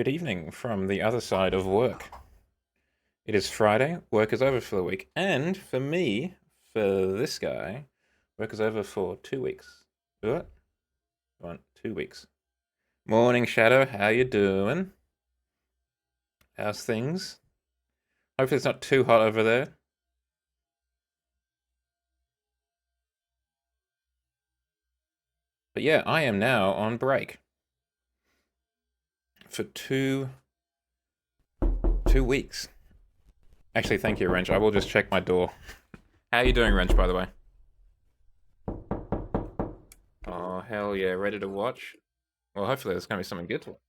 good evening from the other side of work. It is Friday, work is over for the week, and for me, for this guy, work is over for 2 weeks. What? 2 weeks. Morning, Shadow. How you doing? How's things? Hopefully it's not too hot over there. But yeah, I am now on break for two weeks. Actually, thank you, Wrench. I will just check my door. How you doing, Wrench, by the way? Oh, hell yeah. Ready to watch? Well, hopefully there's going to be something good to watch.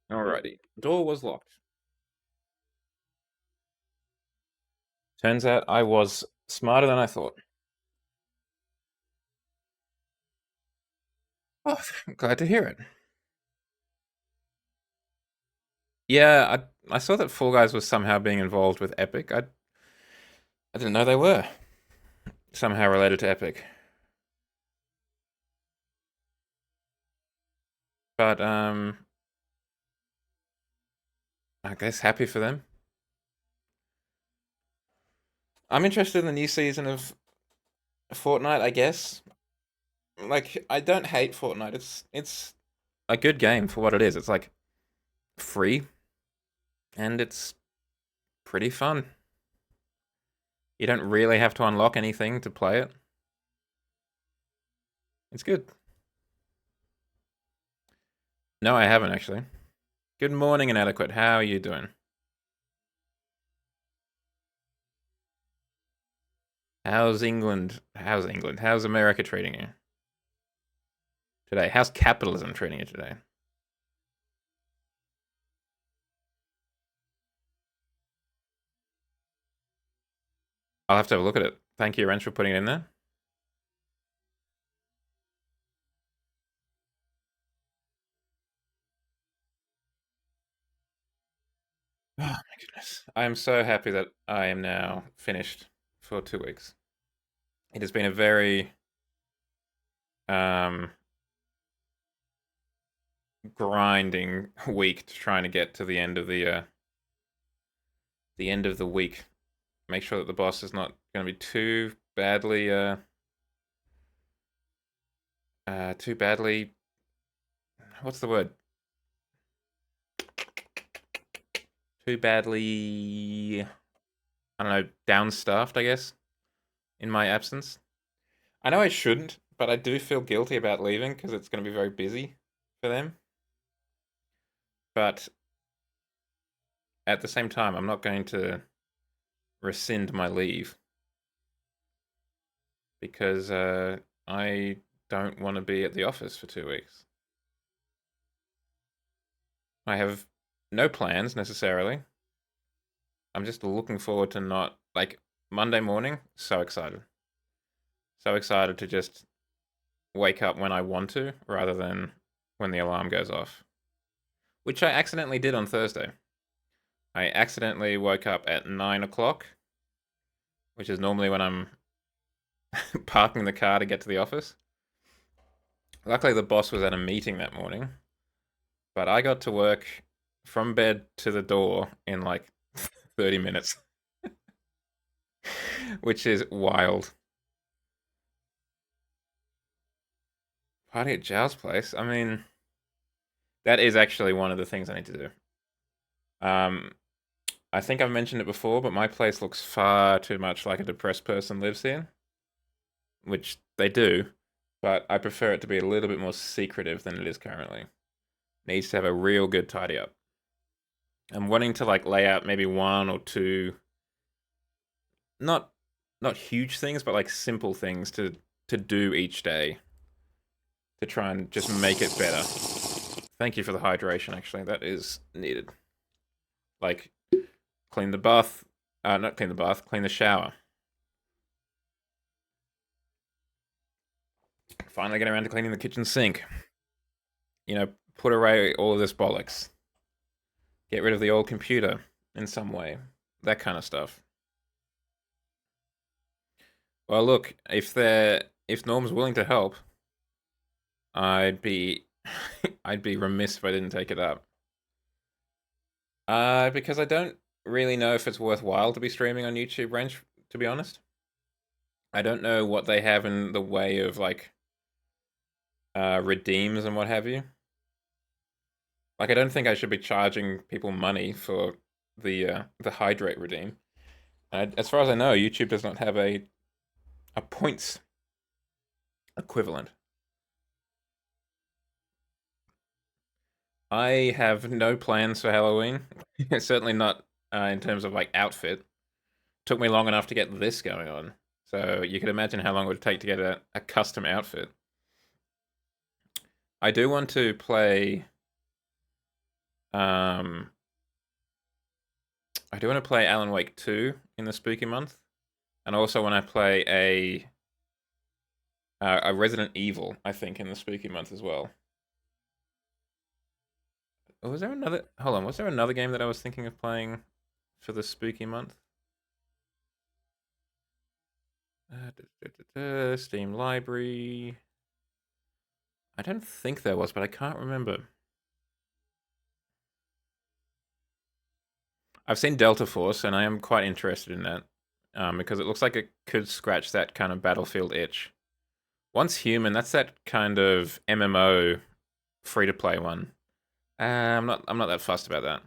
Alrighty. Door was locked. Turns out I was smarter than I thought. Oh, I'm glad to hear it. Yeah, I saw that Fall Guys was somehow being involved with Epic. I didn't know they were somehow related to Epic. But I guess happy for them. I'm interested in the new season of Fortnite, I guess. Like I don't hate Fortnite. It's a good game for what it is. It's like free and it's pretty fun. You don't really have to unlock anything to play it. It's good. No, I haven't actually. Good morning, Inadequate. How are you doing? How's England? How's England? How's America treating you today? How's capitalism treating you today? I'll have to have a look at it. Thank you, Wrench, for putting it in there. Oh my goodness. I am so happy that I am now finished for 2 weeks. It has been a very um grinding week trying to get to the end of the week. Make sure that the boss is not going to be too badly what's the word? Too badly I don't know, downstaffed, I guess, in my absence. I know I shouldn't, but I do feel guilty about leaving because it's going to be very busy for them. But at the same time, I'm not going to rescind my leave because I don't want to be at the office for 2 weeks. I have no plans necessarily. I'm just looking forward to not like Monday morning. So excited. So excited to just wake up when I want to rather than when the alarm goes off, which I accidentally did on Thursday. I accidentally woke up at 9 o'clock, which is normally when I'm parking the car to get to the office. Luckily, the boss was at a meeting that morning, but I got to work from bed to the door in like 30 minutes, which is wild. Party at Giles' place? I mean, that is actually one of the things I need to do. Um, I think I've mentioned it before, but my place looks far too much like a depressed person lives here, which they do, but I prefer it to be a little bit more secretive than it is currently. Needs to have a real good tidy up. I'm wanting to like lay out maybe one or two, not not huge things, but like simple things to do each day to try and just make it better. Thank you for the hydration. Actually, that is needed. Like clean the bath, not clean the bath, clean the shower. Finally getting around to cleaning the kitchen sink. you know, put away all of this bollocks, get rid of the old computer in some way, that kind of stuff. Well, look, if Norm's willing to help, I'd be I'd be remiss if I didn't take it up. Because I don't really know if it's worthwhile to be streaming on YouTube Ranch, to be honest. I don't know what they have in the way of like redeems and what have you. Like I don't think I should be charging people money for the hydrate redeem. As far as I know, YouTube does not have a points equivalent. I have no plans for Halloween. Certainly not in terms of like outfit. Took me long enough to get this going on. So you can imagine how long it would take to get a custom outfit. I do want to play. Um, I do want to play Alan Wake 2 in the spooky month, and I also want to play a Resident Evil. I think in the spooky month as well. Oh, was there another? Hold on. Was there another game that I was thinking of playing for the spooky month? Steam library. I don't think there was, but I can't remember. I've seen Delta Force, and I am quite interested in that because it looks like it could scratch that kind of Battlefield itch. Once Human, that's that kind of MMO free to play one. I'm not that fussed about that.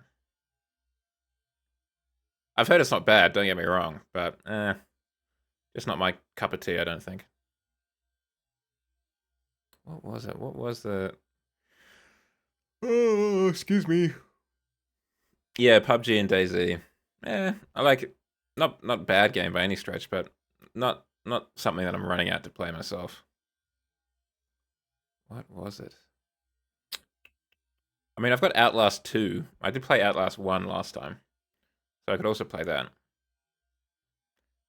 I've heard it's not bad. Don't get me wrong, but it's not my cup of tea. I don't think. What was it? What was the? Oh, excuse me. Yeah, PUBG and DayZ. I like it. Not bad game by any stretch, but not something that I'm running out to play myself. What was it? I mean, I've got Outlast 2. I did play Outlast 1 last time, so I could also play that.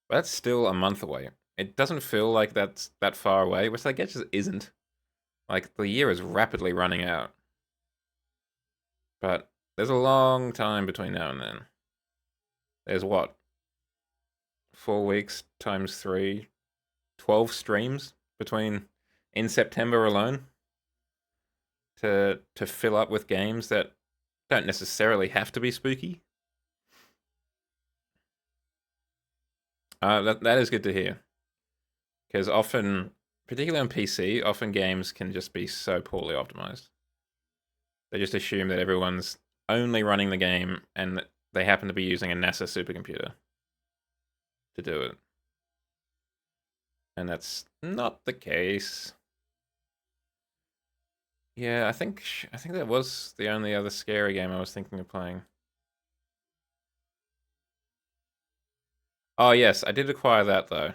But that's still a month away. It doesn't feel like that's that far away, which I guess just isn't. Like, the year is rapidly running out. But there's a long time between now and then. There's what? 4 weeks times three, 12 streams between in September alone to fill up with games that don't necessarily have to be spooky. That is good to hear because often, particularly on PC, often games can just be so poorly optimized. They just assume that everyone's only running the game and they happen to be using a NASA supercomputer to do it. And that's not the case. Yeah, I think that was the only other scary game I was thinking of playing. Oh yes, I did acquire that though.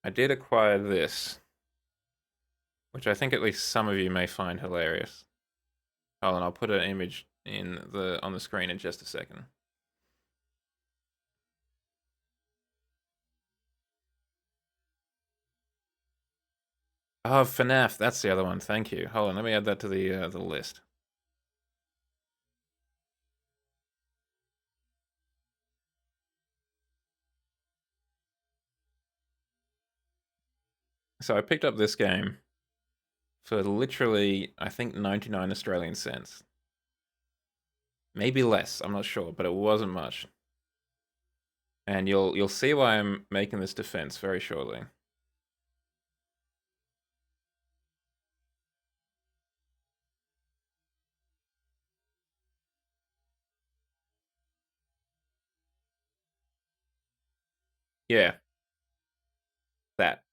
I did acquire this, which I think at least some of you may find hilarious. Hold on, I'll put an image in the on the screen in just a second. Oh, FNAF, that's the other one. Thank you. Hold on, let me add that to the list. So I picked up this game for literally, I think 99 Australian cents. Maybe less, I'm not sure, but it wasn't much. And you'll see why I'm making this defense very shortly. Yeah, that.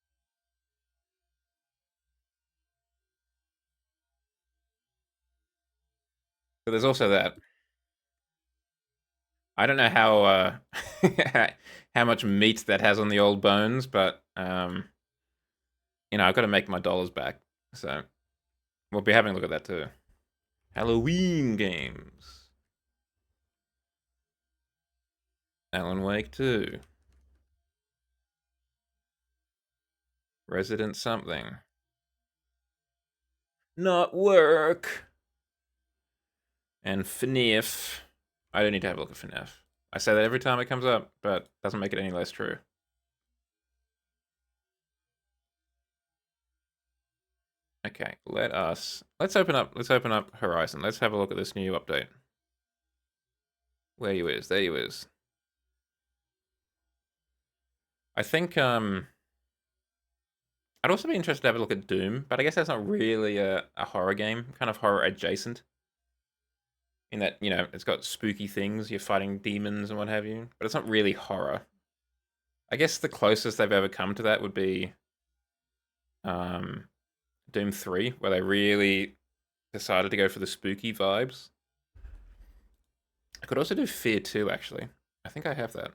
But there's also that. I don't know how how much meat that has on the old bones, but I've got to make my dollars back. So we'll be having a look at that too. Halloween games. Alan Wake 2. Resident something. not work. And FNAF. I don't need to have a look at FNAF. I say that every time it comes up, but doesn't make it any less true. Okay, let's open up Horizon. Let's have a look at this new update. Where you is? There you is. I think I'd also be interested to have a look at Doom, but I guess that's not really a horror game, kind of horror adjacent. In that, you know, it's got spooky things, you're fighting demons and what have you, but it's not really horror. I guess the closest they've ever come to that would be Doom 3, where they really decided to go for the spooky vibes. I could also do Fear 2, actually. I think I have that.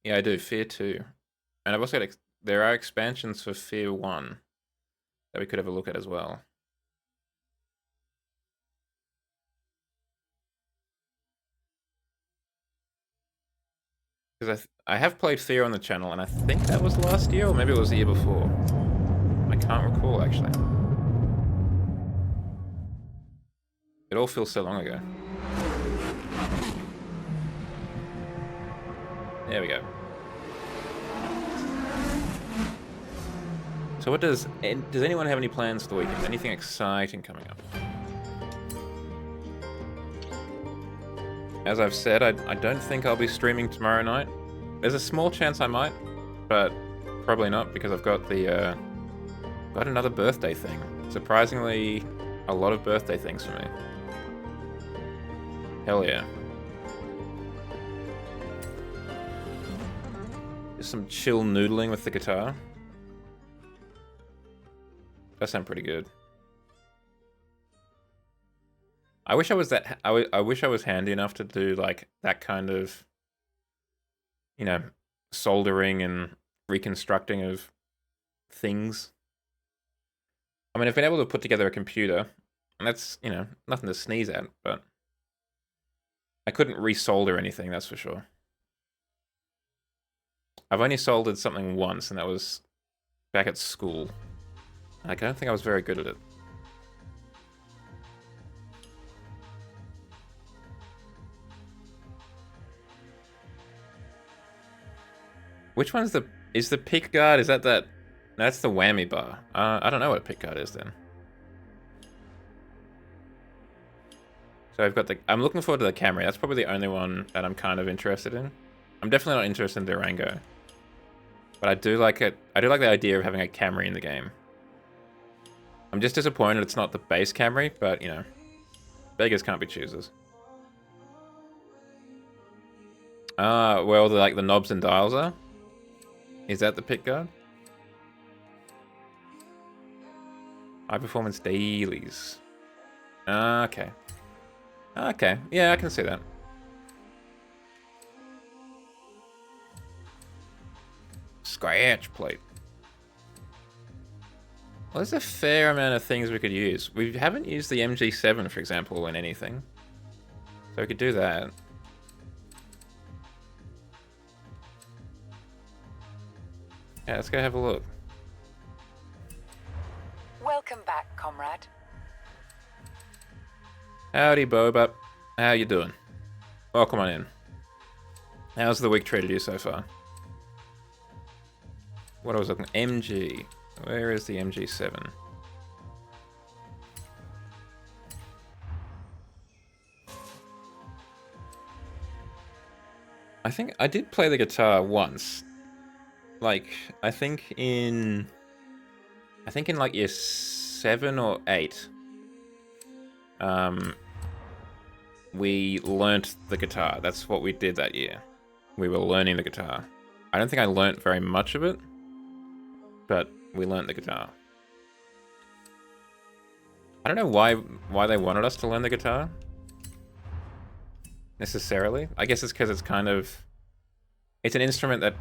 Yeah, I do, Fear 2. And I've also got, there are expansions for Fear 1 that we could have a look at as well. Because I have played Fear on the channel, and I think that was last year, or maybe it was the year before. I can't recall, actually. It all feels so long ago. There we go. So what does anyone have any plans for the weekend? Anything exciting coming up? As I've said, I don't think I'll be streaming tomorrow night. There's a small chance I might, but probably not because I've got the got another birthday thing. Surprisingly, a lot of birthday things for me. Hell yeah. Just some chill noodling with the guitar. That sounds pretty good. I wish I was that. I wish I was handy enough to do like that kind of, you know, soldering and reconstructing of things. I mean, I've been able to put together a computer, and that's, you know, nothing to sneeze at, but I couldn't resolder anything, that's for sure. I've only soldered something once, and that was back at school. I don't think I was very good at it. Which one's the... Is the pick guard... Is that... That's the whammy bar. I don't know what a pick guard is then. So I've got the... I'm looking forward to the Camry. That's probably the only one that I'm kind of interested in. I'm definitely not interested in Durango. But I do like it. I do like the idea of having a Camry in the game. I'm just disappointed it's not the base Camry, but, you know, beggars can't be choosers. Well, the knobs and dials are? Is that the pick guard? High performance dailies. Okay. Okay, yeah, I can see that. Scratch plate. Well, there's a fair amount of things we could use. We haven't used the MG7, for example, in anything. So we could do that. Yeah, let's go have a look. Welcome back, comrade. Howdy, Boba. How you doing? Welcome on in. How's the week treated you so far? What I was looking... MG. Where is the MG7? I think I did play the guitar once. Like, I think in like year 7 or 8. We learnt the guitar. That's what we did that year. We were learning the guitar. I don't think I learnt very much of it, but we learnt the guitar. I don't know why they wanted us to learn the guitar, necessarily. I guess it's because it's kind of... It's an instrument that,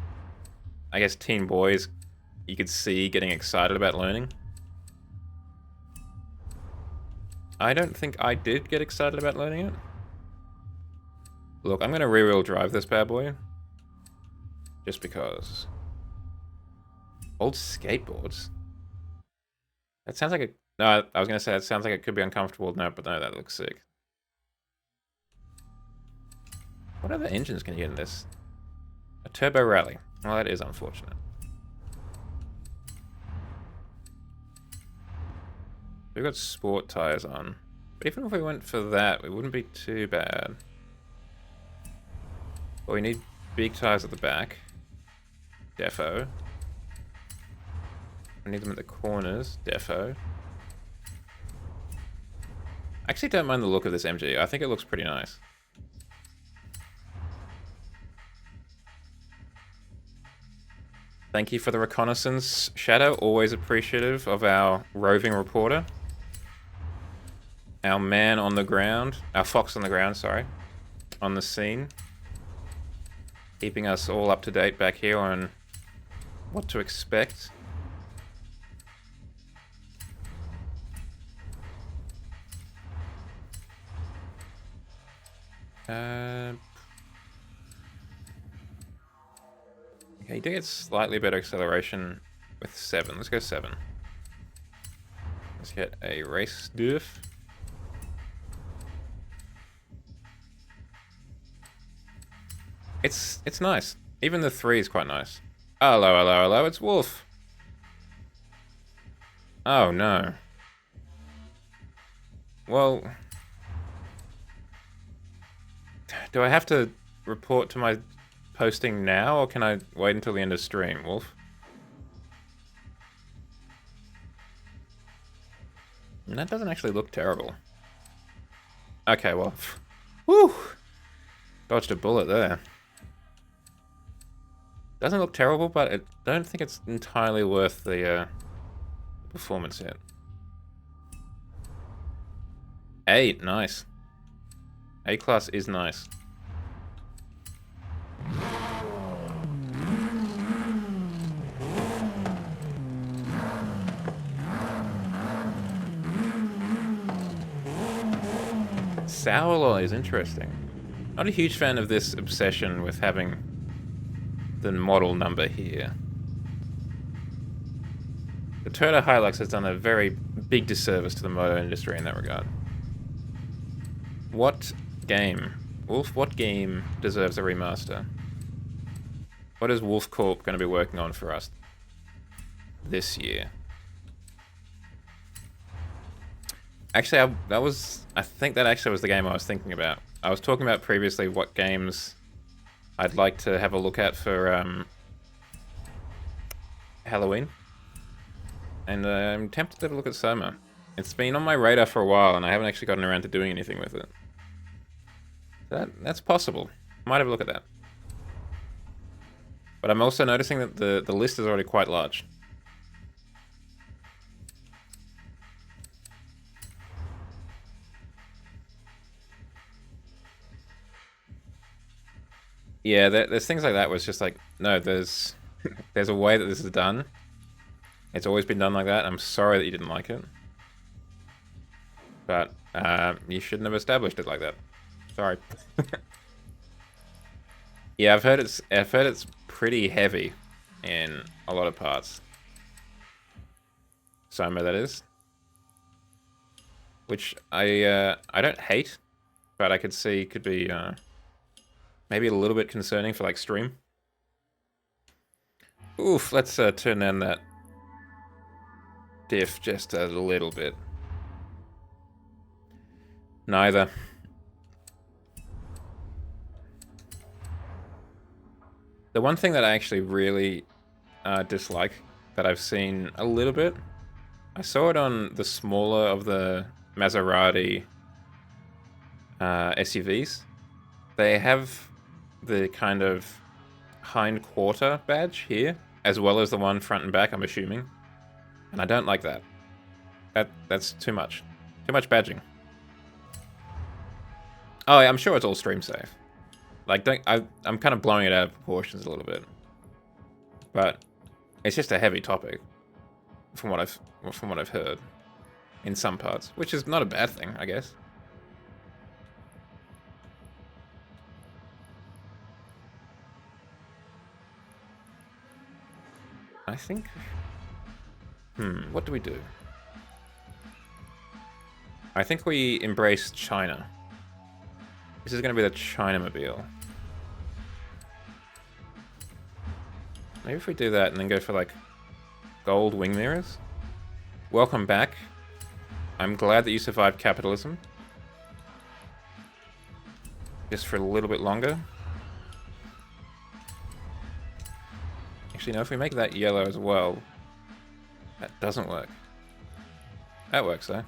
I guess, teen boys, you could see getting excited about learning. I don't think I did get excited about learning it. Look, I'm going to rear-wheel drive this bad boy. Just because. Old skateboards. That sounds like No, I was gonna say it sounds like it could be uncomfortable. No, but no, that looks sick. What other engines can you get in this? A turbo rally. Well, that is unfortunate. We've got sport tires on. But even if we went for that, it wouldn't be too bad. But we need big tires at the back. Defo. We need them at the corners. Defo. I actually don't mind the look of this MG. I think it looks pretty nice. Thank you for the reconnaissance, Shadow. Always appreciative of our roving reporter. Our man on the ground. Our fox on the ground, sorry. On the scene. Keeping us all up to date back here on what to expect. Okay, you do get slightly better acceleration with 7. Let's go 7. Let's get a race diff. It's nice. Even the 3 is quite nice. Hello, hello, hello, it's Wolf. Oh no. Well, do I have to report to my posting now, or can I wait until the end of stream, Wolf? And that doesn't actually look terrible. Okay, well, whew, dodged a bullet there. Doesn't look terrible, but I don't think it's entirely worth the performance hit. 8, nice. A-class is nice. Sour is interesting. Not a huge fan of this obsession with having the model number here. The Toyota Hilux has done a very big disservice to the motor industry in that regard. What game? Wolf, what game deserves a remaster? What is Wolf Corp going to be working on for us this year? Actually, I think that actually was the game I was thinking about. I was talking about previously what games I'd like to have a look at for Halloween. And I'm tempted to have a look at Soma. It's been on my radar for a while, and I haven't actually gotten around to doing anything with it. That's possible. Might have a look at that. But I'm also noticing that the list is already quite large. Yeah, there's things like that where it's just like, no, there's there's a way that this is done. It's always been done like that. I'm sorry that you didn't like it. But you shouldn't have established it like that. Sorry. Yeah, I've heard it's pretty heavy in a lot of parts. Soma, that is. Which I don't hate, but I could see could be maybe a little bit concerning for like stream. Oof, let's turn down that diff just a little bit. Neither. The one thing that I actually really dislike that I've seen a little bit, I saw it on the smaller of the Maserati SUVs. They have the kind of hind quarter badge here, as well as the one front and back, I'm assuming. And I don't like that. That's too much. Too much badging. Oh, yeah, I'm sure it's all stream safe. Like, I'm kind of blowing it out of proportions a little bit. But it's just a heavy topic from what I've heard in some parts, which is not a bad thing, I guess. I think what do we do? I think we embrace China. This is going to be the China-mobile. Maybe if we do that and then go for, like, gold wing mirrors. Welcome back. I'm glad that you survived capitalism. Just for a little bit longer. Actually, no, if we make that yellow as well, that doesn't work. That works, though.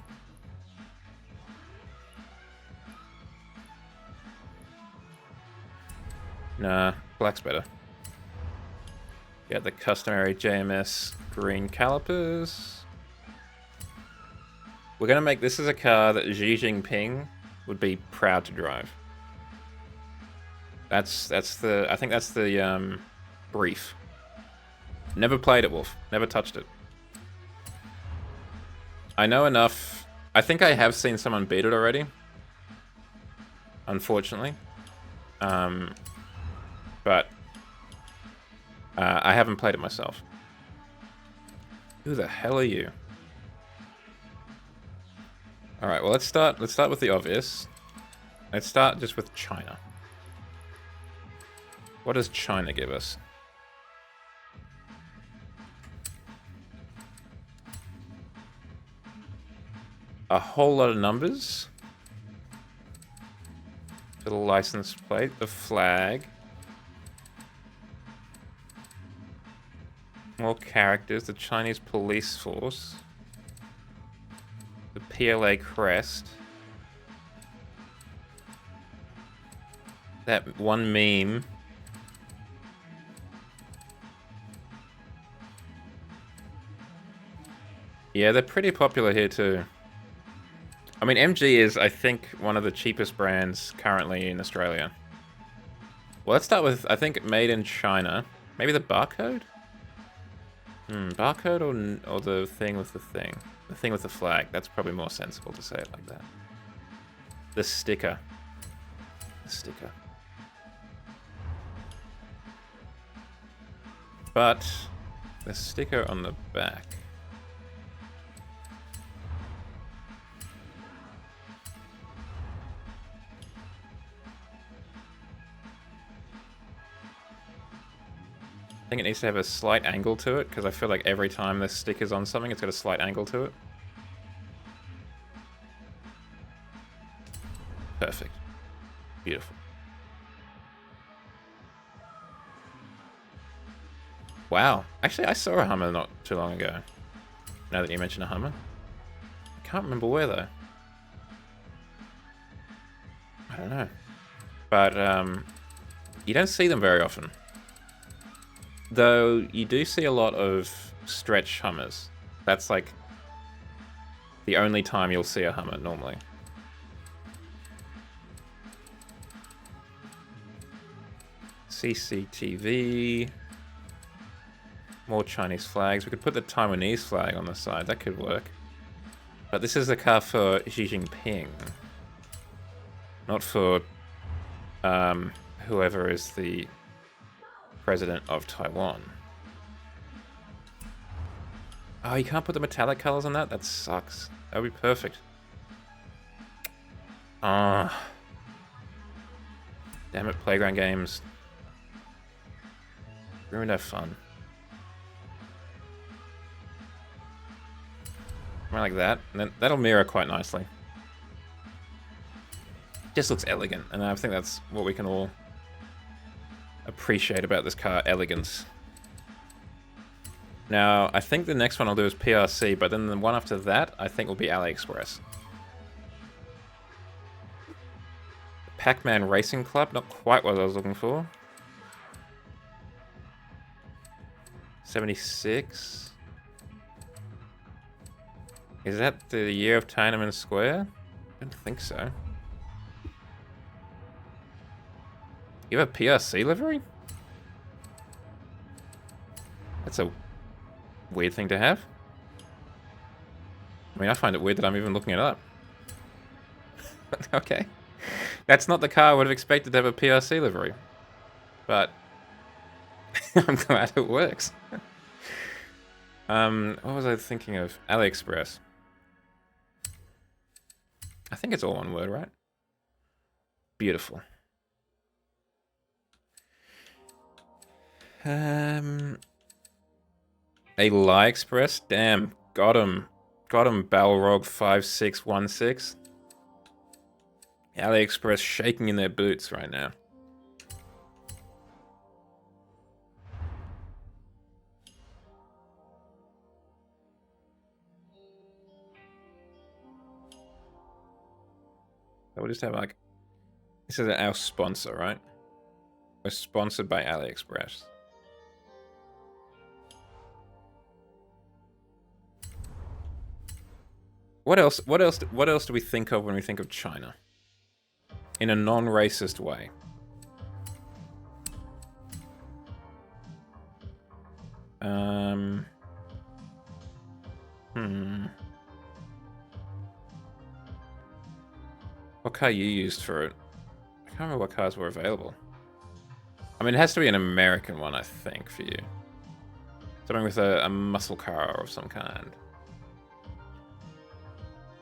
Nah, black's better. Get the customary JMS green calipers. We're gonna make this as a car that Xi Jinping would be proud to drive. I think that's the brief. Never played it, Wolf. Never touched it. I know enough. I think I have seen someone beat it already. Unfortunately. But I haven't played it myself. Who the hell are you? All right, well, let's start with the obvious. Let's start just with China. What does China give us? A whole lot of numbers. For the license plate, the flag. More characters, the Chinese police force. The PLA crest. That one meme. Yeah, they're pretty popular here too. I mean, MG is, I think, one of the cheapest brands currently in Australia. Well, let's start with, I think, made in China. Maybe the barcode? Barcode or the thing with the thing? The thing with the flag. That's probably more sensible to say it like that. The sticker. The sticker. But the sticker on the back. I think it needs to have a slight angle to it, because I feel like every time this sticker's on something, it's got a slight angle to it. Perfect. Beautiful. Wow. Actually, I saw a Hummer not too long ago. Now that you mention a Hummer. I can't remember where, though. I don't know. But, you don't see them very often. Though, you do see a lot of stretch Hummers. That's, like, the only time you'll see a Hummer, normally. CCTV. More Chinese flags. We could put the Taiwanese flag on the side. That could work. But this is a car for Xi Jinping. Not for whoever is the president of Taiwan. Oh, you can't put the metallic colors on that? That sucks. That would be perfect. Ah. Damn it, Playground Games. Ruined our fun. Something like that. And then that'll mirror quite nicely. Just looks elegant, and I think that's what we can all appreciate about this car, elegance. Now, I think the next one I'll do is PRC, but then the one after that, I think will be AliExpress. Pac-Man Racing Club, not quite what I was looking for. 76. Is that the year of Tiananmen Square? I don't think so. You have a PRC livery? That's a weird thing to have. I mean, I find it weird that I'm even looking it up. Okay. That's not the car I would have expected to have a PRC livery. But I'm glad it works. What was I thinking of? AliExpress. I think it's all one word, right? Beautiful. AliExpress? Damn. Got him. Got him, Balrog5616. AliExpress shaking in their boots right now. So we'll just have like... This is our sponsor, right? We're sponsored by AliExpress. What else do we think of when we think of China? In a non-racist way. What car you used for it? I can't remember what cars were available. I mean, it has to be an American one, I think, for you. Something with a muscle car of some kind.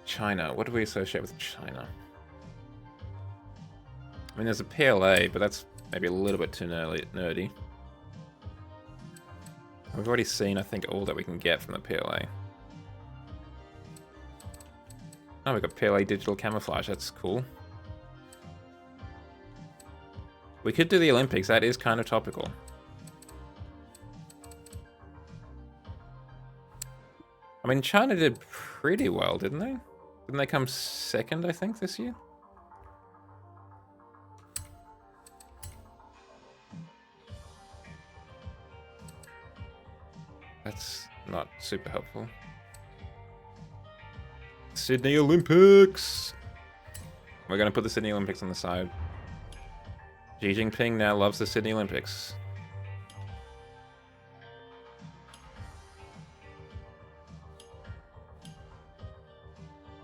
China. What do we associate with China? I mean, there's a PLA, but that's maybe a little bit too nerdy. We've already seen, I think, all that we can get from the PLA. Oh, we've got PLA digital camouflage. That's cool. We could do the Olympics. That is kind of topical. I mean, China did pretty well, didn't they? Didn't they come second, I think, this year? That's not super helpful. Sydney Olympics! We're going to put the Sydney Olympics on the side. Xi Jinping now loves the Sydney Olympics.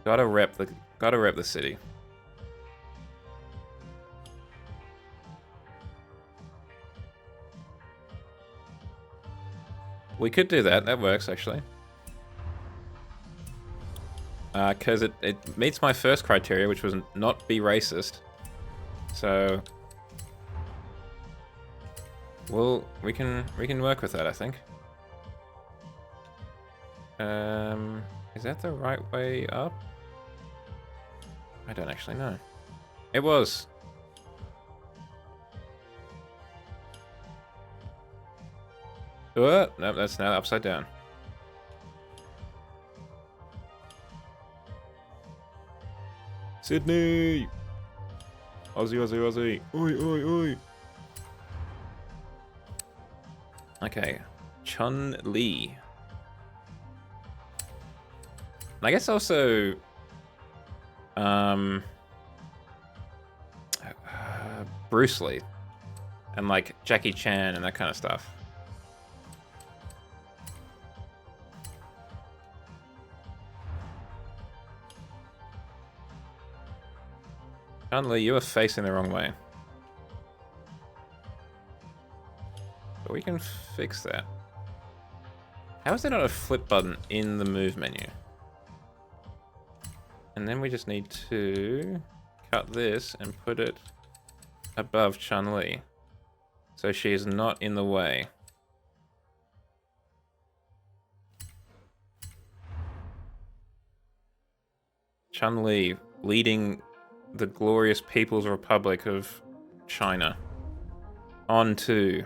Gotta rep the city. We could do that. That works, actually. Because it meets my first criteria, which was not be racist. So... well, we can work with that, I think. Is that the right way up? I don't actually know. It was. Nope, that's now upside down. Sydney! Aussie, Aussie, Aussie. Oi, oi, oi. Okay. Chun-Li. I guess also... Bruce Lee. And like Jackie Chan and that kind of stuff. Chun-Li, you are facing the wrong way. But we can fix that. How is there not a flip button in the move menu? And then we just need to cut this and put it above Chun-Li. So she is not in the way. Chun-Li leading the glorious People's Republic of China onto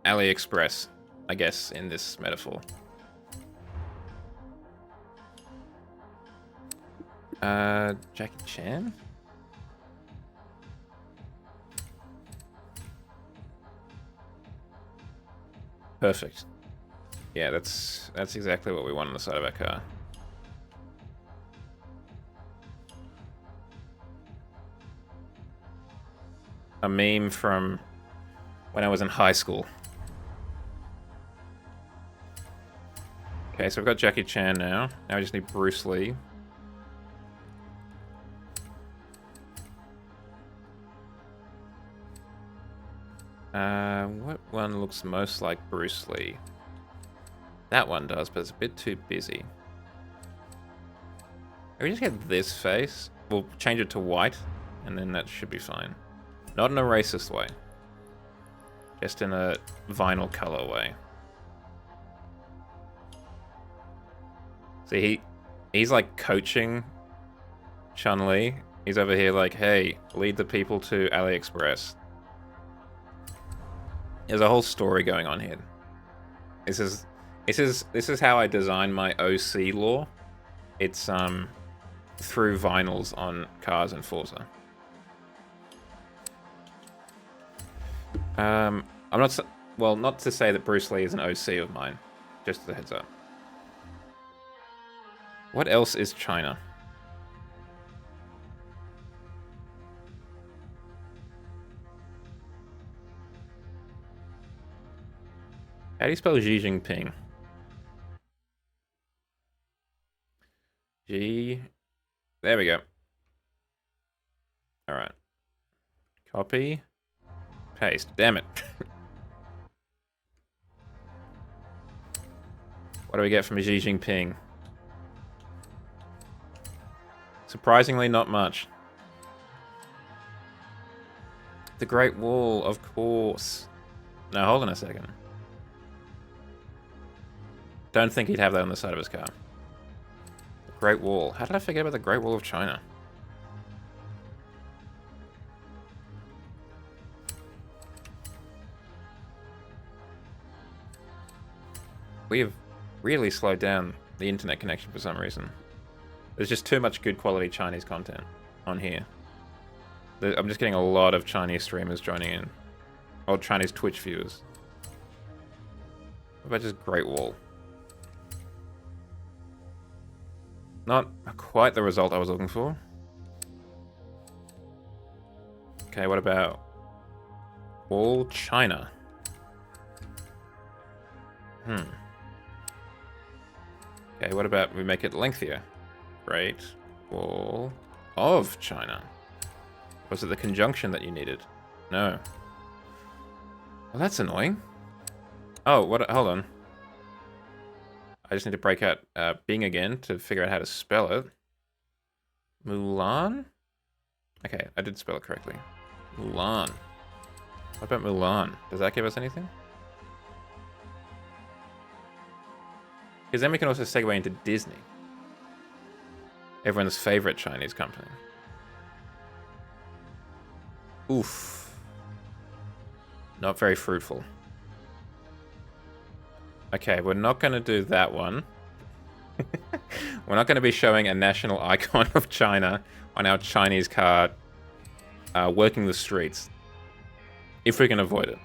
AliExpress, I guess, in this metaphor. Jackie Chan? Perfect. Yeah, that's exactly what we want on the side of our car. A meme from when I was in high school. Okay, so we've got Jackie Chan now. Now we just need Bruce Lee. What one looks most like Bruce Lee? That one does, but it's a bit too busy. we just get this face? We'll change it to white, and then that should be fine. Not in a racist way. Just in a vinyl color way. See, he's like coaching Chun-Li. He's over here like, hey, lead the people to AliExpress. There's a whole story going on here. This is how I design my OC lore. It's through vinyls on cars and Forza. I'm not well, not to say that Bruce Lee is an OC of mine, just as a heads up. What else is China? How do you spell Xi Jinping? G. There we go. All right. Copy. Paste. Damn it. What do we get from Xi Jinping? Surprisingly, not much. The Great Wall, of course. Now, hold on a second. Don't think he'd have that on the side of his car. The Great Wall. How did I forget about the Great Wall of China? We have really slowed down the internet connection for some reason. There's just too much good quality Chinese content on here. I'm just getting a lot of Chinese streamers joining in. Or Chinese Twitch viewers. What about just Great Wall? Not quite the result I was looking for. Okay, what about Wall China? Okay, what about we make it lengthier? Great Wall of China. Was it the conjunction that you needed? No. Well, that's annoying. Oh, what? Hold on. I just need to break out Bing again to figure out how to spell it. Mulan? Okay, I did spell it correctly. Mulan. What about Mulan? Does that give us anything? Because then we can also segue into Disney. Everyone's favorite Chinese company. Oof. Not very fruitful. Okay, we're not going to do that one. We're not going to be showing a national icon of China on our Chinese car working the streets. If we can avoid it.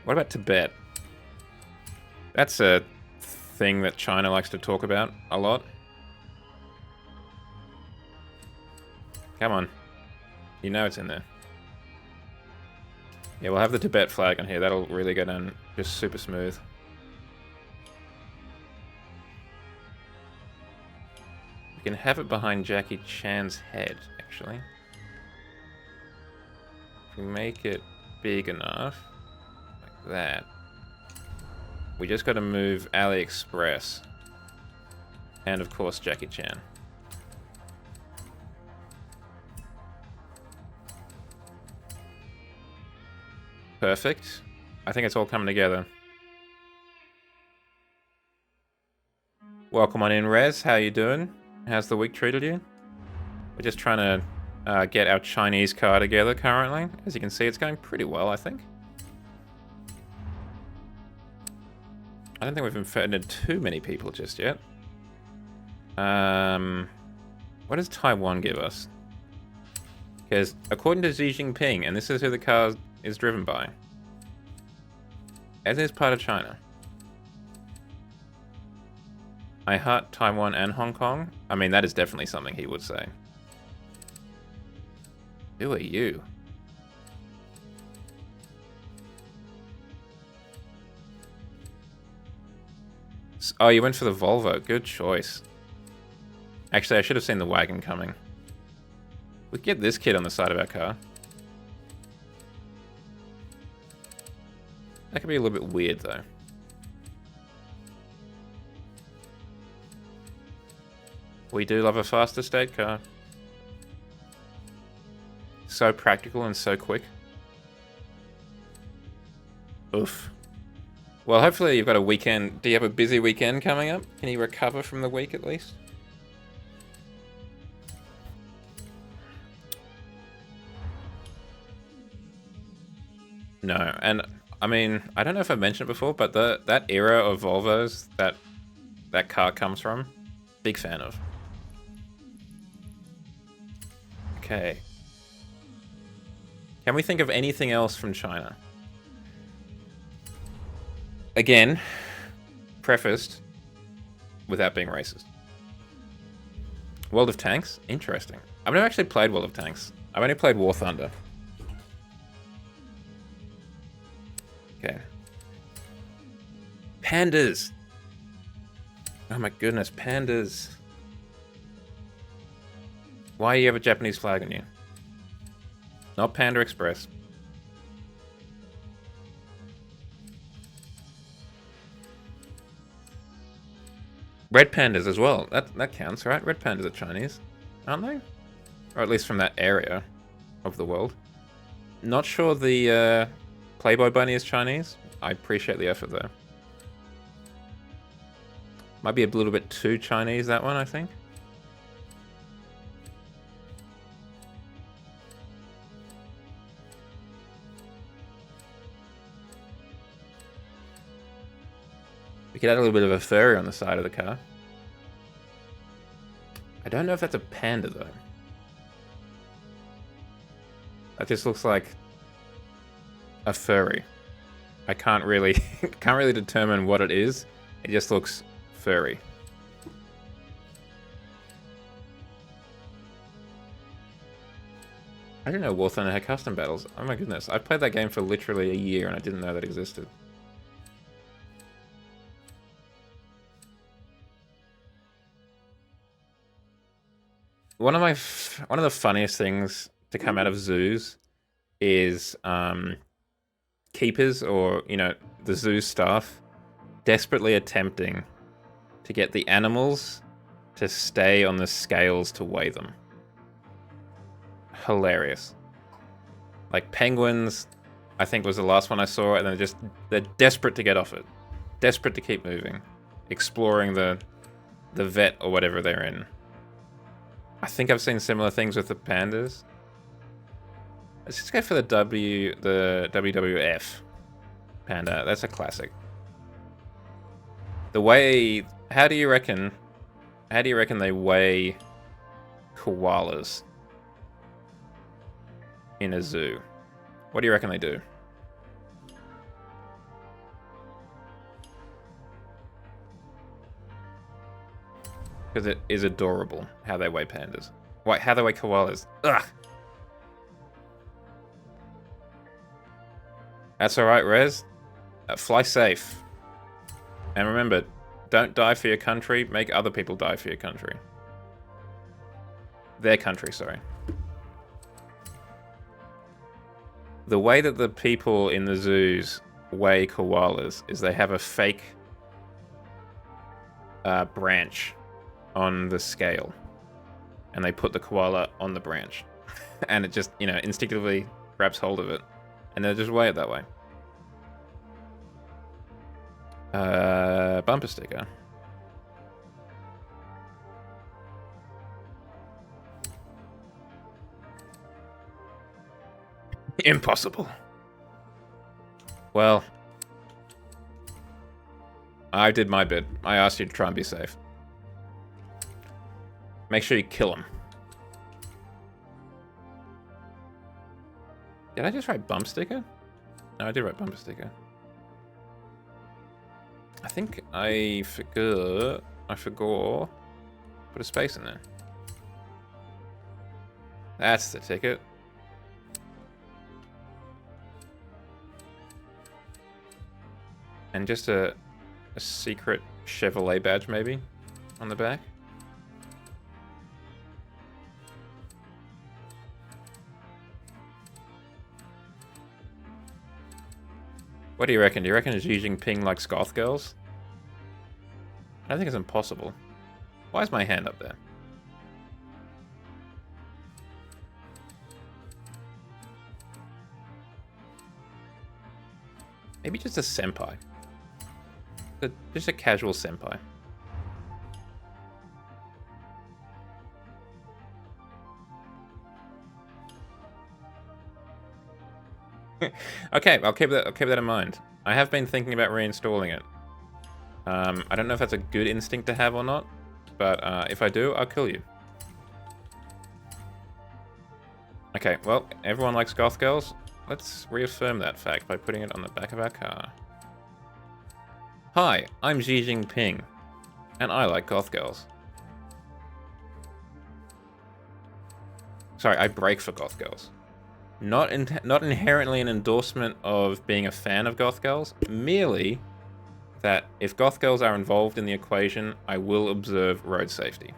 What about Tibet? That's a thing that China likes to talk about a lot. Come on. You know it's in there. Yeah, we'll have the Tibet flag on here. That'll really go down just super smooth. We can have it behind Jackie Chan's head, actually. If we make it big enough, like that. We just got to move AliExpress. And, of course, Jackie Chan. Perfect. I think it's all coming together. Welcome on in, Rez. How you doing? How's the week treated you? We're just trying to get our Chinese car together currently. As you can see, it's going pretty well, I think. I don't think we've offended too many people just yet. What does Taiwan give us? Because according to Xi Jinping, and this is who the car is driven by, as is part of China. I heart Taiwan and Hong Kong. I mean, that is definitely something he would say. Who are you? Oh, you went for the Volvo. Good choice. Actually, I should have seen the wagon coming. We could get this kid on the side of our car. That could be a little bit weird, though. We do love a faster state car. So practical and so quick. Oof. Well, hopefully you've got a weekend. Do you have a busy weekend coming up? Can you recover from the week at least? No, and I mean, I don't know if I mentioned it before, but that era of Volvos that car comes from, big fan of. Okay. Can we think of anything else from China? Again, prefaced without being racist. World of Tanks? Interesting. I've never actually played World of Tanks. I've only played War Thunder. Okay. Pandas! Oh my goodness, pandas. Why do you have a Japanese flag on you? Not Panda Express. Red pandas as well. That counts, right? Red pandas are Chinese, aren't they? Or at least from that area of the world. Not sure the Playboy Bunny is Chinese. I appreciate the effort though. Might be a little bit too Chinese, that one, I think. We could add a little bit of a furry on the side of the car. I don't know if that's a panda though. That just looks like a furry. I can't really determine what it is. It just looks furry. I didn't know War Thunder had custom battles. Oh my goodness. I've played that game for literally a year and I didn't know that existed. One of the funniest things to come out of zoos is keepers, or the zoo staff, desperately attempting to get the animals to stay on the scales to weigh them. Hilarious. Like penguins, I think was the last one I saw, and they're desperate to get off it, desperate to keep moving, exploring the vet or whatever they're in. I think I've seen similar things with the pandas. Let's just go for the WWF panda. That's a classic. The way, how do you reckon they weigh koalas in a zoo? What do you reckon they do? Because it is adorable how they weigh pandas. Wait, how they weigh koalas? Ugh. That's alright, Rez. Fly safe. And remember, don't die for your country, make other people die for your country. Their country, sorry. The way that the people in the zoos weigh koalas is they have a fake branch on the scale. And they put the koala on the branch. And it just, instinctively grabs hold of it. And they'll just weigh it that way. Bumper sticker. Impossible. Well, I did my bit. I asked you to try and be safe. Make sure you kill him. Did I just write bump sticker? No, I did write bumper sticker. I think I forgot. Put a space in there. That's the ticket. And just a secret Chevrolet badge, maybe, on the back. What do you reckon? Do you reckon Xi Jinping likes goth girls? I don't think it's impossible. Why is my hand up there? Maybe just a senpai. Just a casual senpai. Okay, I'll keep that in mind. I have been thinking about reinstalling it. I don't know if that's a good instinct to have or not, but if I do, I'll kill you. Okay, well, everyone likes goth girls. Let's reaffirm that fact by putting it on the back of our car. Hi, I'm Xi Jinping, and I like goth girls. Sorry, I break for goth girls. Not inherently an endorsement of being a fan of goth girls, merely that if goth girls are involved in the equation, I will observe road safety.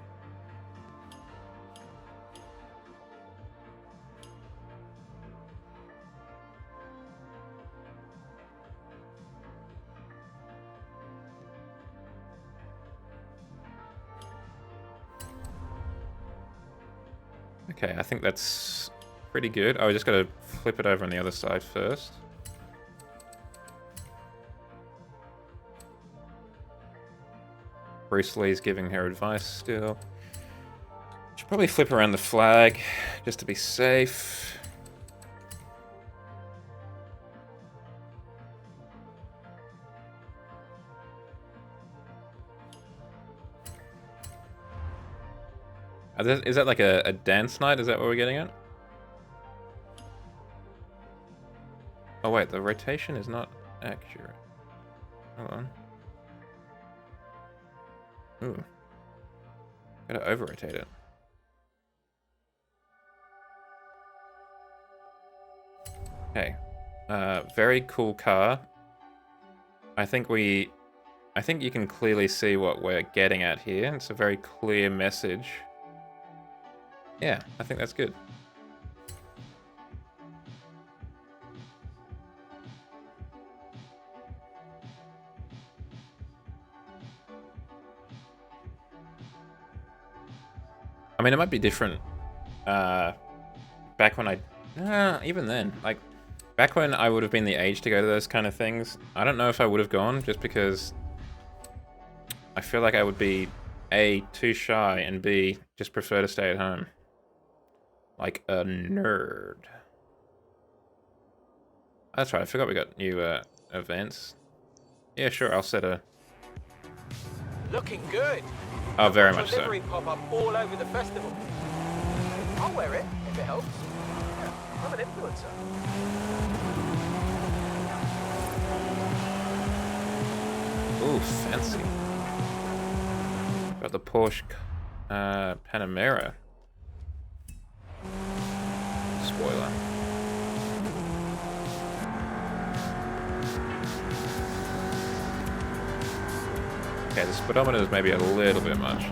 Okay, I think that's pretty good. Oh, I just gotta flip it over on the other side first. Bruce Lee's giving her advice still. Should probably flip around the flag, just to be safe. Is that like a dance night? Is that what we're getting at? Oh wait, the rotation is not accurate. Hold on. Ooh. Gotta over-rotate it. Okay. Very cool car. I think you can clearly see what we're getting at here. It's a very clear message. Yeah, I think that's good. I mean, it might be different back when even then, like, back when I would have been the age to go to those kind of things, I don't know if I would have gone, just because I feel like I would be, A, too shy, and B, just prefer to stay at home. Like a nerd. That's right, I forgot we got new events. Yeah, sure, I'll set a... Looking good. Oh, very much so. Delivery pop up all over the festival. I'll wear it if it helps. Yeah, I'm an influencer. Ooh, fancy. Got the Porsche Panamera. Spoiler. Okay, the speedometer is maybe a little bit much.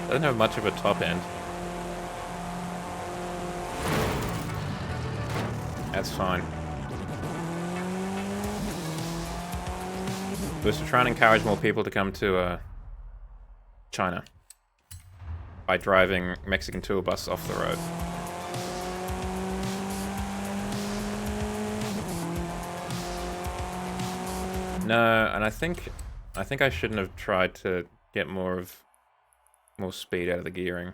Doesn't have much of a top end. That's fine. Was to try and encourage more people to come to China by driving Mexican tour bus off the road. No, and I think I shouldn't have tried to get more speed out of the gearing.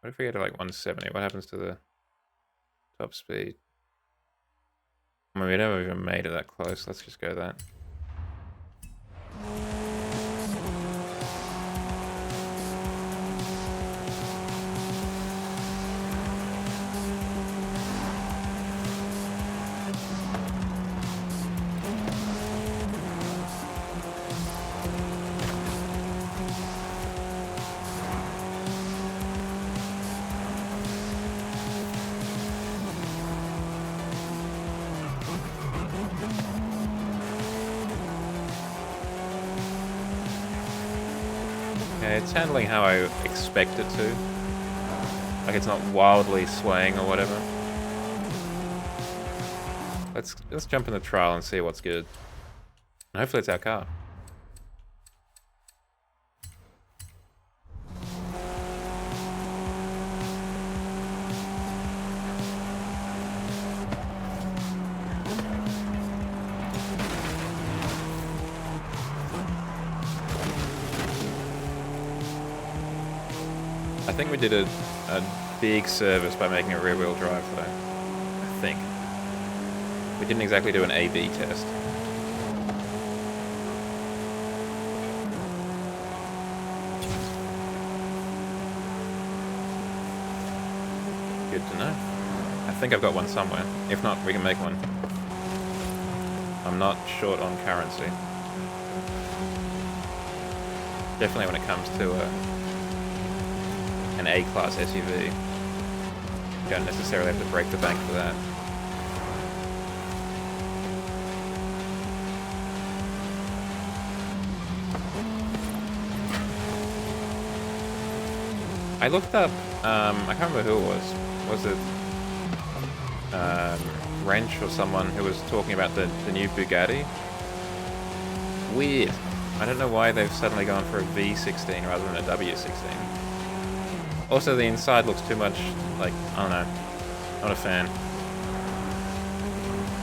What if we get to like 170? What happens to the top speed? I mean, we never even made it that close. Let's just go that. it's handling how I expect it to. Like it's not wildly swaying or whatever. Let's jump in the trial and see what's good. And hopefully it's our car. I think we did a big service by making it rear-wheel drive though. I think. We didn't exactly do an A/B test. Good to know. I think I've got one somewhere. If not, we can make one. I'm not short on currency. Definitely when it comes to an A-class SUV. You don't necessarily have to break the bank for that. I looked up, I can't remember who it was. Was it Wrench or someone who was talking about the new Bugatti? Weird. I don't know why they've suddenly gone for a V16 rather than a W16. Also, the inside looks too much like, I don't know, not a fan.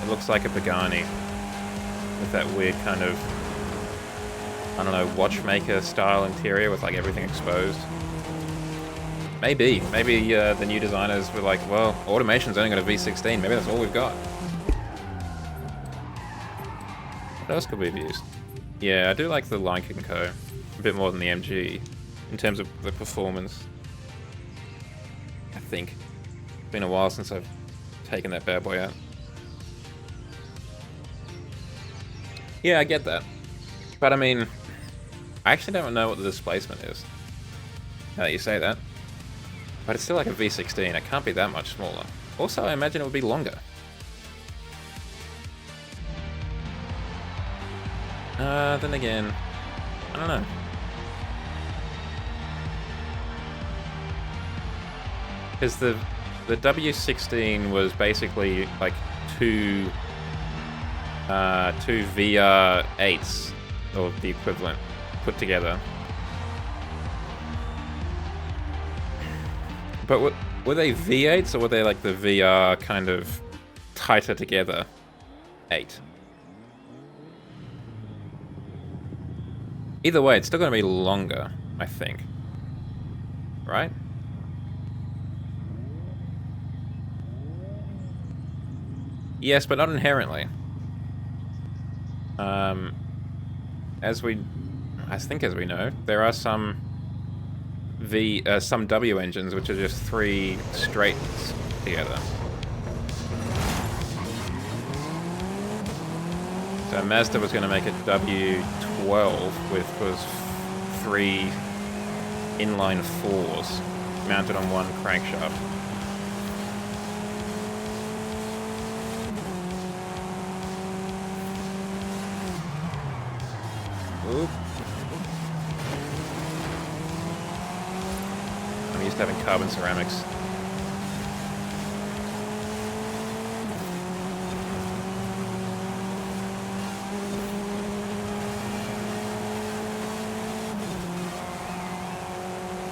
It looks like a Pagani with that weird kind of, I don't know, watchmaker style interior with like everything exposed. Maybe the new designers were like, well, automation's only got a V16, maybe that's all we've got. What else could we have used? Yeah, I do like the Lincoln Co. a bit more than the MG in terms of the performance. I think. It's been a while since I've taken that bad boy out. Yeah, I get that. But I mean, I actually don't know what the displacement is. Now that you say that. But it's still like a V16, it can't be that much smaller. Also, I imagine it would be longer. Then again, I don't know. Because the W16 was basically like two VR8s, or the equivalent, put together. But were they V8s, or were they like the VR kind of tighter together 8? Either way, it's still going to be longer, I think. Right? Yes, but not inherently. As we know, there are some some W engines which are just 3 straights together. So Mazda was going to make a W12 with 3 inline 4s mounted on one crankshaft. Oop. I'm used to having carbon ceramics.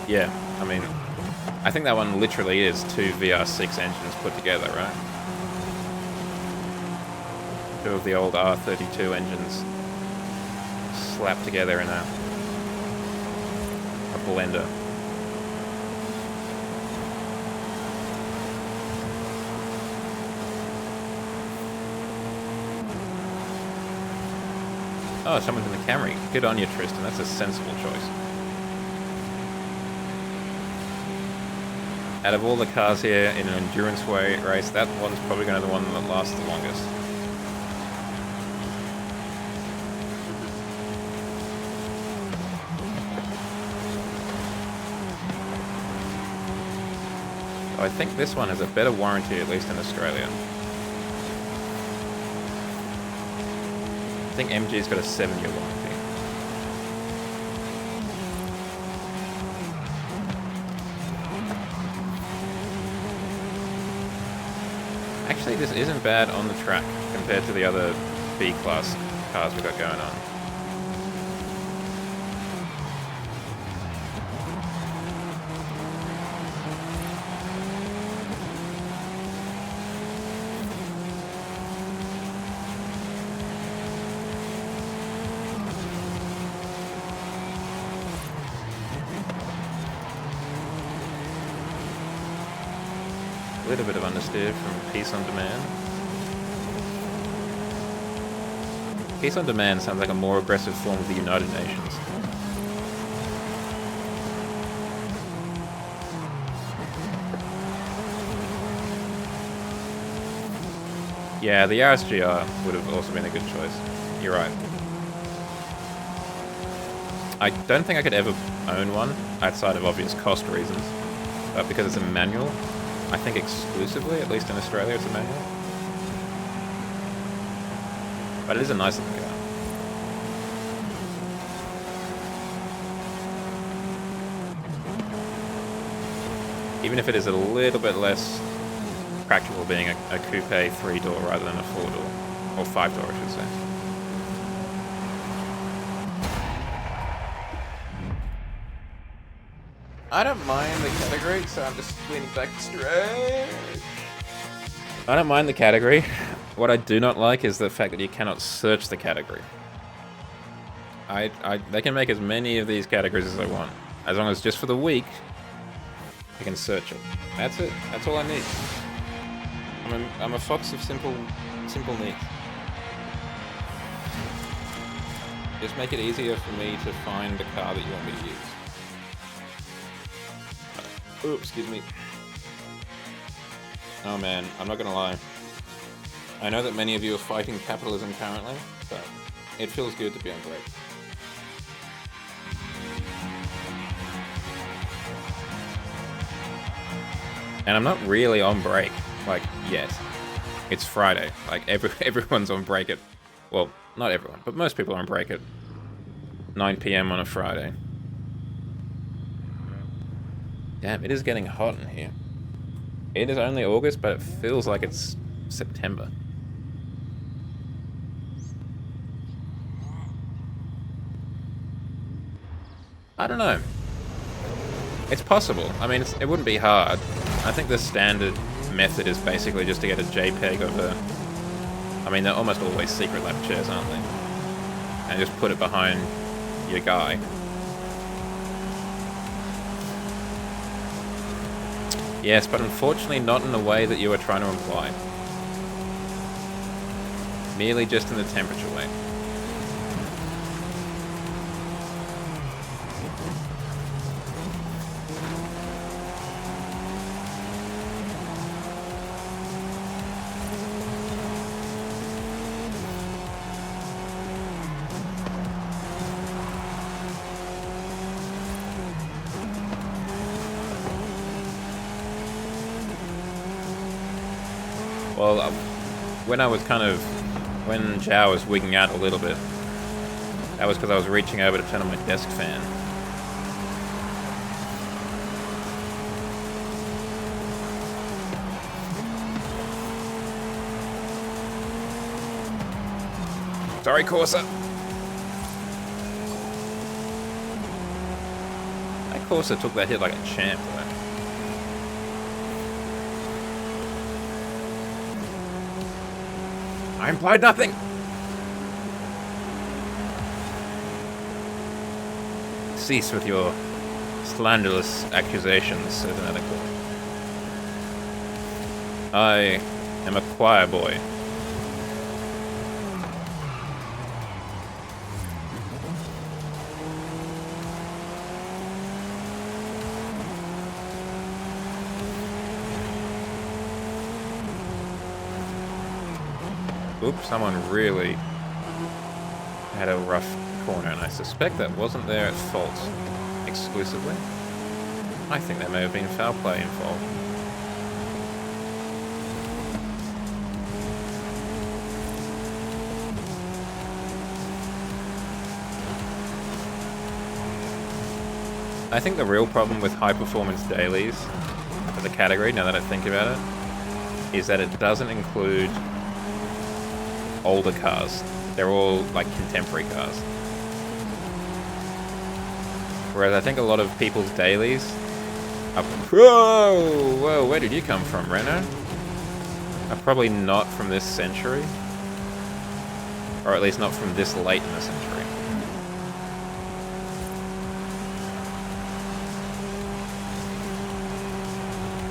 Yeah, I mean, I think that one literally is 2 VR6 engines put together, right? 2 of the old R32 engines slapped together in a blender. Oh, someone's in the Camry. Good on you, Tristan. That's a sensible choice. Out of all the cars here in an endurance race, that one's probably going to be the one that lasts the longest. I think this one has a better warranty, at least in Australia. I think MG's got a 7-year warranty. Actually, this isn't bad on the track compared to the other B-class cars we got going on. A little bit of understeer from Peace on Demand. Peace on Demand sounds like a more aggressive form of the United Nations. Yeah, the RSGR would have also been a good choice. You're right. I don't think I could ever own one outside of obvious cost reasons, but because it's a manual, I think exclusively, at least in Australia, it's a manual. But it is a nice looking car. Even if it is a little bit less practical being a coupe 3-door rather than a 4-door. Or 5-door, I should say. I don't mind the category, so I'm just leaning back straight. I don't mind the category. What I do not like is the fact that you cannot search the category. They can make as many of these categories as they want. As long as just for the week, I can search it. That's it. That's all I need. I'm a fox of simple needs. Just make it easier for me to find the car that you want me to use. Oh, excuse me. Oh man, I'm not gonna lie. I know that many of you are fighting capitalism currently, but it feels good to be on break. And I'm not really on break, like, yet. It's Friday. Like, everyone's on break at... Well, not everyone, but most people are on break at 9 PM on a Friday. Damn, it is getting hot in here. It is only August, but it feels like it's September. I don't know. It's possible. I mean, it wouldn't be hard. I think the standard method is basically just to get a JPEG of a... I mean, they're almost always secret lap chairs, aren't they? And just put it behind your guy. Yes, but unfortunately not in the way that you were trying to imply. Merely just in the temperature way. Well, when Zhao was wigging out a little bit, that was because I was reaching over to turn on my desk fan. Sorry, Corsa. That Corsa took that hit like a champ, though. I implied nothing! Cease with your slanderous accusations, says another court. I am a choir boy. Oops, someone really had a rough corner, and I suspect that wasn't their fault exclusively. I think there may have been foul play involved. I think the real problem with high performance dailies for the category, now that I think about it, is that it doesn't include older cars. They're all like contemporary cars. Whereas I think a lot of people's dailies are... Whoa, where did you come from, Renault? Are probably not from this century. Or at least not from this late in the century.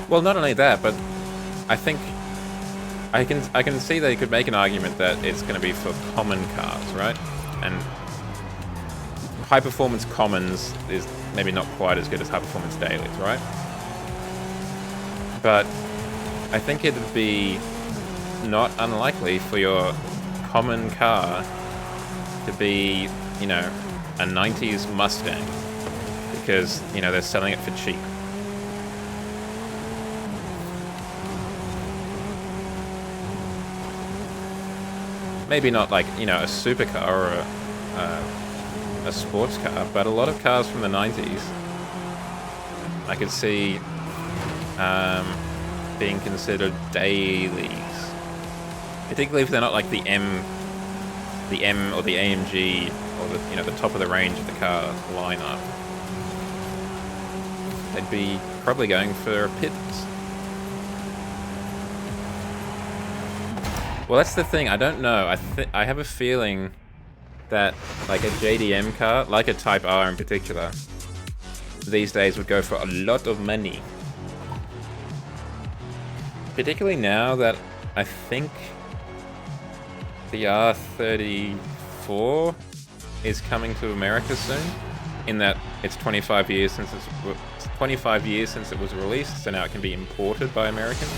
Well, not only that, but I think I can see they could make an argument that it's going to be for common cars, right? And high performance commons is maybe not quite as good as high performance dailies, right? But I think it would be not unlikely for your common car to be, you know, a 90s Mustang, because, you know, they're selling it for cheap. Maybe not like, you know, a supercar or a sports car, but a lot of cars from the 90s I could see being considered dailies. Particularly if they're not like the M or the AMG or the, you know, the top of the range of the car lineup. They'd be probably going for a pittance. Well, that's the thing. I don't know. I have a feeling that like a JDM car, like a Type R in particular, these days would go for a lot of money. Particularly now that I think the R34 is coming to America soon. In that it's 25 years since it was released, so now it can be imported by Americans.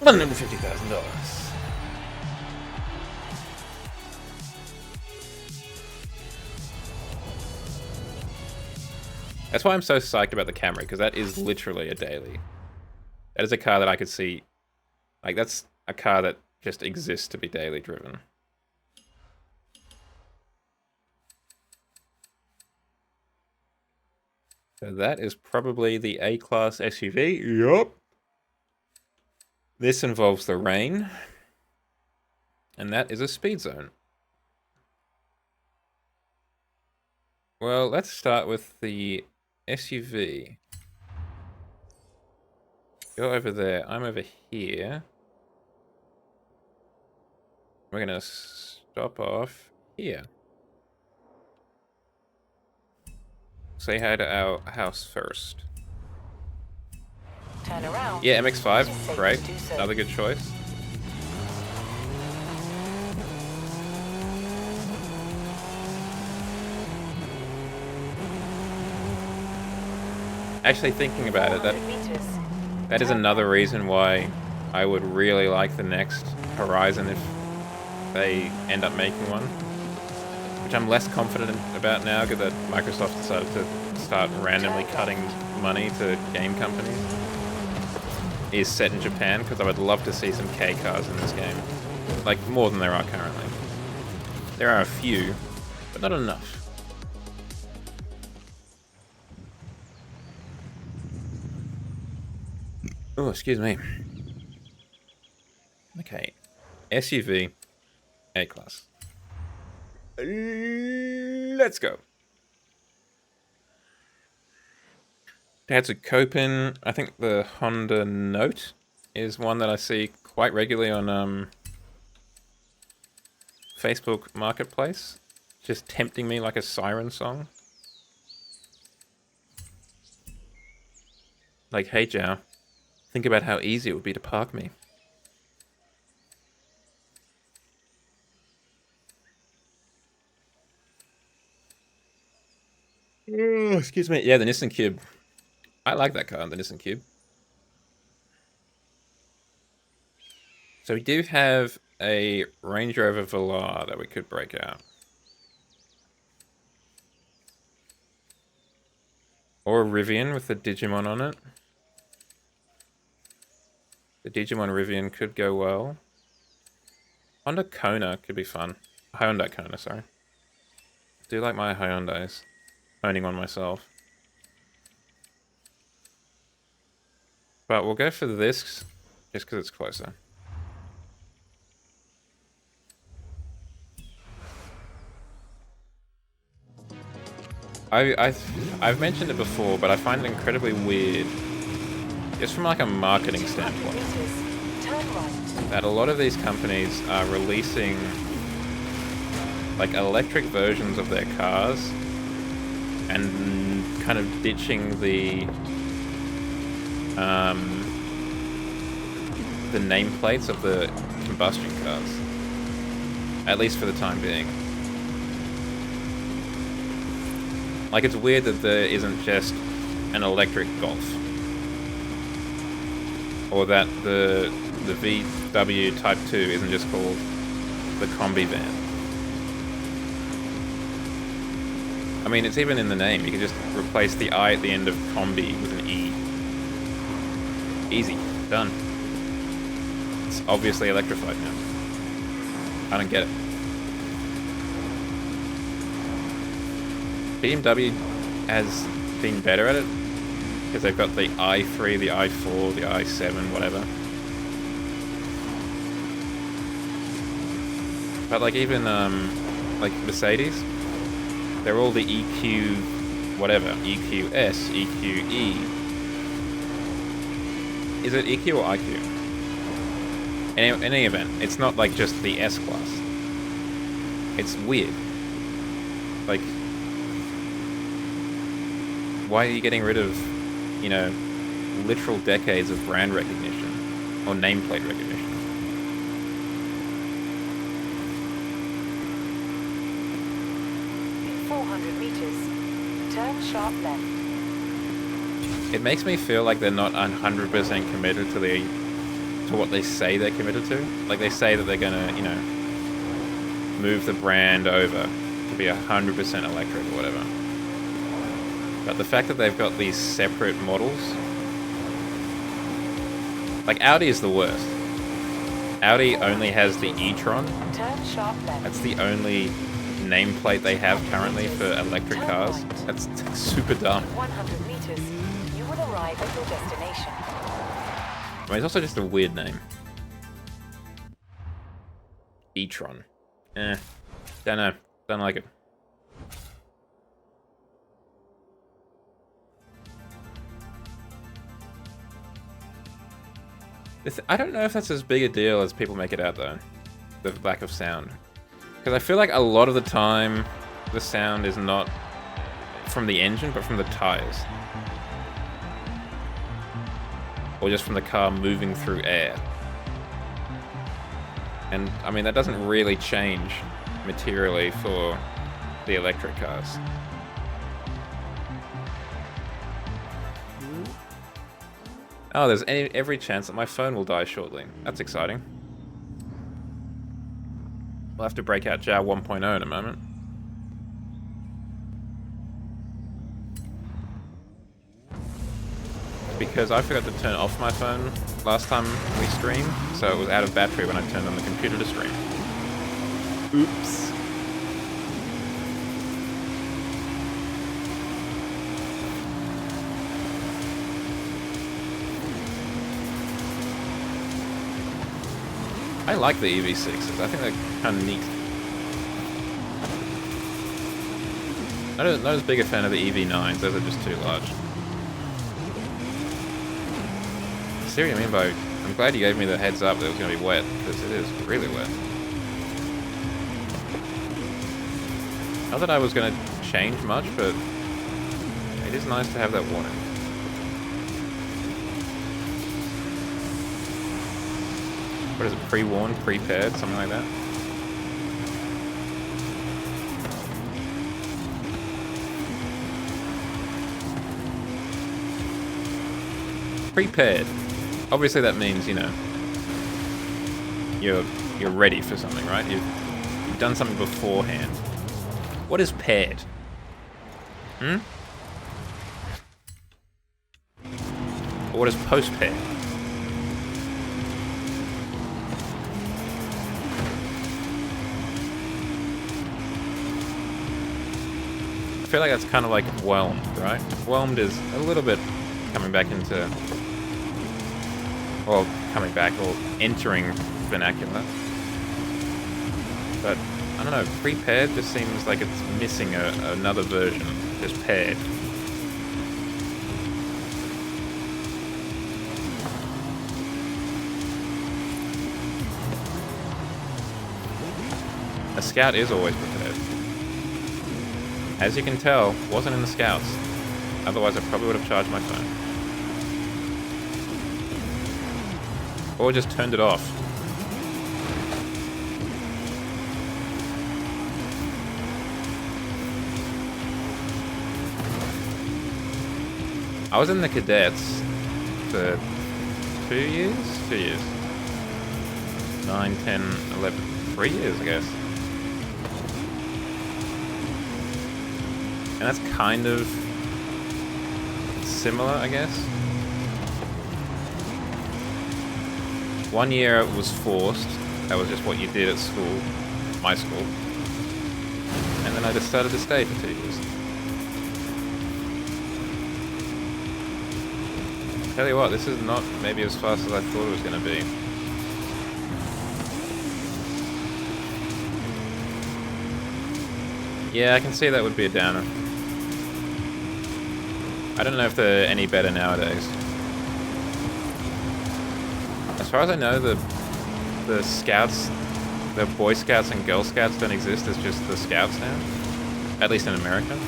$150,000. That's why I'm so psyched about the Camry, because that is literally a daily. That is a car that I could see, like, that's a car that just exists to be daily driven. So that is probably the A-Class SUV. Yup. This involves the rain. And that is a speed zone. Well, let's start with the SUV. Go over there. I'm over here. We're gonna stop off here. Say hi to our house first. Turn around. Yeah, MX-5, great. Another good choice. Actually, thinking about it, that is another reason why I would really like the next Horizon if they end up making one. Which I'm less confident about now, because that Microsoft decided to start randomly cutting money to game companies. Is set in Japan, because I would love to see some K cars in this game. Like, more than there are currently. There are a few, but not enough. Oh, excuse me. Okay. SUV, A-Class. Let's go. That's a Copen. I think the Honda Note is one that I see quite regularly on Facebook Marketplace. Just tempting me like a siren song. Like, hey Jow, think about how easy it would be to park me. Oh, excuse me. Yeah, the Nissan Cube. I like that car, the Nissan Cube. So we do have a Range Rover Velar that we could break out. Or a Rivian with the Digimon on it. The Digimon Rivian could go well. Honda Kona could be fun. Hyundai Kona, sorry. Do like my Hyundais. Owning one myself. But we'll go for this, just because it's closer. I've mentioned it before, but I find it incredibly weird, just from like a marketing standpoint, that a lot of these companies are releasing like electric versions of their cars and kind of ditching the nameplates of the combustion cars, at least for the time being. Like, it's weird that there isn't just an electric Golf, or that the VW Type 2 isn't just called the Combi van. I mean, it's even in the name. You can just replace the I at the end of Combi with an E. Easy. Done. It's obviously electrified now. I don't get it. BMW has been better at it, because they've got the i3, the i4, the i7, whatever. But like even like Mercedes, they're all the EQ whatever, EQS, EQE. Is it EQ or IQ? In any event, it's not like just the S class. It's weird. Like, why are you getting rid of, you know, literal decades of brand recognition or nameplate recognition? In 400 meters, turn sharp left. It makes me feel like they're not 100% committed to what they say they're committed to. Like, they say that they're gonna, you know, move the brand over to be 100% electric or whatever. But the fact that they've got these separate models, like Audi is the worst. Audi only has the e-tron. Turn sharp left. That's the only nameplate they have currently for electric cars. That's super dumb. 100 meters, you will arrive at your destination. I mean, it's also just a weird name. E-tron. Don't know. Don't like it. I don't know if that's as big a deal as people make it out, though. The lack of sound. Because I feel like a lot of the time, the sound is not from the engine, but from the tires. Or just from the car moving through air. And, I mean, that doesn't really change materially for the electric cars. Oh, there's every chance that my phone will die shortly. That's exciting. We'll have to break out JAR 1.0 in a moment. Because I forgot to turn off my phone last time we streamed, so it was out of battery when I turned on the computer to stream. Oops. I like the EV6s. I think they're kind of neat. Not as big a fan of the EV9s. Those are just too large. I see what you mean by... I'm glad you gave me the heads up that it was going to be wet, because it is really wet. Not that I was going to change much, but it is nice to have that warning. What is it, pre-warned, prepared, something like that? Prepared. Obviously that means, you know, you're ready for something, right? You've done something beforehand. What is paired? Hmm? Or what is post-paired? feel like that's kind of like whelmed, right? Whelmed is a little bit coming back into, or coming back, or entering vernacular. But I don't know, prepared just seems like it's missing another version, just paired. A scout is always prepared. As you can tell, wasn't in the scouts. Otherwise I probably would have charged my phone. Or just turned it off. I was in the cadets for 2 years? 2 years. 9, 10, 11, 3 years I guess. And that's kind of similar, I guess. 1 year it was forced. That was just what you did at school, my school. And then I decided to stay for 2 years. Tell you what, this is not maybe as fast as I thought it was going to be. Yeah, I can see that would be a downer. I don't know if they're any better nowadays. As far as I know, the scouts, the Boy Scouts and Girl Scouts don't exist. It's just the Scouts now, at least in America.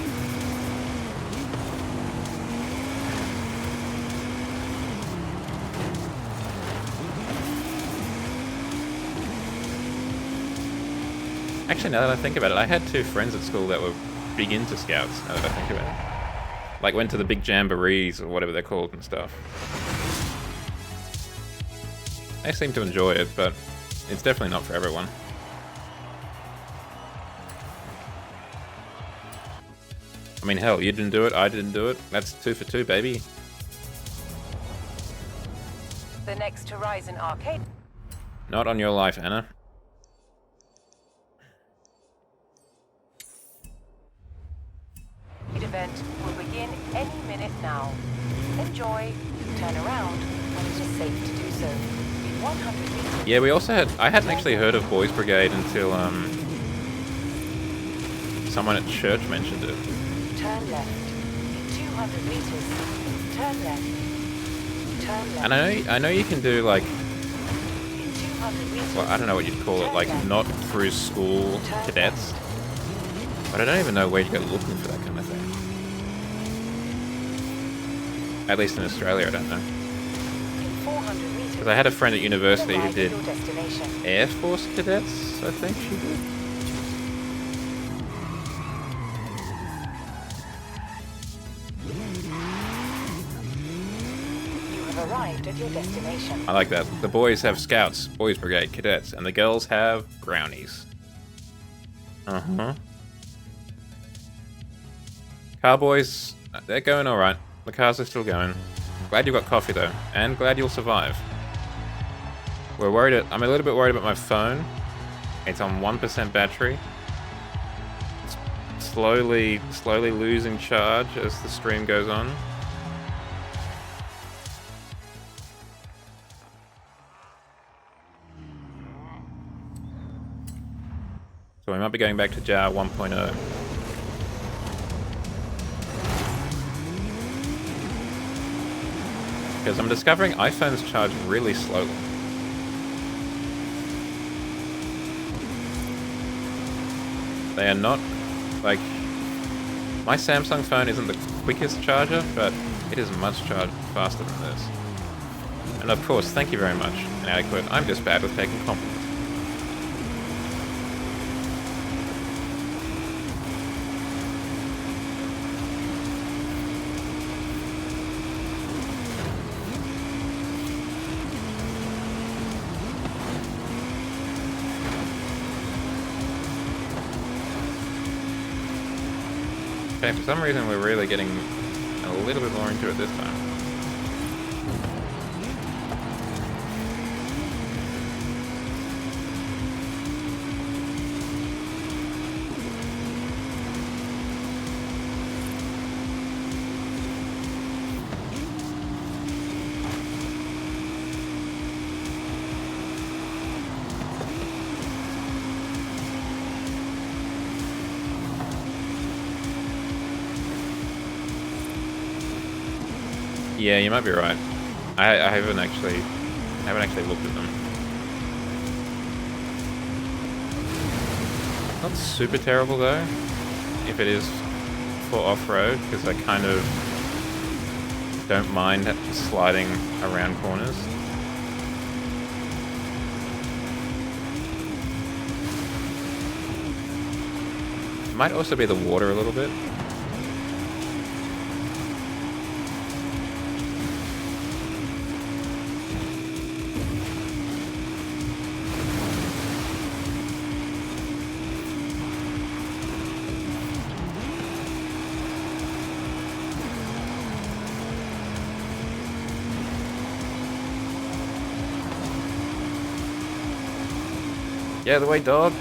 Actually, now that I think about it, I had 2 friends at school that were big into Scouts, now that I think about it. Like, went to the big jamborees, or whatever they're called and stuff. They seem to enjoy it, but it's definitely not for everyone. I mean, hell, you didn't do it, I didn't do it. That's 2 for 2, baby. The next Horizon arcade. Not on your life, Anna. Event will begin any minute now. Enjoy. Turn around when it is safe to do so. In 100 meters. Yeah, we also had... I hadn't actually heard of Boys Brigade until, someone at church mentioned it. Turn left. In 200 meters. Turn left. Turn left. And I know you can do, like... In 200 meters. Well, I don't know what you'd call it, like, not through school cadets. But I don't even know where you go looking for that kind of thing. At least in Australia, I don't know. Because I had a friend at university who did Air Force cadets, I think she did. You have arrived at your destination. I like that. The boys have scouts, Boys Brigade cadets, and the girls have brownies. Uh-huh. Carboys, they're going alright. The cars are still going. Glad you got coffee though, and glad you'll survive. I'm a little bit worried about my phone. It's on 1% battery. It's slowly losing charge as the stream goes on. So we might be going back to JAR 1.0. Because I'm discovering iPhones charge really slowly. They are not, like... My Samsung phone isn't the quickest charger, but it is much faster than this. And of course, thank you very much, Inadequate. I'm just bad with taking compliments. Okay, for some reason we're really getting a little bit more into it this time. Yeah, you might be right. I haven't actually looked at them. Not super terrible though, if it is for off-road, because I kind of don't mind sliding around corners. Might also be the water a little bit. Get out of the way, dog.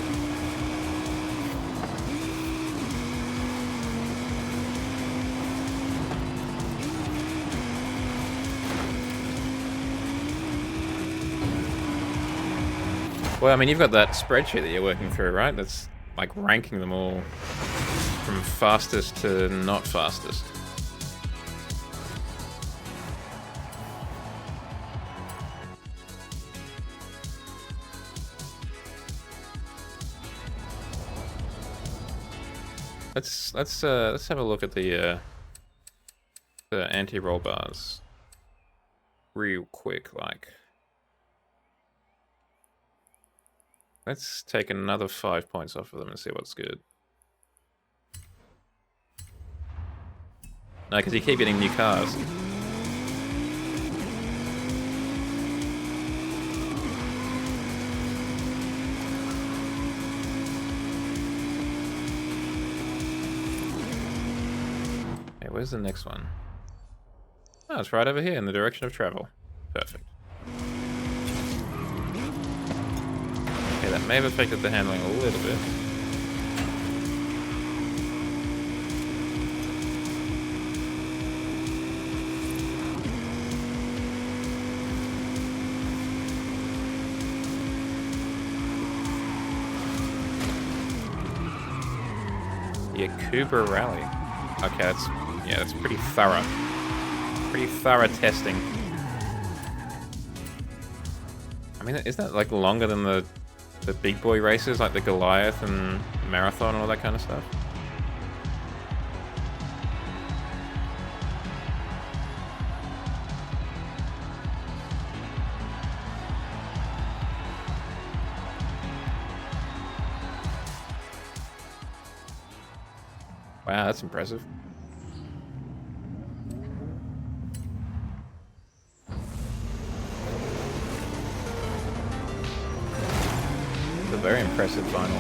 Well, I mean, you've got that spreadsheet that you're working through, right? That's like ranking them all from fastest to not fastest. Let's have a look at the anti-roll bars real quick, like. Let's take another 5 points off of them and see what's good. No, because you keep getting new cars. Okay, where's the next one? Oh, it's right over here in the direction of travel. Perfect. Okay, that may have affected the handling a little bit. The Yakuba Rally. Okay, that's pretty thorough. Pretty thorough testing. I mean, isn't that like longer than the big boy races, like the Goliath and Marathon and all that kind of stuff? Wow, that's impressive. It's a very impressive final.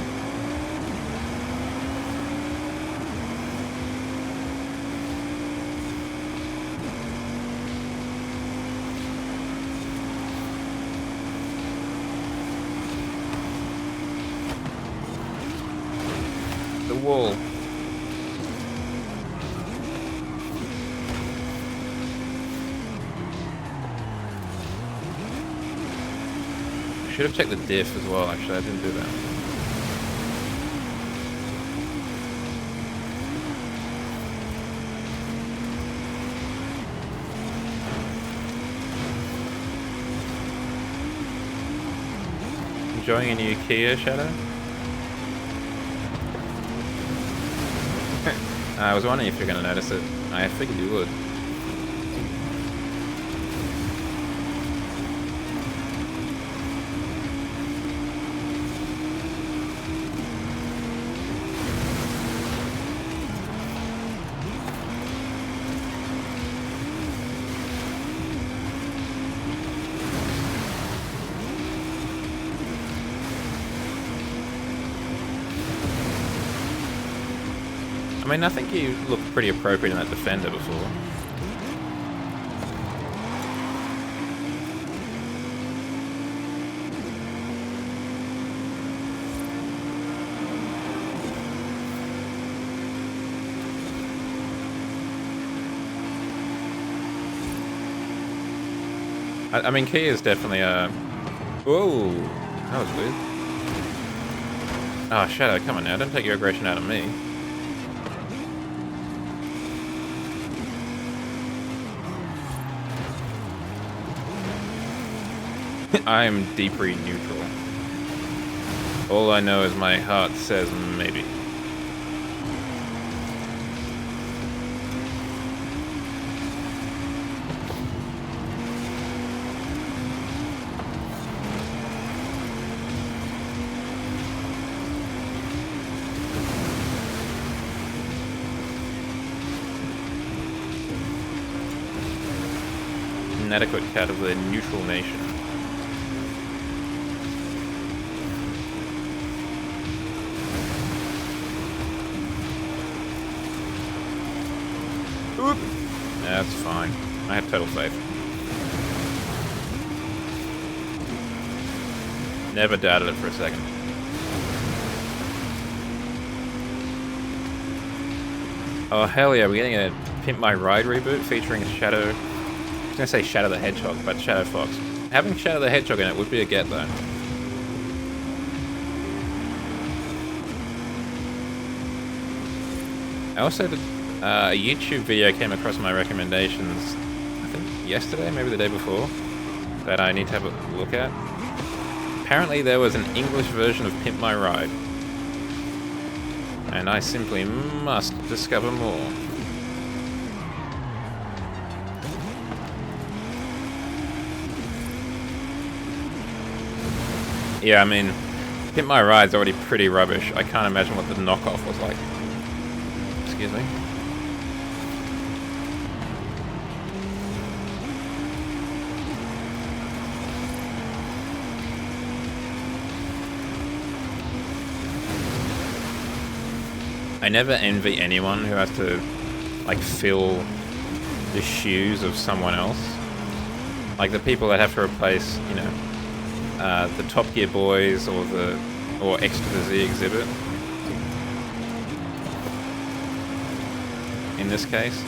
The wall. Should have checked the diff as well, actually. I didn't do that. Enjoying a new Kia, Shadow? I was wondering if you're going to notice it. I figured you would. I mean, I think you looked pretty appropriate in that Defender before. I mean, Kia is definitely a... Whoa! That was weird. Oh, Shadow, come on now. Don't take your aggression out of me. I am deeply neutral. All I know is my heart says maybe. Inadequate cat of the neutral nation. Oop. That's fine. I have total faith. Never doubted it for a second. Oh hell yeah, we're getting a Pimp My Ride reboot featuring Shadow... I was gonna say Shadow the Hedgehog, but Shadow Fox. Having Shadow the Hedgehog in it would be a get though. I also did a YouTube video came across my recommendations, I think yesterday, maybe the day before, that I need to have a look at. Apparently there was an English version of Pimp My Ride. And I simply must discover more. Yeah, I mean, Pimp My Ride's already pretty rubbish. I can't imagine what the knockoff was like. Excuse me. I never envy anyone who has to, like, fill the shoes of someone else. Like the people that have to replace, you know, the Top Gear boys or X to the Z exhibit. In this case,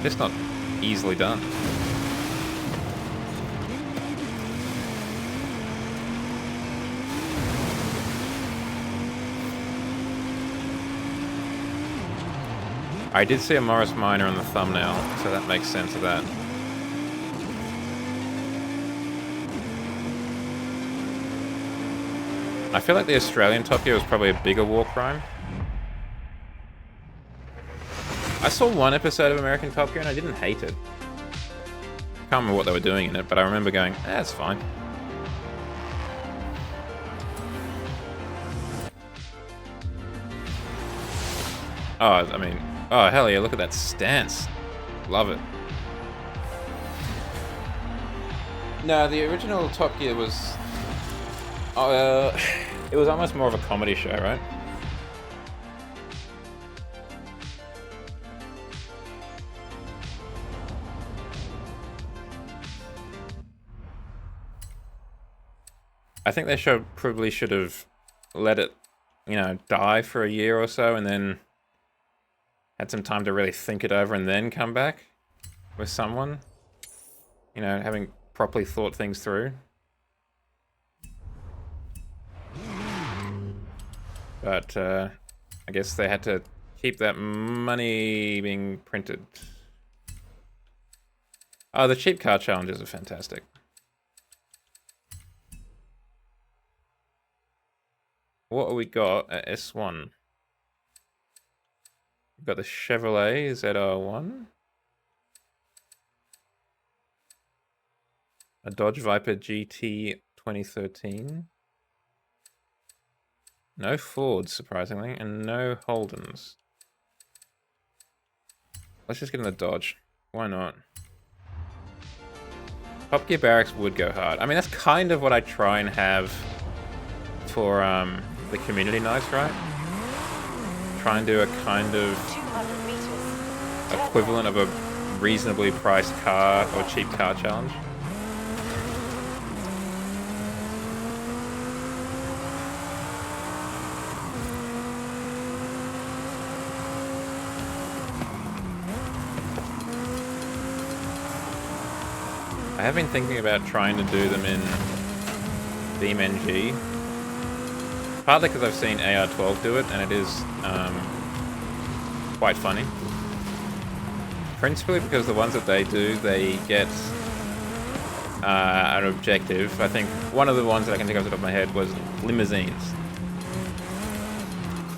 it's not easily done. I did see a Morris Minor on the thumbnail, so that makes sense of that. I feel like the Australian Top Gear was probably a bigger war crime. I saw one episode of American Top Gear and I didn't hate it. Can't remember what they were doing in it, but I remember going, it's fine. Oh, I mean, oh hell yeah, look at that stance. Love it. No, the original Top Gear was... it was almost more of a comedy show, right? I think they probably should have let it, you know, die for a year or so and then had some time to really think it over and then come back with someone. You know, having properly thought things through. But I guess they had to keep that money being printed. Oh, the cheap car challenges are fantastic. What have we got at S1? We've got the Chevrolet ZR1. A Dodge Viper GT 2013. No Fords, surprisingly, and no Holdens. Let's just get in the Dodge. Why not? Top Gear Barracks would go hard. I mean, that's kind of what I try and have for the community nights, right? Try and do a kind of equivalent of a reasonably priced car or cheap car challenge. I have been thinking about trying to do them in BeamNG. Partly because I've seen AR12 do it, and it is quite funny. Principally because the ones that they do, they get an objective. I think one of the ones that I can think of off the top of my head was limousines.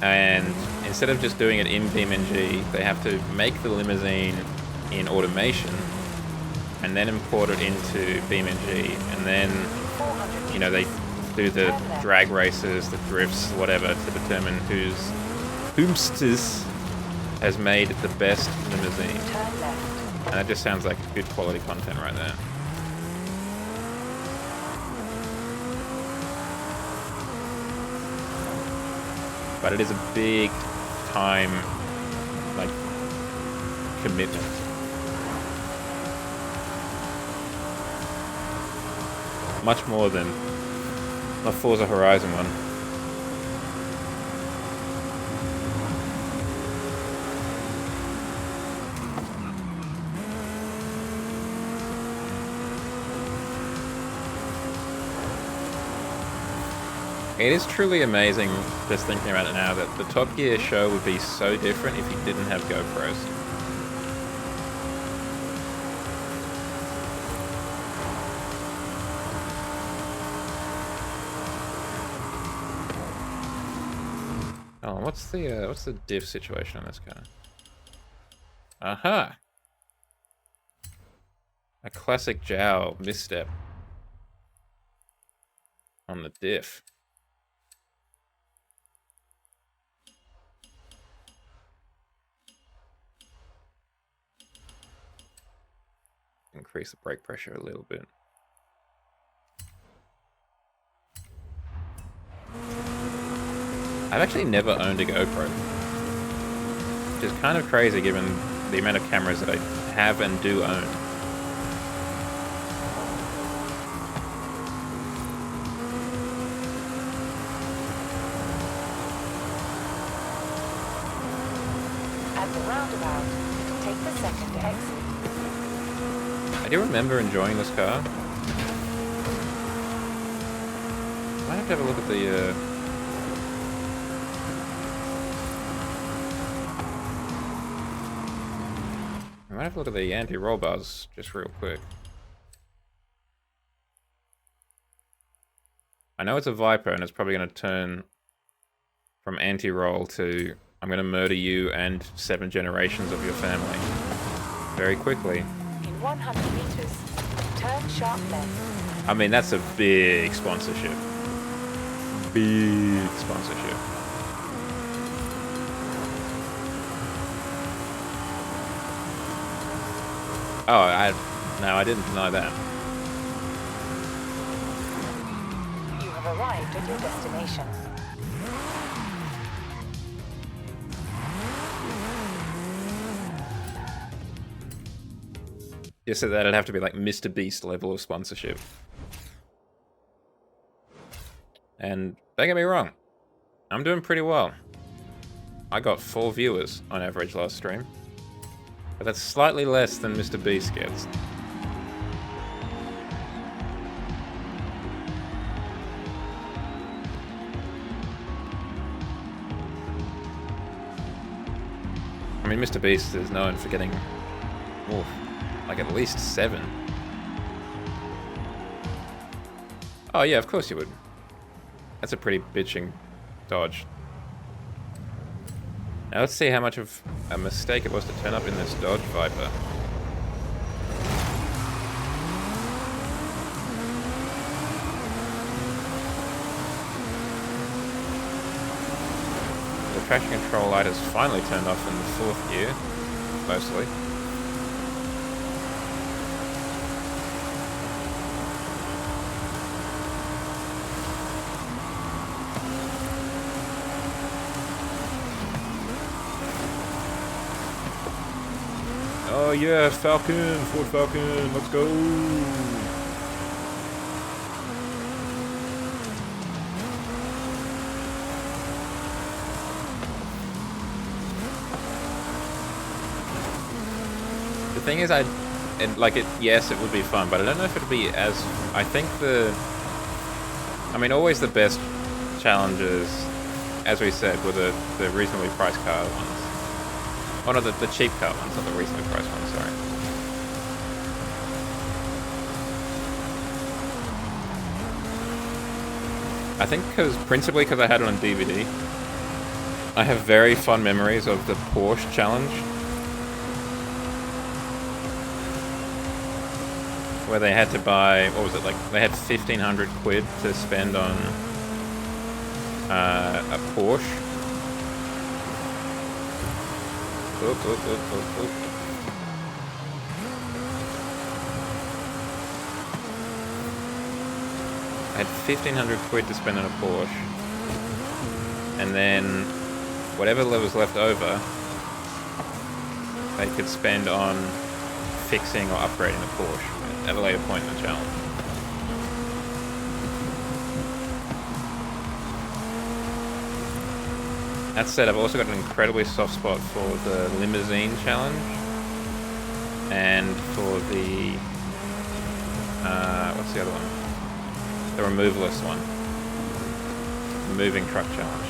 And instead of just doing it in BeamNG, they have to make the limousine in automation and then import it into BeamNG, and then, you know, they do the drag races, the drifts, whatever, to determine whomsters has made the best limousine. And that just sounds like good quality content right there. But it is a big time, like, commitment. Much more than the Forza Horizon one. It is truly amazing, just thinking about it now, that the Top Gear show would be so different if you didn't have GoPros. Oh, what's the diff situation on this car? Aha! A classic Jow misstep on the diff. Increase the brake pressure a little bit. I've actually never owned a GoPro, which is kind of crazy given the amount of cameras that I have and do own. At the roundabout, take the second exit. I do remember enjoying this car. Might have to have a look at the I might have to look at the anti-roll bars just real quick. I know it's a Viper and it's probably going to turn from anti-roll to I'm going to murder you and 7 generations of your family very quickly. In 100 meters, turn sharp left. I mean, that's a big sponsorship. Big sponsorship. Oh, I didn't deny that. You have arrived at your destination. You said that'd have to be like Mr. Beast level of sponsorship. And don't get me wrong, I'm doing pretty well. I got 4 viewers on average last stream. But that's slightly less than Mr. Beast gets. I mean, Mr. Beast is known for getting, like at least 7. Oh yeah, of course you would. That's a pretty bitching dodge. Now let's see how much of a mistake it was to turn up in this Dodge Viper. The traction control light has finally turned off in the 4th gear, mostly. Oh yeah, Falcon, Ford Falcon, let's go! The thing is, yes, it would be fun, but I don't know if it'd be as, I think always the best challenges, as we said, were the reasonably priced car ones. Oh no, the cheap car ones, not the reasonably priced ones, sorry. I think principally because I had it on DVD. I have very fond memories of the Porsche challenge, where they had to buy, what was it, like, they had 1,500 quid to spend on a Porsche. Oop, oop, oop, oop, oop. I had 1,500 quid to spend on a Porsche, and then whatever was left over, they could spend on fixing or upgrading the Porsche at a later point in the challenge. That said, I've also got an incredibly soft spot for the limousine challenge and for the what's the other one? The removalist one. The moving truck challenge.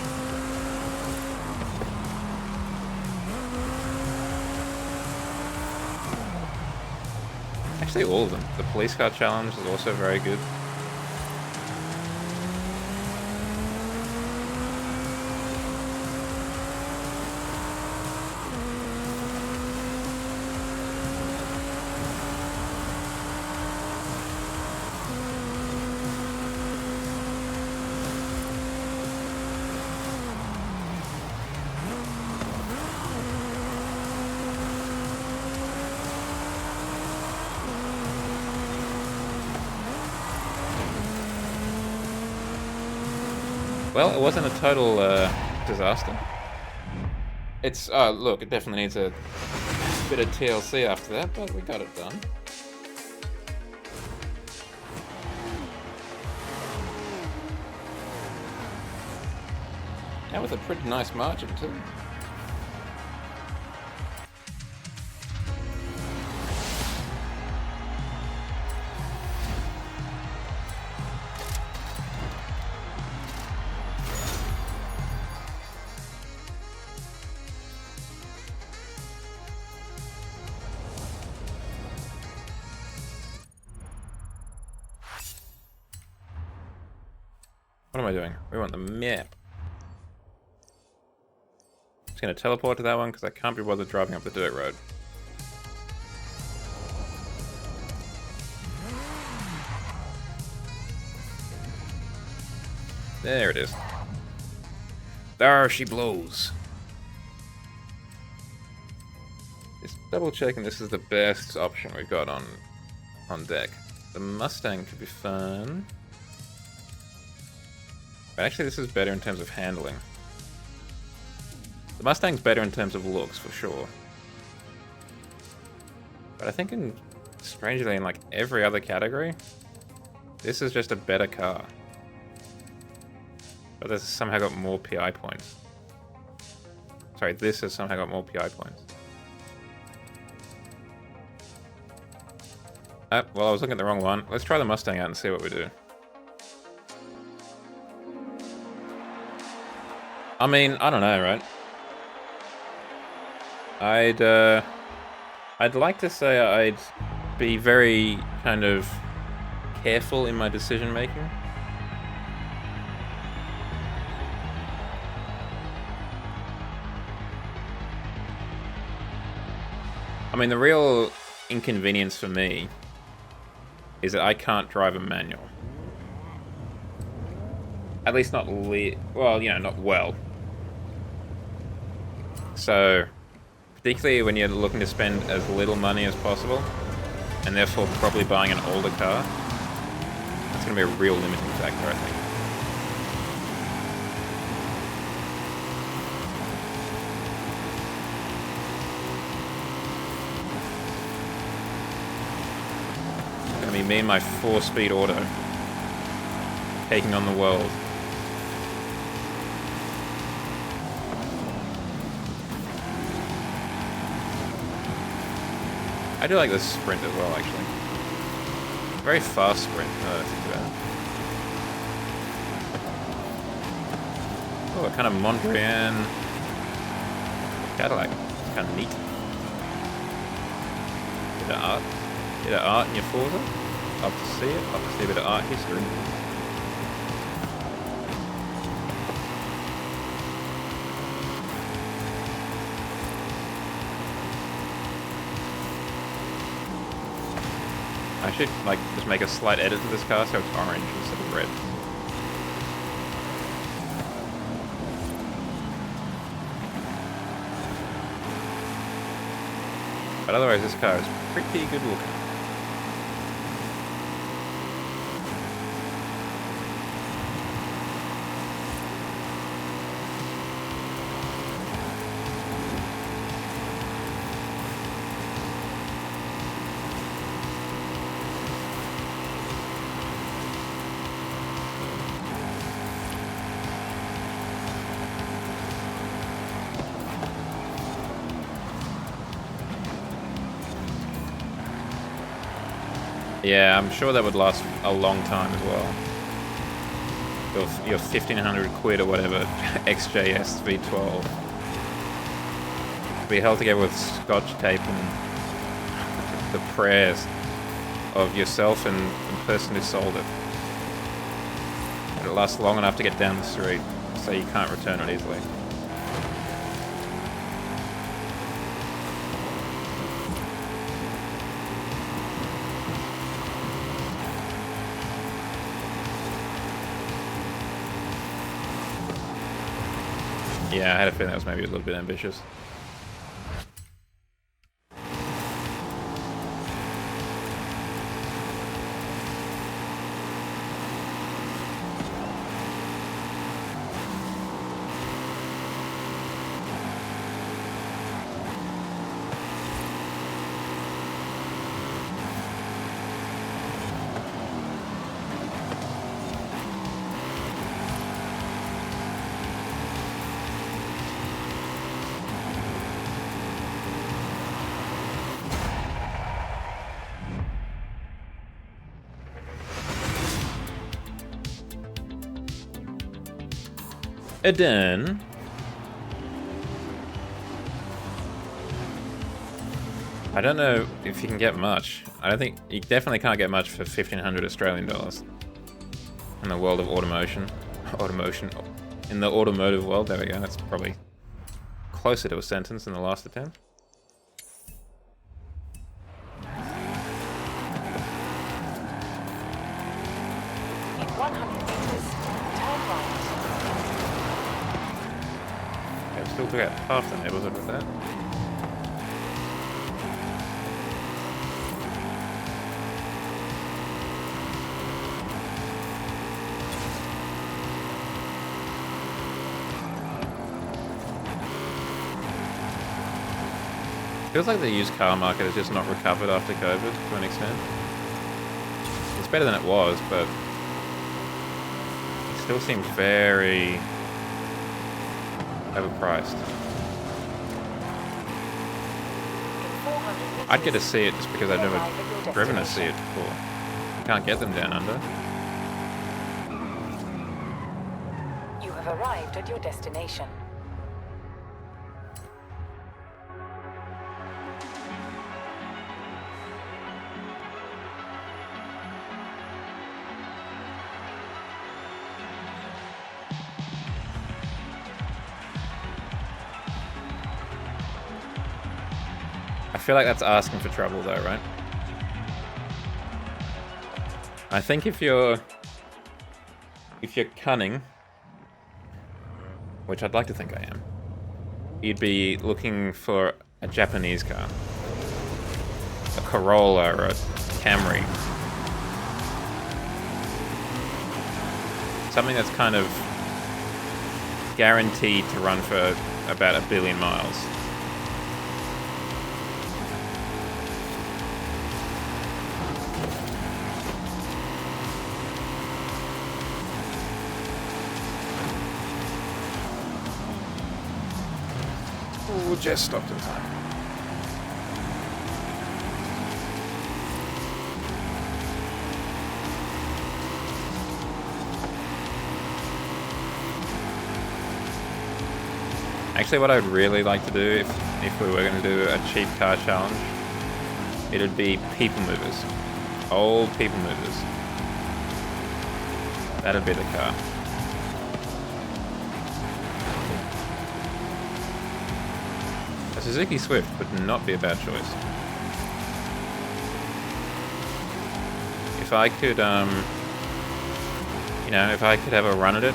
Actually, all of them. The police car challenge is also very good. Well, it wasn't a total disaster. It's, look, it definitely needs a bit of TLC after that, but we got it done. And with a pretty nice margin, too. What am I doing? We want the map. Just gonna teleport to that one because I can't be bothered driving up the dirt road. There it is. There she blows. Just double checking this is the best option we've got on deck. The Mustang could be fun. But actually this is better in terms of handling. The Mustang's better in terms of looks, for sure. But I think strangely, in like every other category, this is just a better car. But this has somehow got more PI points. Sorry, this has somehow got more PI points. Well, I was looking at the wrong one. Let's try the Mustang out and see what we do. I mean, I don't know, right? I'd like to say I'd be very kind of careful in my decision making. I mean, the real inconvenience for me is that I can't drive a manual. At least not well, you know, not well. So, particularly when you're looking to spend as little money as possible, and therefore probably buying an older car, that's going to be a real limiting factor, I think. It's going to be me and my 4-speed auto taking on the world. I do like this sprint as well, actually. Very fast sprint, now that I think about it. Oh, a kind of Mondrian Cadillac. It's kind of neat. Bit of art. Bit of art in your Forza. Love to see it. Love to see a bit of art history. I should like just make a slight edit to this car so it's orange instead of red. But otherwise, this car is pretty good looking. Yeah, I'm sure that would last a long time as well. Your 1500 quid or whatever XJS V12 be held together with scotch tape and the prayers of yourself and the person who sold it. It'll last long enough to get down the street, so you can't return it easily. Yeah, I had a feeling that was maybe a little bit ambitious. Done. I don't know if you can get much. I don't think you definitely can't get much for 1,500 Australian dollars in the world of automotion. In the automotive world. There we go. That's probably closer to a sentence than the last attempt. In 100 meters, turn right. Still took out half the neighborhood with that. Feels like the used car market has just not recovered after COVID to an extent. It's better than it was, but it still seems very overpriced. I'd get to see it just because I've never driven to see it before. You can't get them down under. You have arrived at your destination. I feel like that's asking for trouble though, right? I think if you're cunning, which I'd like to think I am, you'd be looking for a Japanese car. A Corolla or a Camry. Something that's kind of guaranteed to run for about 1 billion miles. Just stopped in time. Actually, what I'd really like to do, if we were going to do a cheap car challenge, it'd be people movers. Old people movers. That'd be the car. A Suzuki Swift would not be a bad choice. if I could, you know, if I could have a run at it,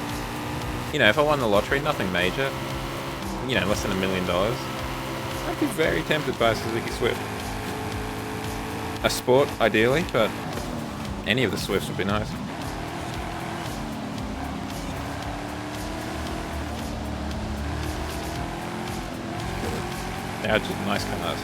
you know, if I won the lottery, nothing major, you know, less than $1 million, I'd be very tempted by a Suzuki Swift. A Sport, ideally, but any of the Swifts would be nice. They're just nice cars.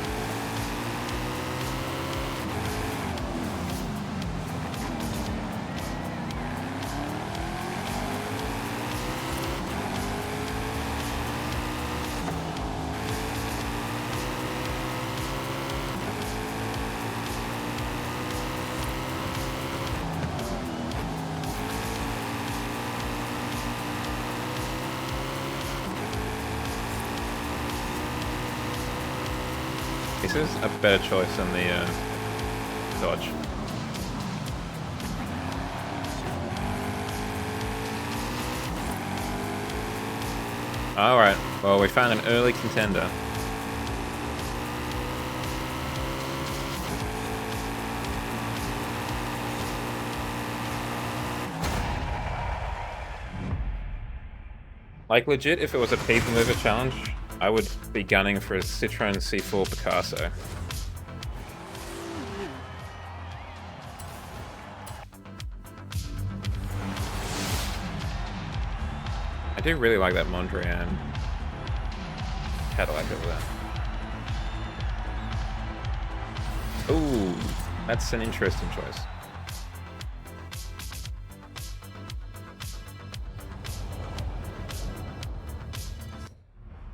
This is a better choice than the Dodge. Alright, well, we found an early contender. Like, legit, if it was a people mover challenge, I would be gunning for a Citroen C4 Picasso. I do really like that Mondrian Cadillac over there. Ooh, that's an interesting choice.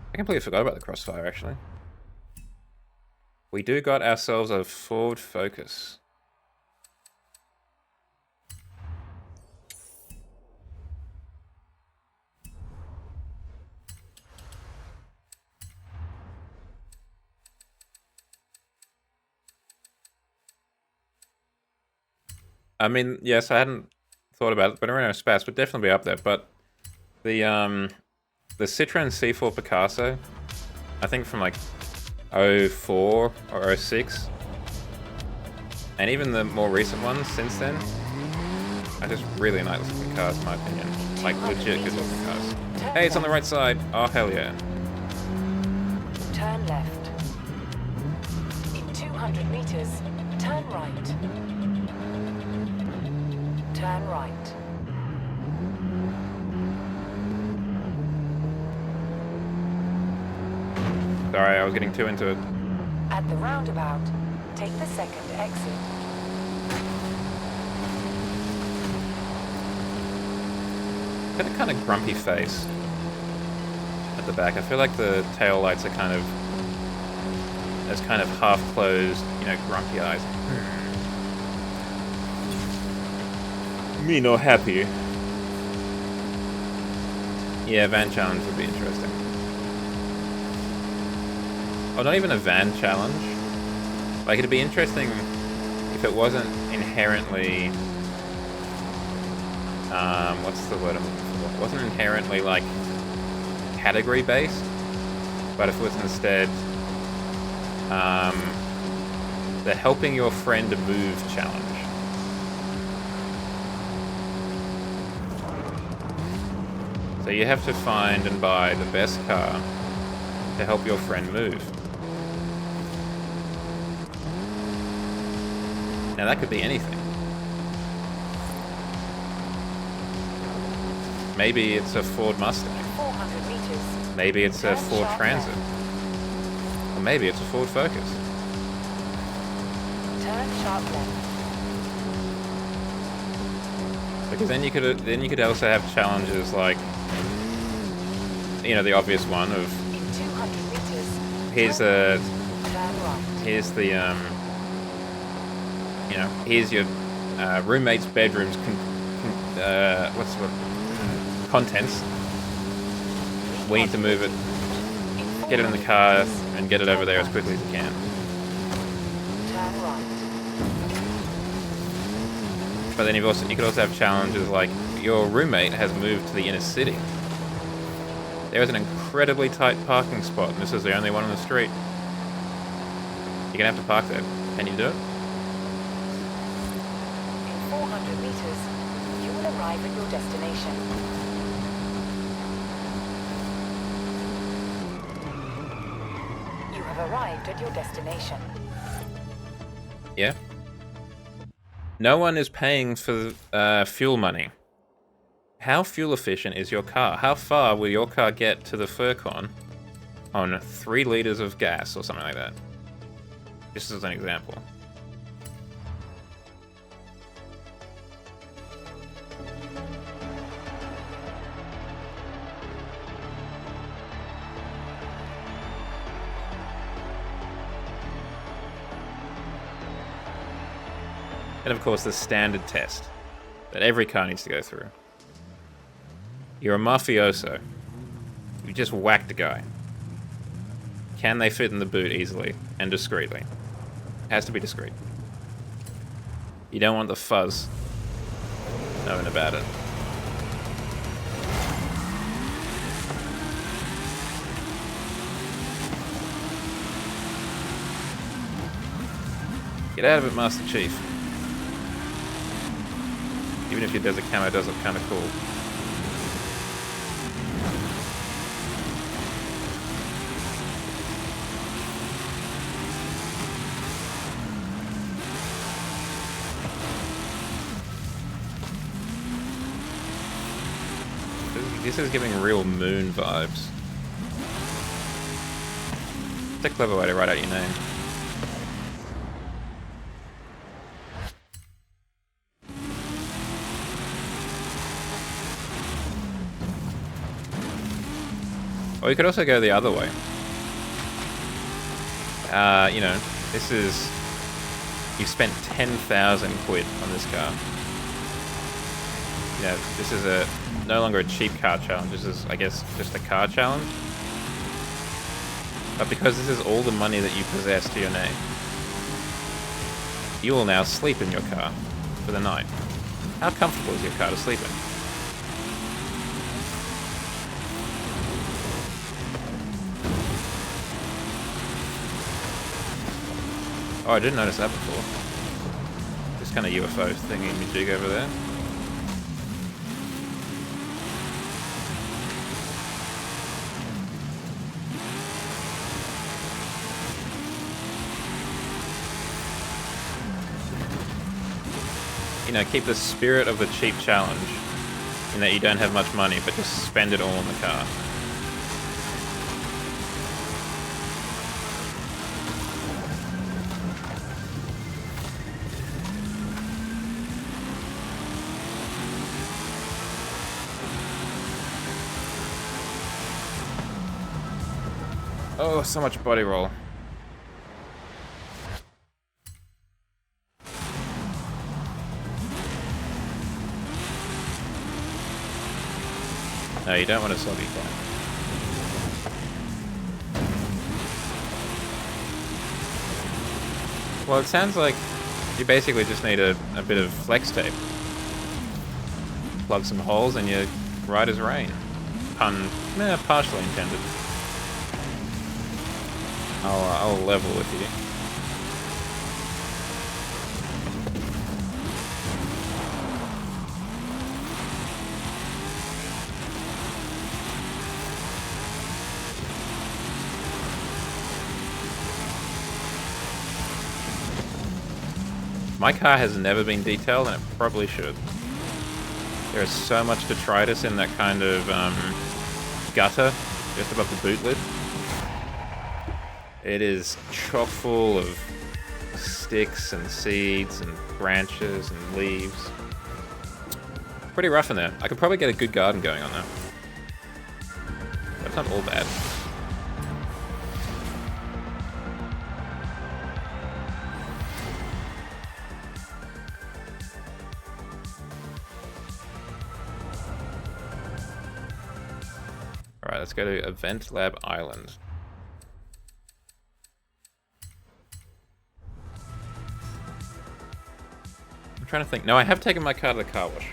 I completely forgot about the Crossfire, actually. We do got ourselves a Ford Focus. I mean, yes, I hadn't thought about it, but Renault Space would definitely be up there. But the Citroen C4 Picasso, I think from like 04 or 06, and even the more recent ones since then, are just really nice looking cars, in my opinion. Like legit good looking cars. Hey, it's on the right side. Oh hell yeah! Turn left. In 200 meters, turn right. Turn right. Sorry, I was getting too into it. At the roundabout, take the second exit. Got a kind of grumpy face at the back. I feel like the tail lights are kind of half closed, you know, grumpy eyes. Me no happy. Yeah, van challenge would be interesting. Oh, not even a van challenge. Like, it'd be interesting if it wasn't inherently... what's the word I'm looking for? It wasn't inherently, like, category-based, but if it was instead, the helping your friend move challenge. So you have to find and buy the best car to help your friend move. Now that could be anything. Maybe it's a Ford Mustang. 400 meters. Maybe it's a Ford Transit. Or maybe it's a Ford Focus. Turn sharp left. Because then you could also have challenges like, you know, the obvious one of In 200 meters, here's turn the right. you know, here's your roommate's bedroom's contents. We need to move it, get it in the car, and get it over there as quickly as we can. Turn right. But then you could also have challenges like your roommate has moved to the inner city. There is an incredibly tight parking spot, and this is the only one on the street. You're gonna have to park there. Can you do it? In 200 meters, you will arrive at your destination. You have arrived at your destination. Yeah. No one is paying for fuel money. How fuel efficient is your car? How far will your car get to the Furcon on 3 liters of gas or something like that? Just as an example. And of course, the standard test that every car needs to go through. You're a mafioso. You just whacked a guy. Can they fit in the boot easily and discreetly? It has to be discreet. You don't want the fuzz knowing about it. Get out of it, Master Chief. Even if your desert camo does look kind of cool. This is giving real moon vibes. It's a clever way to write out your name. Or you could also go the other way. You know, this is... You've spent 10,000 quid on this car. You know, this is no longer a cheap car challenge. This is, I guess, just a car challenge. But because this is all the money that you possess to your name, you will now sleep in your car for the night. How comfortable is your car to sleep in? Oh, I didn't notice that before. This kind of UFO thingy-majig over there. You know, keep the spirit of the cheap challenge in that you don't have much money, but just spend it all on the car. Oh, so much body roll. No, you don't want a soggy car. Well, it sounds like you basically just need a bit of flex tape. Plug some holes and you're right as rain. Pun, partially intended. I'll level with you. My car has never been detailed, and it probably should. There is so much detritus in that kind of gutter just above the boot lid. It is chock full of sticks and seeds and branches and leaves. Pretty rough in there. I could probably get a good garden going on there. That's not all bad. Alright, let's go to Event Lab Island. I'm trying to think. No, I have taken my car to the car wash.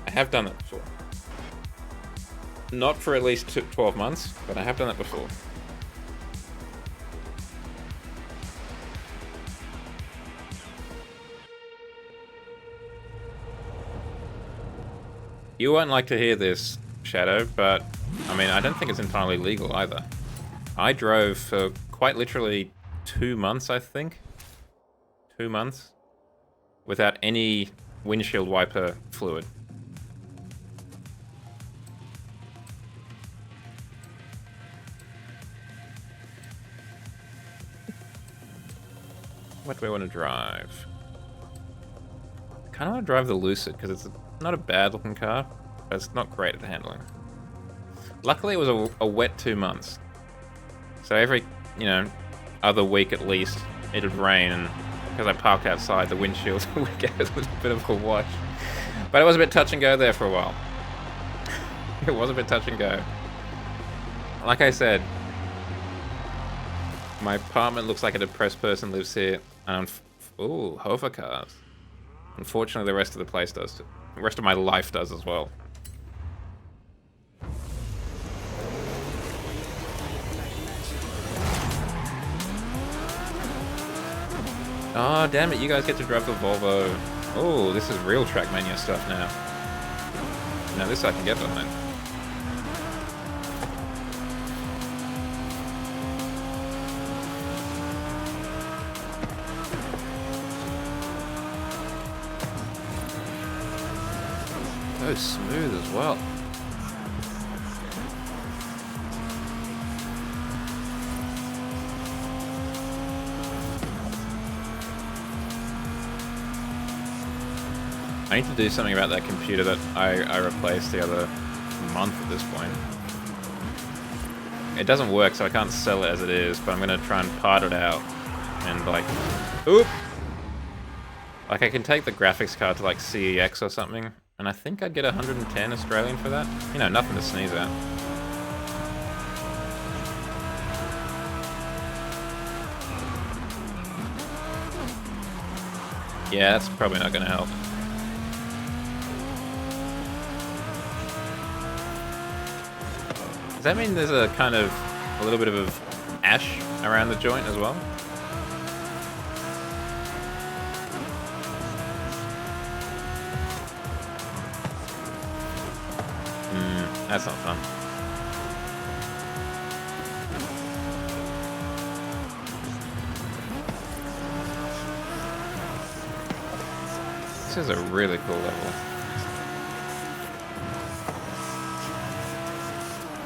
I have done that before. Not for at least 12 months, but I have done that before. You won't like to hear this, Shadow, but I mean, I don't think it's entirely legal either. I drove for quite literally 2 months, I think. 2 months. Without any windshield wiper fluid. What do I want to drive? I kind of want to drive the Lucid because it's not a bad looking car, but it's not great at handling. Luckily, it was a wet 2 months. So every, other week at least, it'd rain, and because I parked outside, the windshield would get a bit of a wash. But it was a bit touch and go there for a while. It was a bit touch and go. Like I said, my apartment looks like a depressed person lives here. And ooh, hover cars. Unfortunately, the rest of the place does. The rest of my life does as well. Oh, damn it, you guys get to drive the Volvo. Oh, this is real Trackmania stuff now. Now this I can get behind. So smooth as well. I need to do something about that computer that I replaced the other month at this point. It doesn't work, so I can't sell it as it is, but I'm gonna try and part it out. And like, oop! Like I can take the graphics card to like CEX or something, and I think I'd get 110 Australian for that. You know, nothing to sneeze at. Yeah, that's probably not gonna help. Does that mean there's a kind of a little bit of ash around the joint as well? That's not fun. This is a really cool level.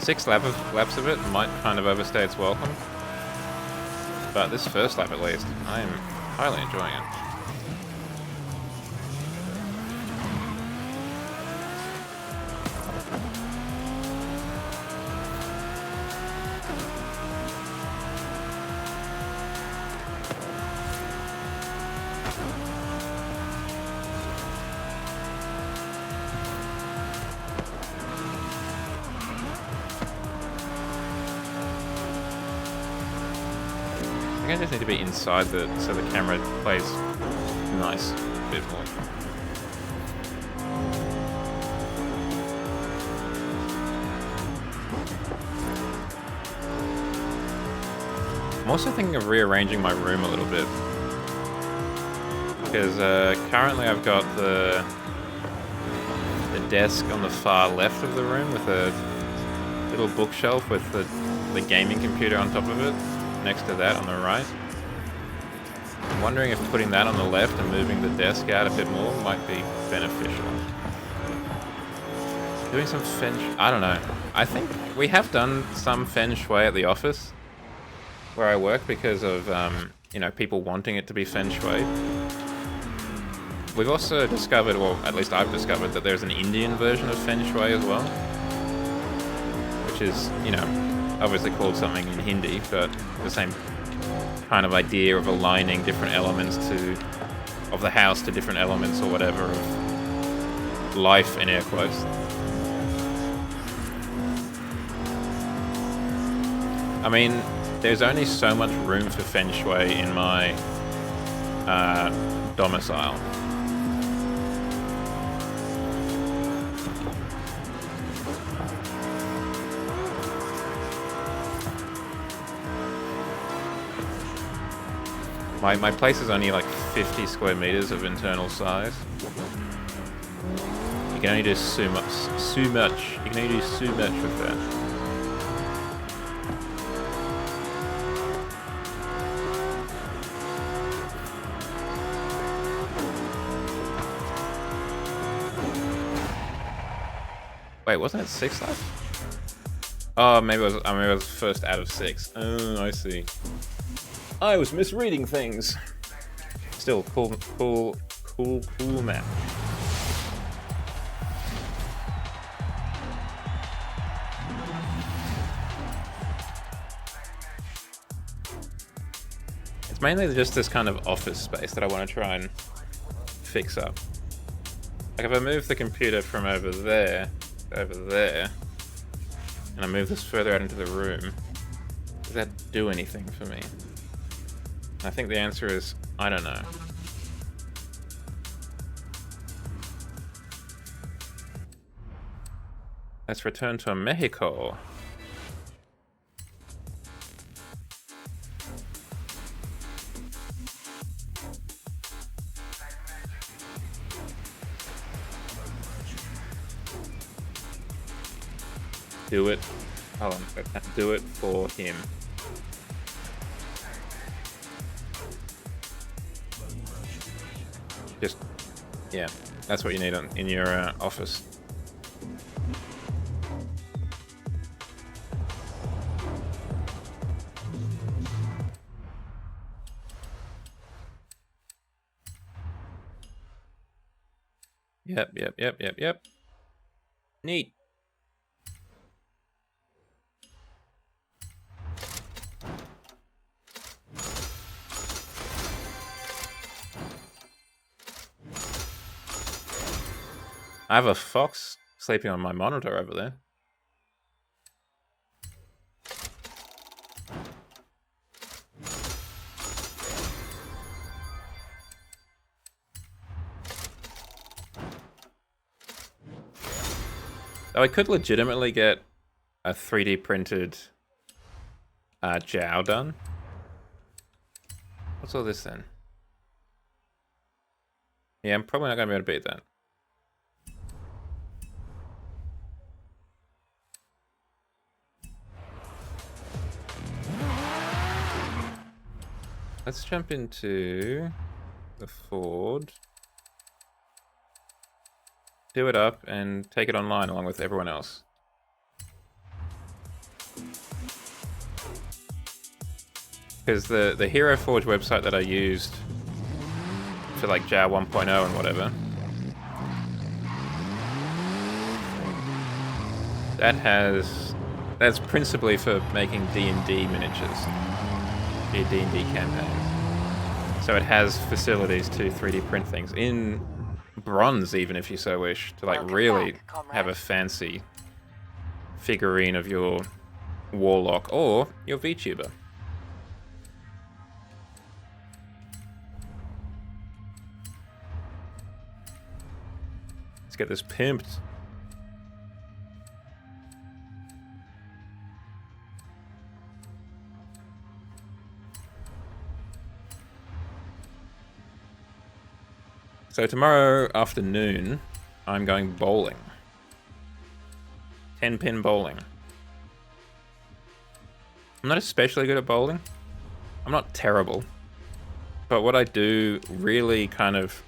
6 laps of it might kind of overstay its welcome. But this first lap at least, I am highly enjoying it. I think I just need to be inside so the camera plays nice a bit more. I'm also thinking of rearranging my room a little bit. Because currently I've got the desk on the far left of the room with a little bookshelf with the gaming computer on top of it. Next to that on the right. I'm wondering if putting that on the left and moving the desk out a bit more might be beneficial. Doing some feng shui, I don't know. I think we have done some feng shui at the office where I work because of, people wanting it to be feng shui. We've also discovered, well, at least I've discovered, that there's an Indian version of feng shui as well. Which is, obviously called something in Hindi, but the same kind of idea of aligning different elements of the house to different elements or whatever of life, in air quotes. I mean, there's only so much room for feng shui in my domicile. My place is only like 50 square meters of internal size. You can only do so much. So much. You can only do so much with that. Wait, wasn't it 6 left? Oh, maybe it was first out of 6. Oh, I see. I was misreading things. Still, cool map. It's mainly just this kind of office space that I want to try and fix up. Like if I move the computer from over there to over there, and I move this further out into the room, does that do anything for me? I think the answer is, I don't know. Let's return to Mexico. Do it. Hold on. Do it for him. Just, yeah, that's what you need in your office. Yep. Neat. I have a fox sleeping on my monitor over there. So I could legitimately get a 3D printed Jow done. What's all this then? Yeah, I'm probably not going to be able to beat that. Let's jump into the Ford. Do it up and take it online along with everyone else. Because the Hero Forge website that I used for like JAR 1.0 and whatever, that's principally for making D&D miniatures, your D&D campaigns. So it has facilities to 3D print things in bronze, even if you so wish, to like really have a fancy figurine of your warlock or your VTuber. Let's get this pimped. So tomorrow afternoon, I'm going bowling. 10-pin bowling. I'm not especially good at bowling. I'm not terrible. But what I do really kind of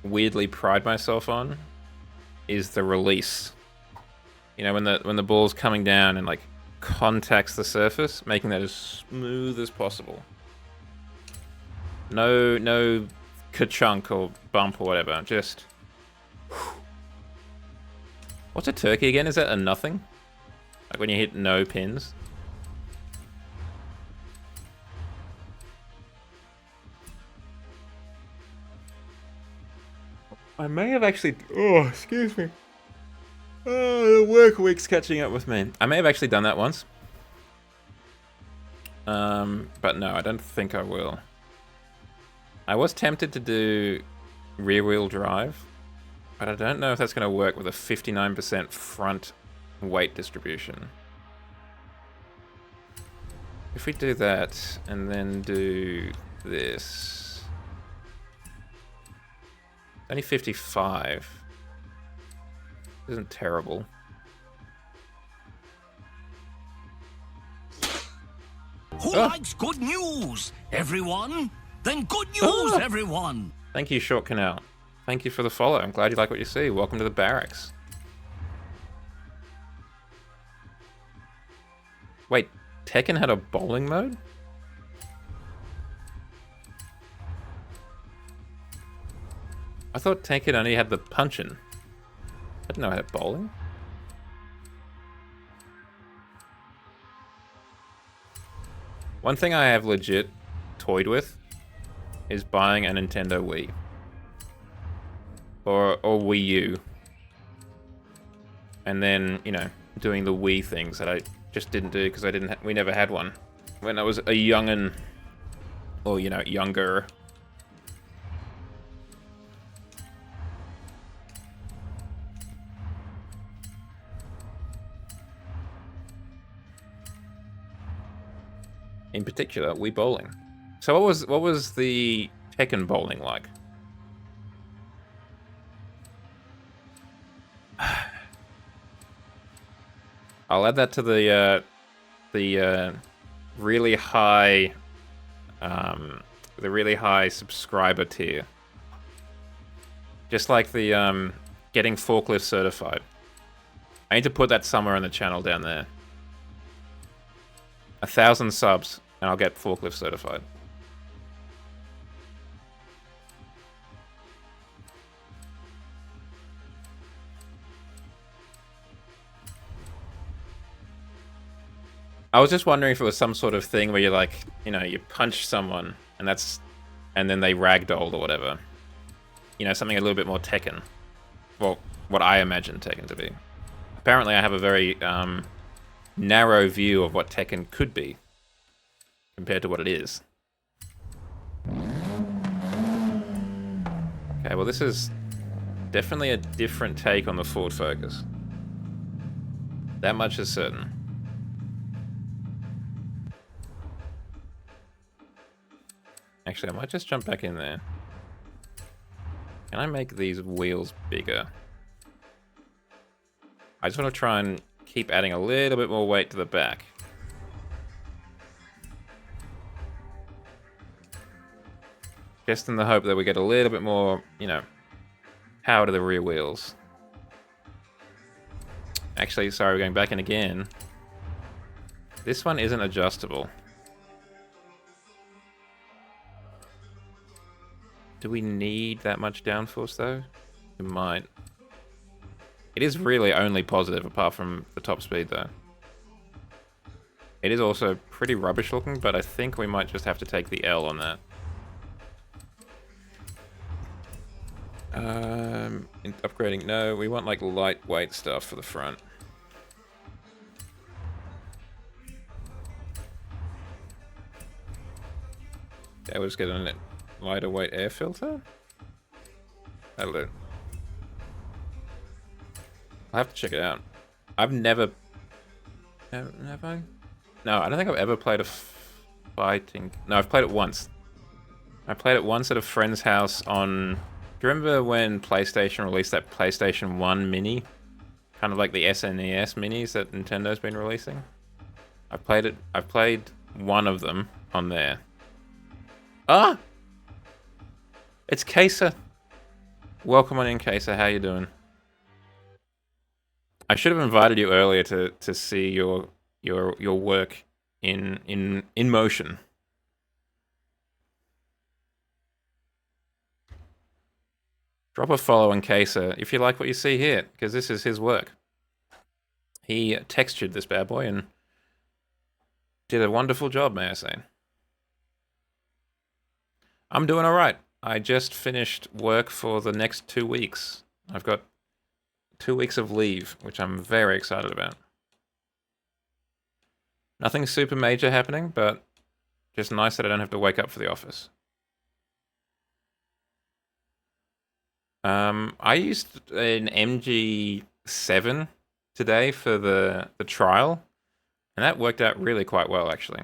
weirdly pride myself on is the release. You know, when the ball's coming down and like contacts the surface, making that as smooth as possible. No ka-chunk or bump or whatever, just... What's a turkey again? Is that a nothing? Like when you hit no pins? I may have actually... Oh, excuse me. Oh, the work week's catching up with me. I may have actually done that once. But no, I don't think I will. I was tempted to do rear-wheel drive, but I don't know if that's going to work with a 59% front weight distribution. If we do that, and then do this... Only 55. Isn't terrible. Who likes good news? Everyone? Then good news, everyone! Thank you, Short Canal. Thank you for the follow. I'm glad you like what you see. Welcome to the barracks. Wait, Tekken had a bowling mode? I thought Tekken only had the punching. I didn't know it had bowling. One thing I have legit toyed with is buying a Nintendo Wii. Or Wii U. And then, you know, doing the Wii things that I just didn't do because we never had one. When I was a youngin', or, you know, younger. In particular, Wii Bowling. So what was the Tekken bowling like? I'll add that to the really high subscriber tier. Just like the getting forklift certified. I need to put that somewhere on the channel down there. 1,000 subs and I'll get forklift certified. I was just wondering if it was some sort of thing where you like, you know, you punch someone and then they ragdolled or whatever. You know, something a little bit more Tekken. Well, what I imagine Tekken to be. Apparently I have a very narrow view of what Tekken could be compared to what it is. Okay, well this is definitely a different take on the Ford Focus. That much is certain. Actually, I might just jump back in there. Can I make these wheels bigger? I just want to try and keep adding a little bit more weight to the back. Just in the hope that we get a little bit more, you know, power to the rear wheels. Actually, sorry, we're going back in again. This one isn't adjustable. Do we need that much downforce, though? We might. It is really only positive, apart from the top speed, though. It is also pretty rubbish looking, but I think we might just have to take the L on that. Upgrading, no. We want, like, lightweight stuff for the front. Okay, we'll just get a lighter weight air filter. That'll do. I'll have to check it out. I've never... Have I? No, I don't think I've ever played a fighting... No, I've played it once. I played it once at a friend's house on... Do you remember when PlayStation released that PlayStation 1 Mini? Kind of like the SNES Minis that Nintendo's been releasing? I've played one of them on there. Ah! It's Kesa. Welcome on in, Kesa. How you doing? I should have invited you earlier to see your work in motion. Drop a follow on Kesa if you like what you see here, because this is his work. He textured this bad boy and did a wonderful job, may I say. I'm doing alright. I just finished work for the next 2 weeks. I've got 2 weeks of leave, which I'm very excited about. Nothing super major happening, but just nice that I don't have to wake up for the office. I used an MG7 today for the trial, and that worked out really quite well, actually.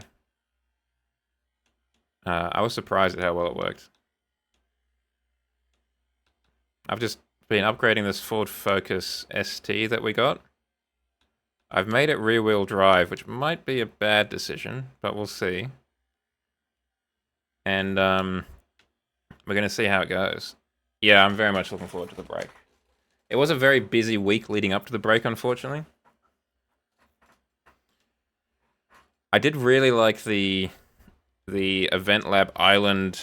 I was surprised at how well it worked. I've just been upgrading this Ford Focus ST that we got. I've made it rear-wheel drive, which might be a bad decision, but we'll see. And we're going to see how it goes. Yeah, I'm very much looking forward to the break. It was a very busy week leading up to the break, unfortunately. I did really like the Event Lab Island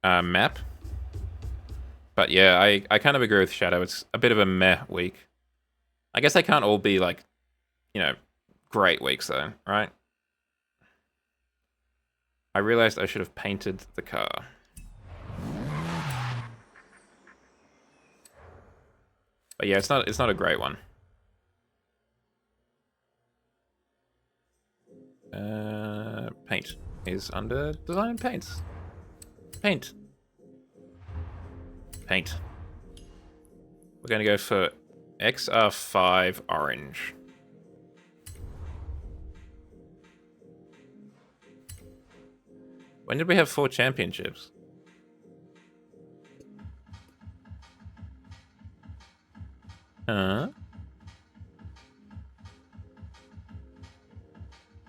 map. But yeah, I kind of agree with Shadow. It's a bit of a meh week. I guess they can't all be like, you know, great weeks though, right? I realized I should have painted the car. But yeah, it's not a great one. Paint is under design and paints. Paint. Paint. We're gonna go for XR5 orange. When did we have 4 championships? Huh?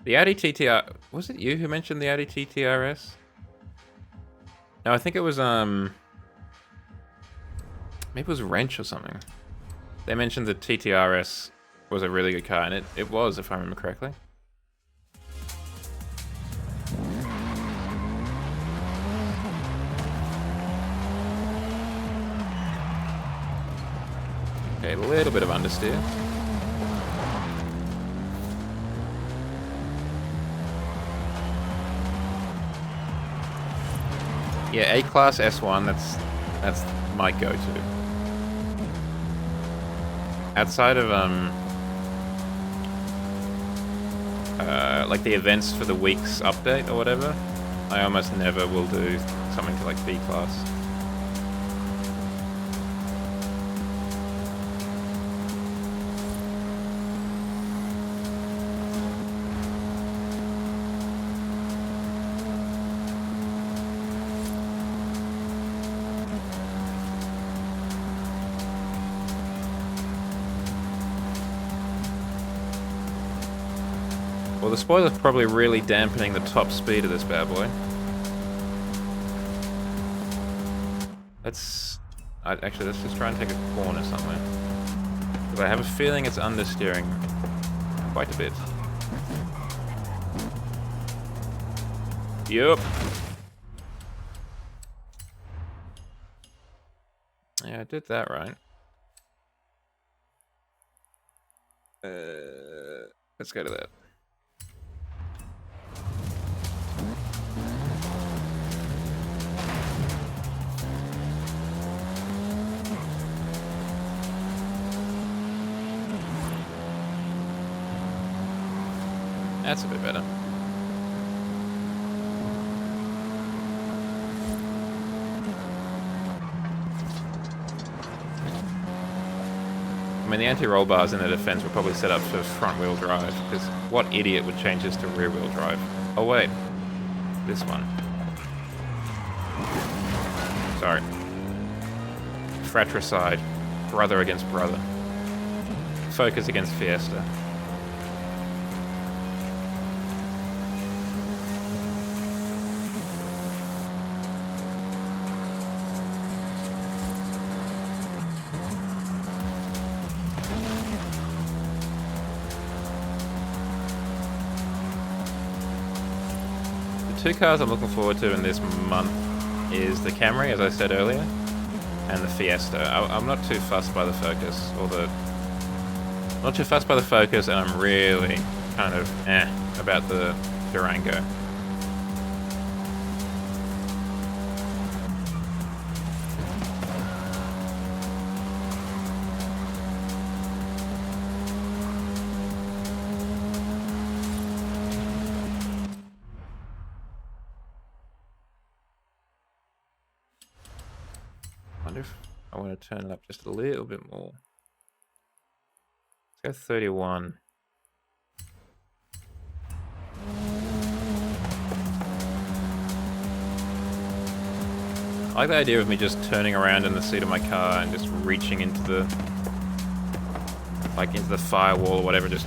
The Audi TTR... Was it you who mentioned the Audi TTRS? No, I think it was, maybe it was Wrench or something. They mentioned the TTRS was a really good car, and it was, if I remember correctly. Okay, a little bit of understeer. Yeah, A-Class S1, that's my go-to. Outside of, like the events for the week's update or whatever, I almost never will do something to like B-Class. Well, the spoiler's probably really dampening the top speed of this bad boy. Actually, let's just try and take a corner somewhere. Because I have a feeling it's understeering quite a bit. Yup. Yeah, I did that right. Let's go to that. That's a bit better. I mean, the anti-roll bars in the defense were probably set up for front-wheel drive, because what idiot would change this to rear-wheel drive? Oh, wait. This one. Sorry. Fratricide. Brother against brother. Focus against Fiesta. Two cars I'm looking forward to in this month is the Camry, as I said earlier, and the Fiesta. I'm not too fussed by the Focus, not too fussed by the Focus, and I'm really kind of about the Durango. I want to turn it up just a little bit more. Let's go 31. I like the idea of me just turning around in the seat of my car and just reaching into the... like, into the firewall or whatever, just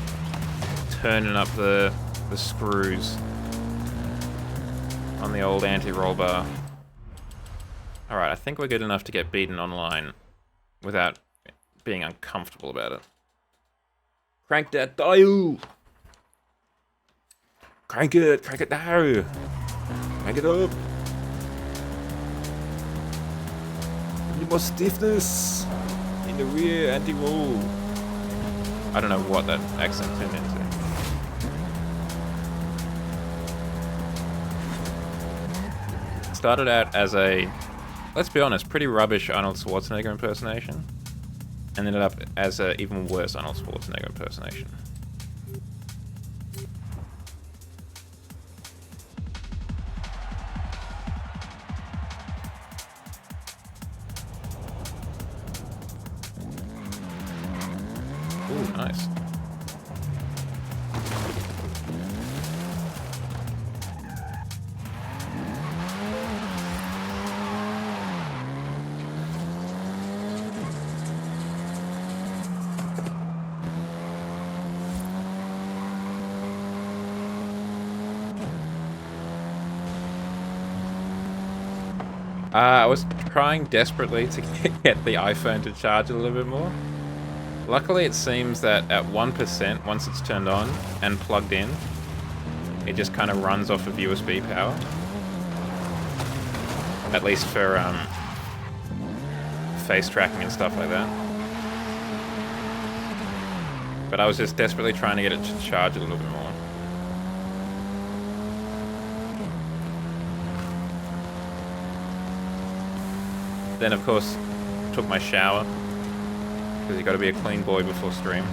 turning up the screws on the old anti-roll bar. Alright, I think we're good enough to get beaten online without being uncomfortable about it. Crank that dial! Crank it down! Crank it up! Need more stiffness! In the rear, anti-roll! I don't know what that accent turned into. Started out as a, let's be honest, pretty rubbish Arnold Schwarzenegger impersonation, and ended up as an even worse Arnold Schwarzenegger impersonation. Ooh, nice. I was trying desperately to get the iPhone to charge a little bit more. Luckily, it seems that at 1%, once it's turned on and plugged in, it just kind of runs off of USB power. At least for face tracking and stuff like that. But I was just desperately trying to get it to charge a little bit more. Then, of course, took my shower, because you got to be a clean boy before stream.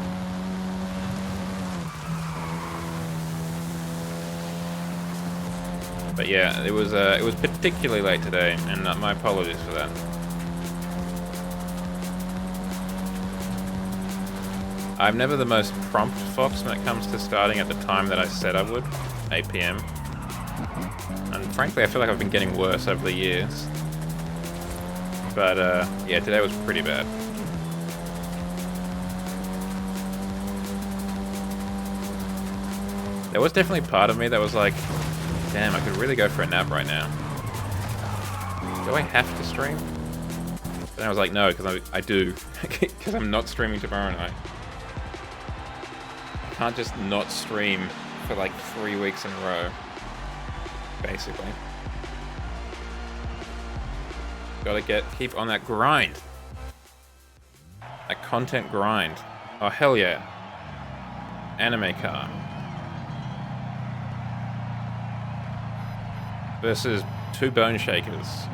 But yeah, it was particularly late today, and my apologies for that. I'm never the most prompt fox when it comes to starting at the time that I said I would, 8 PM. And frankly, I feel like I've been getting worse over the years. But yeah, today was pretty bad. There was definitely part of me that was like, damn, I could really go for a nap right now. Do I have to stream? Then I was like, no, because I do. Because I'm not streaming tomorrow night. I can't just not stream for like 3 weeks in a row. Basically. Gotta keep on that grind. That content grind. Oh, hell yeah. Anime car. Versus 2 Bone Shakers.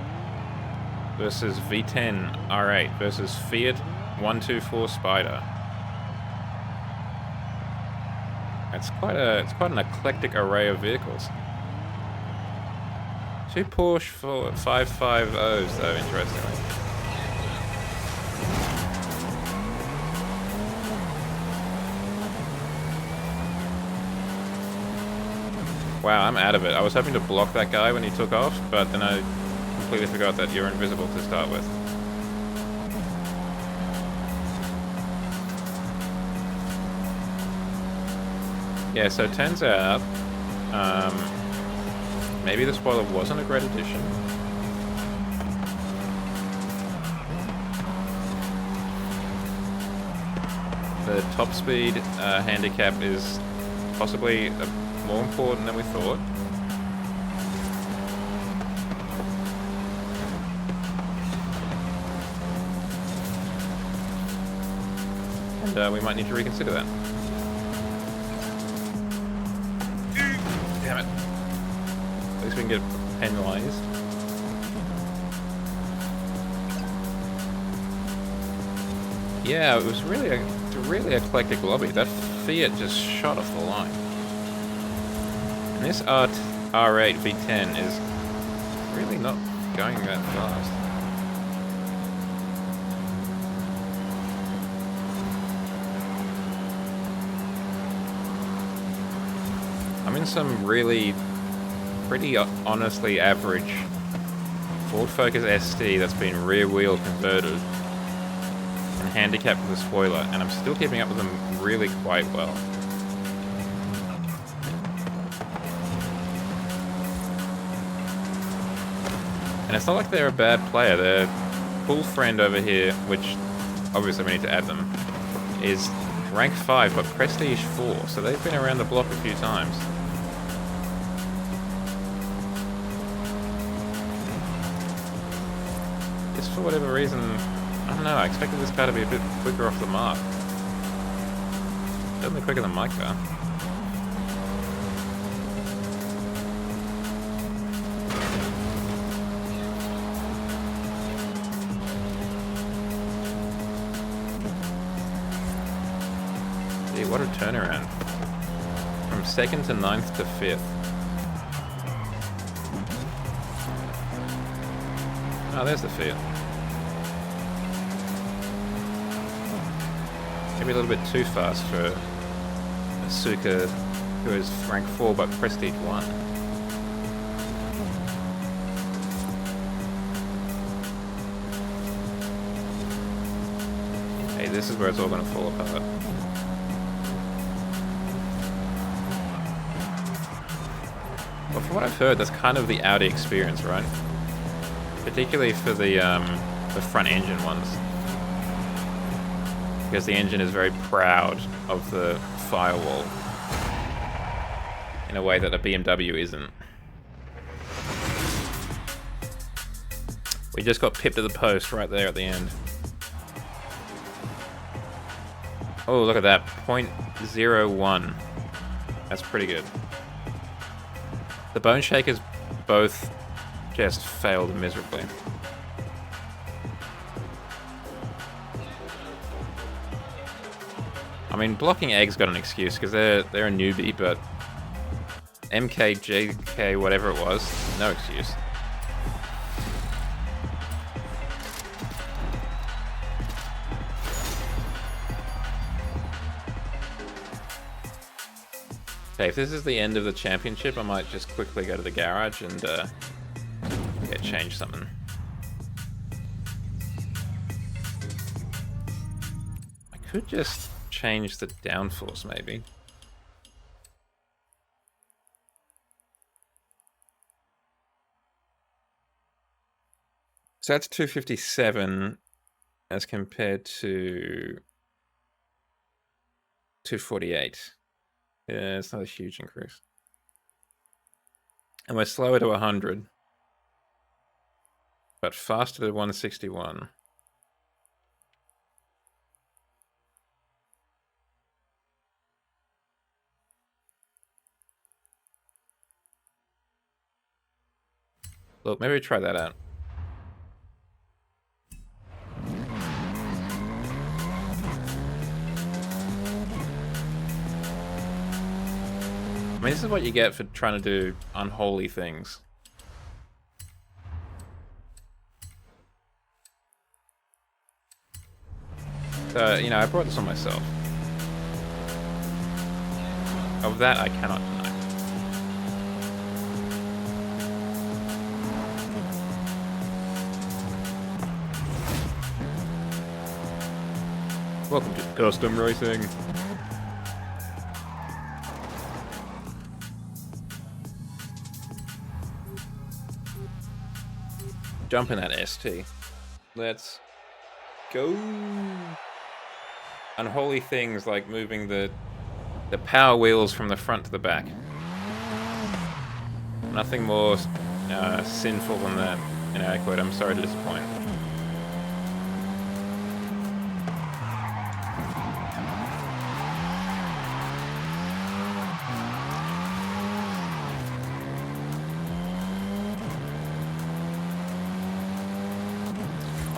Versus V10 R8. Versus Fiat 124 Spider. It's quite an eclectic array of vehicles. 2 Porsche 550s though, interestingly. Wow, I'm out of it. I was hoping to block that guy when he took off, but then I completely forgot that you're invisible to start with. Yeah, so it turns out, maybe the spoiler wasn't a great addition. The top speed handicap is possibly more important than we thought. And we might need to reconsider that. Damn it. At least we can get penalized. Yeah, it was really a really eclectic lobby. That Fiat just shot off the line. And this R8 V10 is really not going that fast. I'm in some really pretty honestly average Ford Focus ST that's been rear wheel converted and handicapped with a spoiler, and I'm still keeping up with them really quite well. And it's not like they're a bad player. Their cool friend over here, which obviously we need to add them, is rank 5 but prestige 4, so they've been around the block a few times. Just for whatever reason, I don't know, I expected this car to be a bit quicker off the mark. Certainly quicker than my car. Gee, what a turnaround. From 2nd to 9th to 5th. Oh, there's the 5th. Maybe a little bit too fast for a Suka who is rank 4 but prestige 1. Hey, this is where it's all going to fall apart. Well, from what I've heard, that's kind of the Audi experience, right? Particularly for the front engine ones. Because the engine is very proud of the firewall in a way that a BMW isn't. We just got pipped to the post right there at the end. Oh, look at that. 0.01. That's pretty good. The Bone Shakers both just failed miserably. I mean, Blocking Egg's got an excuse because they're a newbie, but MK, JK, whatever it was, no excuse. Okay, if this is the end of the championship, I might just quickly go to the garage and change something. I could just change the downforce, maybe. So that's 257 as compared to 248. Yeah, it's not a huge increase. And we're slower to 100. But faster to 161. Look, maybe try that out. I mean, this is what you get for trying to do unholy things. You know, I brought this on myself. Of that, I cannot deny. Welcome to Custom Racing. Jump in that ST. Let's go. Unholy things like moving the power wheels from the front to the back. Nothing more sinful than that. Inadequate. I'm sorry to disappoint.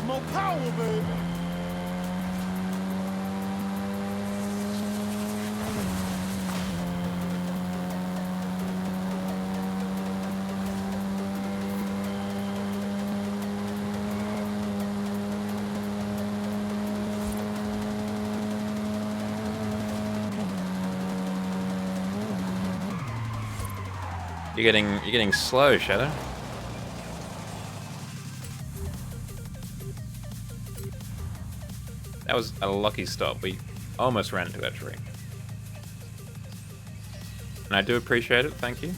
More power, baby. You're getting slow, Shadow. That was a lucky stop. We almost ran into that tree. And I do appreciate it, thank you.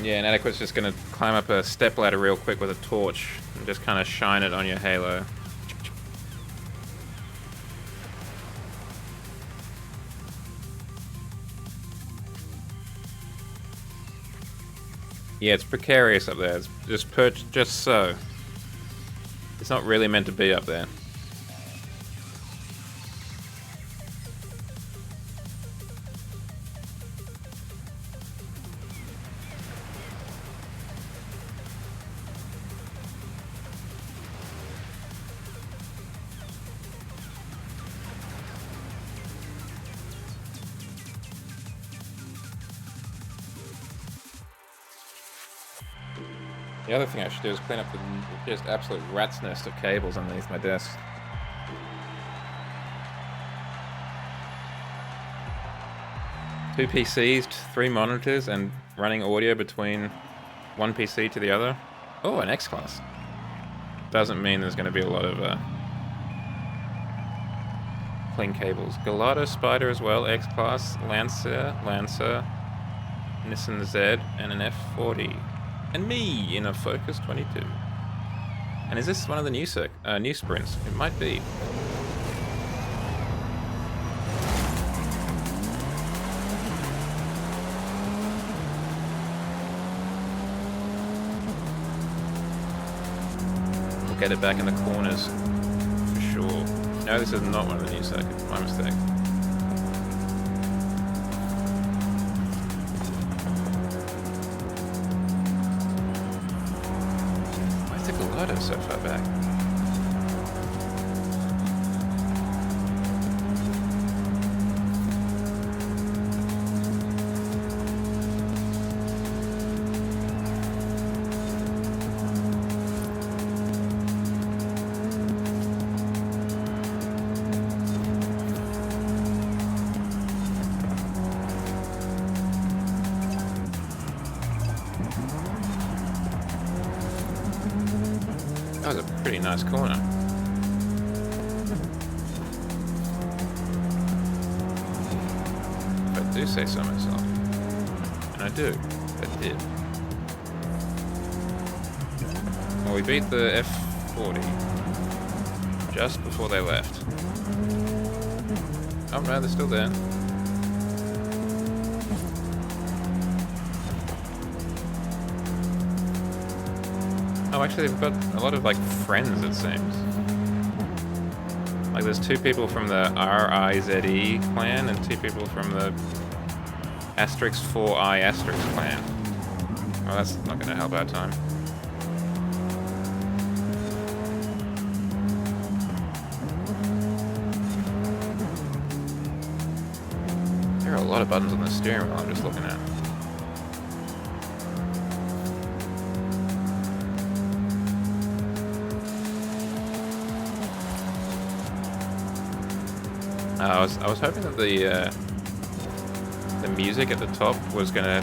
Yeah, and Adequate's just gonna climb up a stepladder real quick with a torch and just kind of shine it on your halo. Yeah, it's precarious up there. It's just perched just so. It's not really meant to be up there. The other thing I should do is clean up the just absolute rat's nest of cables underneath my desk. Two PCs, 3 monitors, and running audio between one PC to the other. Oh, an X-Class. Doesn't mean there's going to be a lot of clean cables. Gallardo Spider as well, X-Class, Lancer, Nissan Z, and an F40. And me in a Focus 22. And is this one of the new sprints? It might be. We'll get it back in the corners for sure. No, this is not one of the new circuits. My mistake. So far back. That was a pretty nice corner. If I do say so myself. And I do. I did. Well, we beat the F40 just before they left. Oh no, they're still there. Oh, actually, they've got a lot of, like, friends, it seems. Like, there's 2 people from the RIZE clan and 2 people from the Asterix 4I Asterix clan. Well, that's not going to help our time. There are a lot of buttons on the steering wheel I'm just looking at. I was hoping that the music at the top was gonna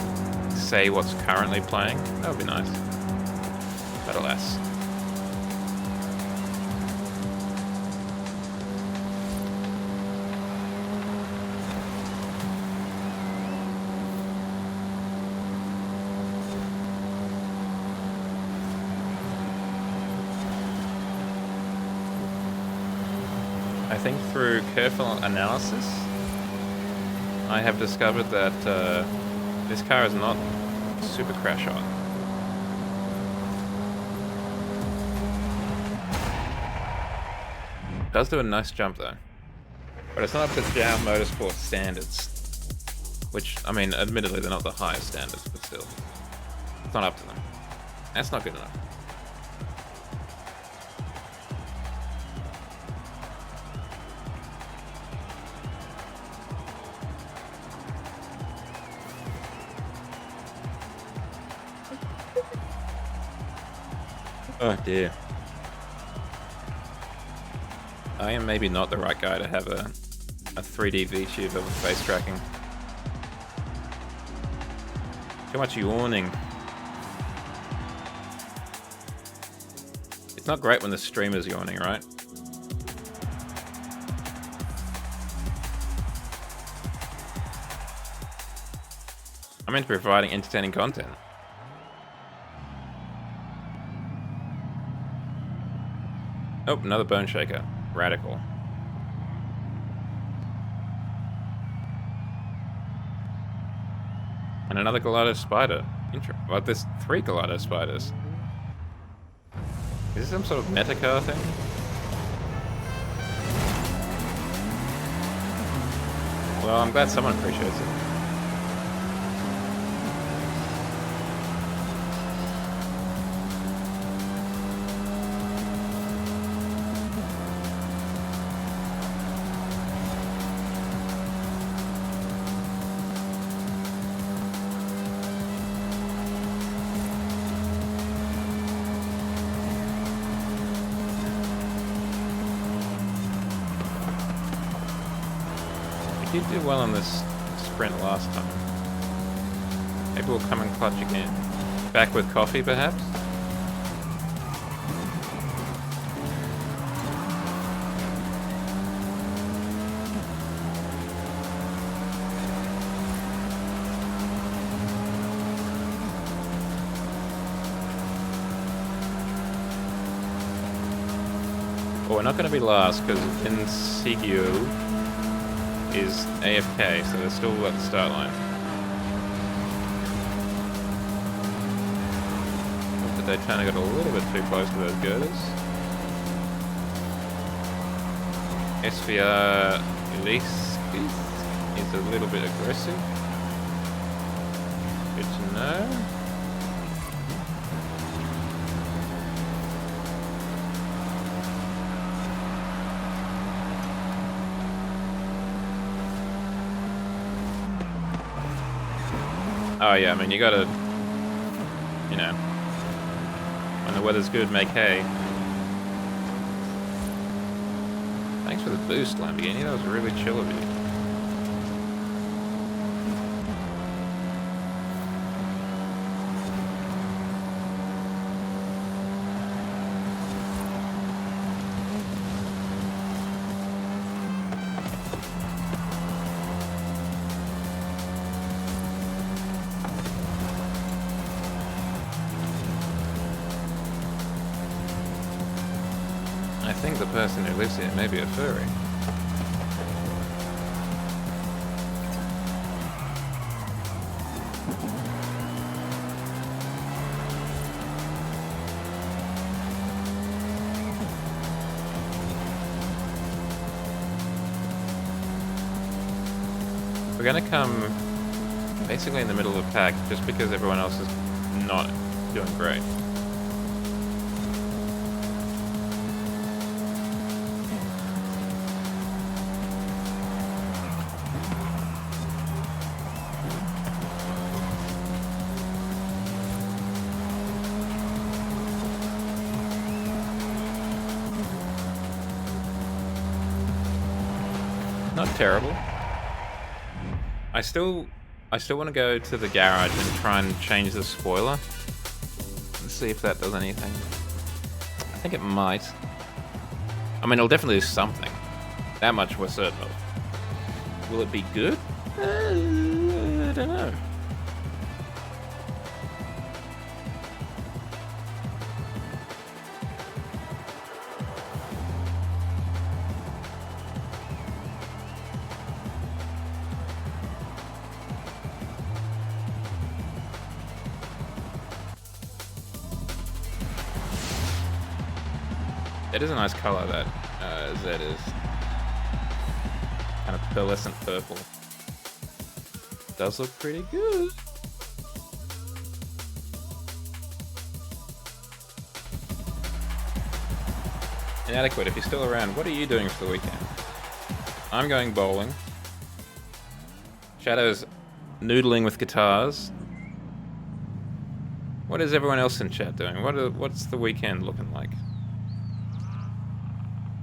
say what's currently playing. That would be nice. But alas. I think through careful analysis, I have discovered that this car is not super crash hot. It does do a nice jump though, but it's not up to JAL Motorsport standards, which, I mean, admittedly they're not the highest standards, but still, it's not up to them. That's not good enough. Oh dear. I am maybe not the right guy to have a 3D VTube of face tracking. Too much yawning. It's not great when the streamer's yawning, right? I'm into providing entertaining content. Oh, another bone shaker. Radical. And another Gelato spider. Well, there's 3 Gelato spiders. Is this some sort of meta car thing? Well, I'm glad someone appreciates it. We did do well on this sprint last time. Maybe we'll come and clutch again. Back with coffee, perhaps? Well, we're not going to be last because Insigio is AFK, so they're still at the start line. But they kind of got a little bit too close to those girders. SVR Elise is a little bit aggressive. Good to know. Oh yeah, I mean, you gotta, you know, when the weather's good, make hay. Thanks for the boost, Lamborghini. That was really chill of you. I think the person who lives here may be a furry. We're gonna come basically in the middle of the pack just because everyone else is not doing great. Not terrible. I still want to go to the garage and try and change the spoiler and see if that does anything. I think it might. I mean, it'll definitely do something. That much we're certain of. Will it be good? I don't know. It is a nice color, that Z is. Kind of pearlescent purple. Does look pretty good. Inadequate, if you're still around, what are you doing for the weekend? I'm going bowling. Shadow's noodling with guitars. What is everyone else in chat doing? What's the weekend looking like?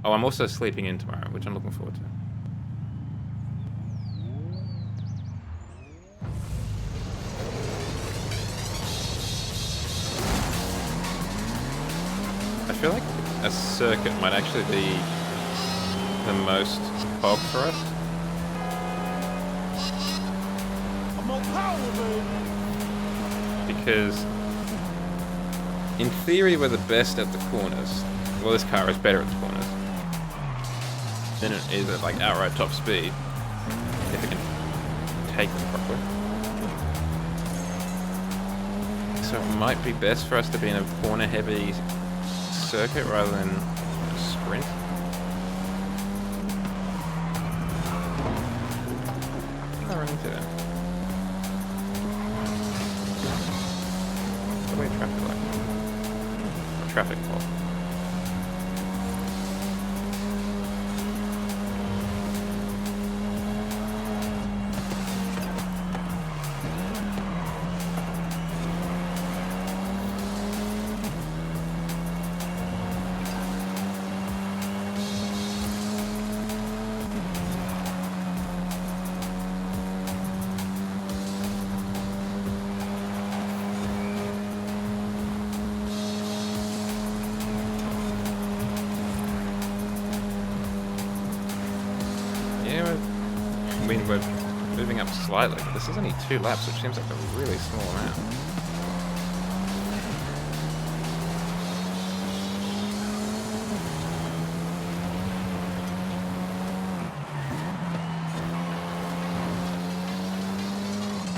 Oh, I'm also sleeping in tomorrow, which I'm looking forward to. feel like a circuit might actually be the most pog for us. Because in theory we're the best at the corners. Well, this car is better at the corners than it is at like outright top speed, if it can take them properly. So it might be best for us to be in a corner heavy circuit rather than a sprint. What did I run into there? Wait, traffic light. Traffic pole. We're moving up slightly, but this is only 2 laps, which seems like a really small amount.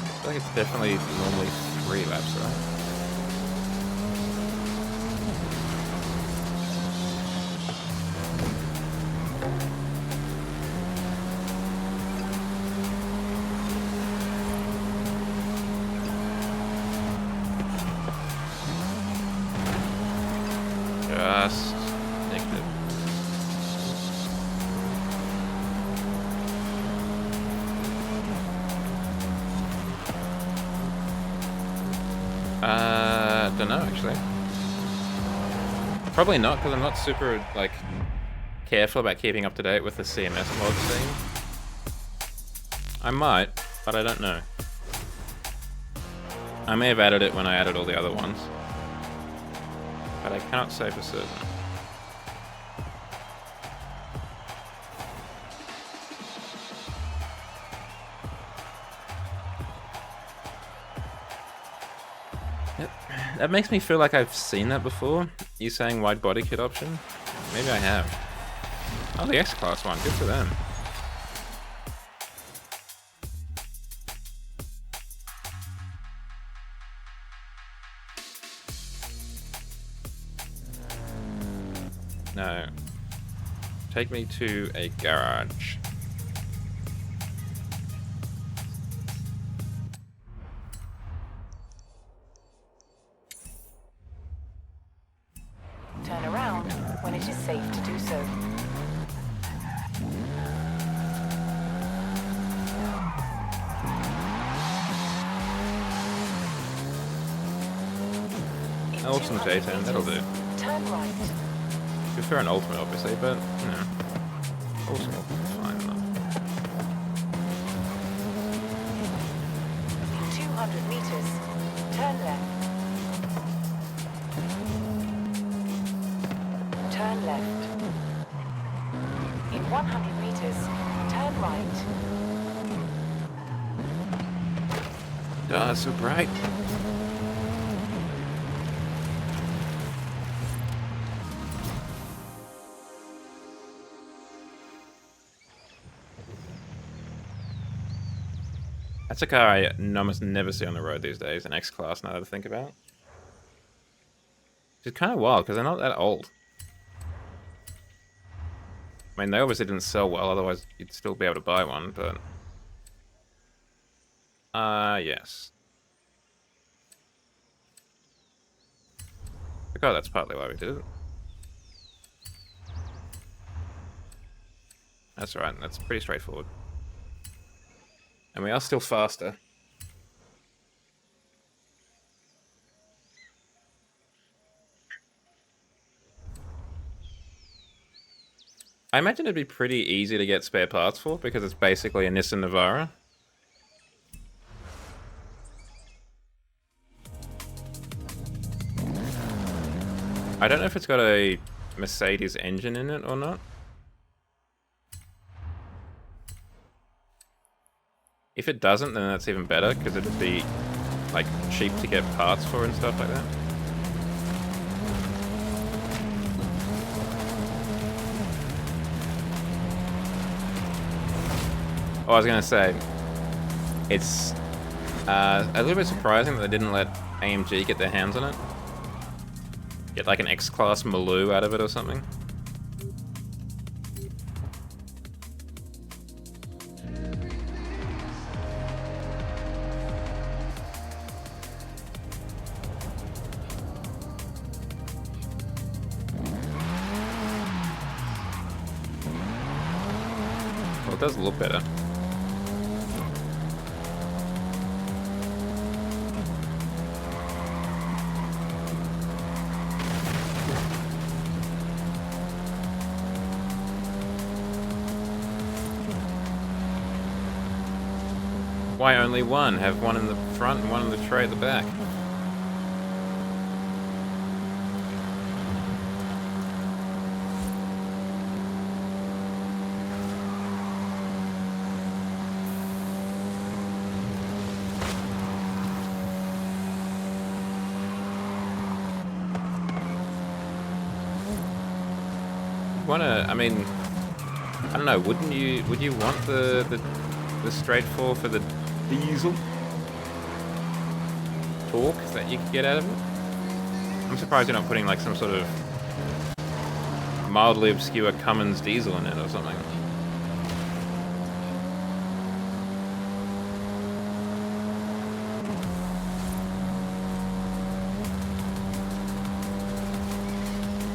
I feel like it's definitely normally 3 laps, right? Just negative. Don't know actually. Probably not, because I'm not super like careful about keeping up to date with the CMS mod scene. I might, but I don't know. I may have added it when I added all the other ones, but I cannot say for certain. That makes me feel like I've seen that before. You saying wide body kit option? Maybe I have. Oh, the X-Class one. Good for them. No. Take me to a garage. Turn around when it is safe to do so. Awesome J10, that'll do. Turn right. Prefer an ultimate, obviously, but you know, awesome ultimate's fine enough. In 200 meters, turn left. Turn left. In 100 meters, turn right. Ah, so bright. That's a car I almost never see on the road these days, an X-Class, now that I think about it. It's kind of wild, because they're not that old. I mean, they obviously didn't sell well, otherwise you'd still be able to buy one, but... yes. Oh, that's partly why we did it. That's right, that's pretty straightforward. And we are still faster. I imagine it'd be pretty easy to get spare parts for, because it's basically a Nissan Navara. I don't know if it's got a Mercedes engine in it or not. If it doesn't, then that's even better, because it'd be, like, cheap to get parts for and stuff like that. Oh, I was gonna say, it's a little bit surprising that they didn't let AMG get their hands on it. Get like an X-Class Maloo out of it or something. Well, it does look better. Why only one? Have one in the front and one in the tray at the back. I mean, I don't know, would you want the straight four for the diesel torque that you could get out of it? I'm surprised you're not putting like some sort of mildly obscure Cummins diesel in it or something.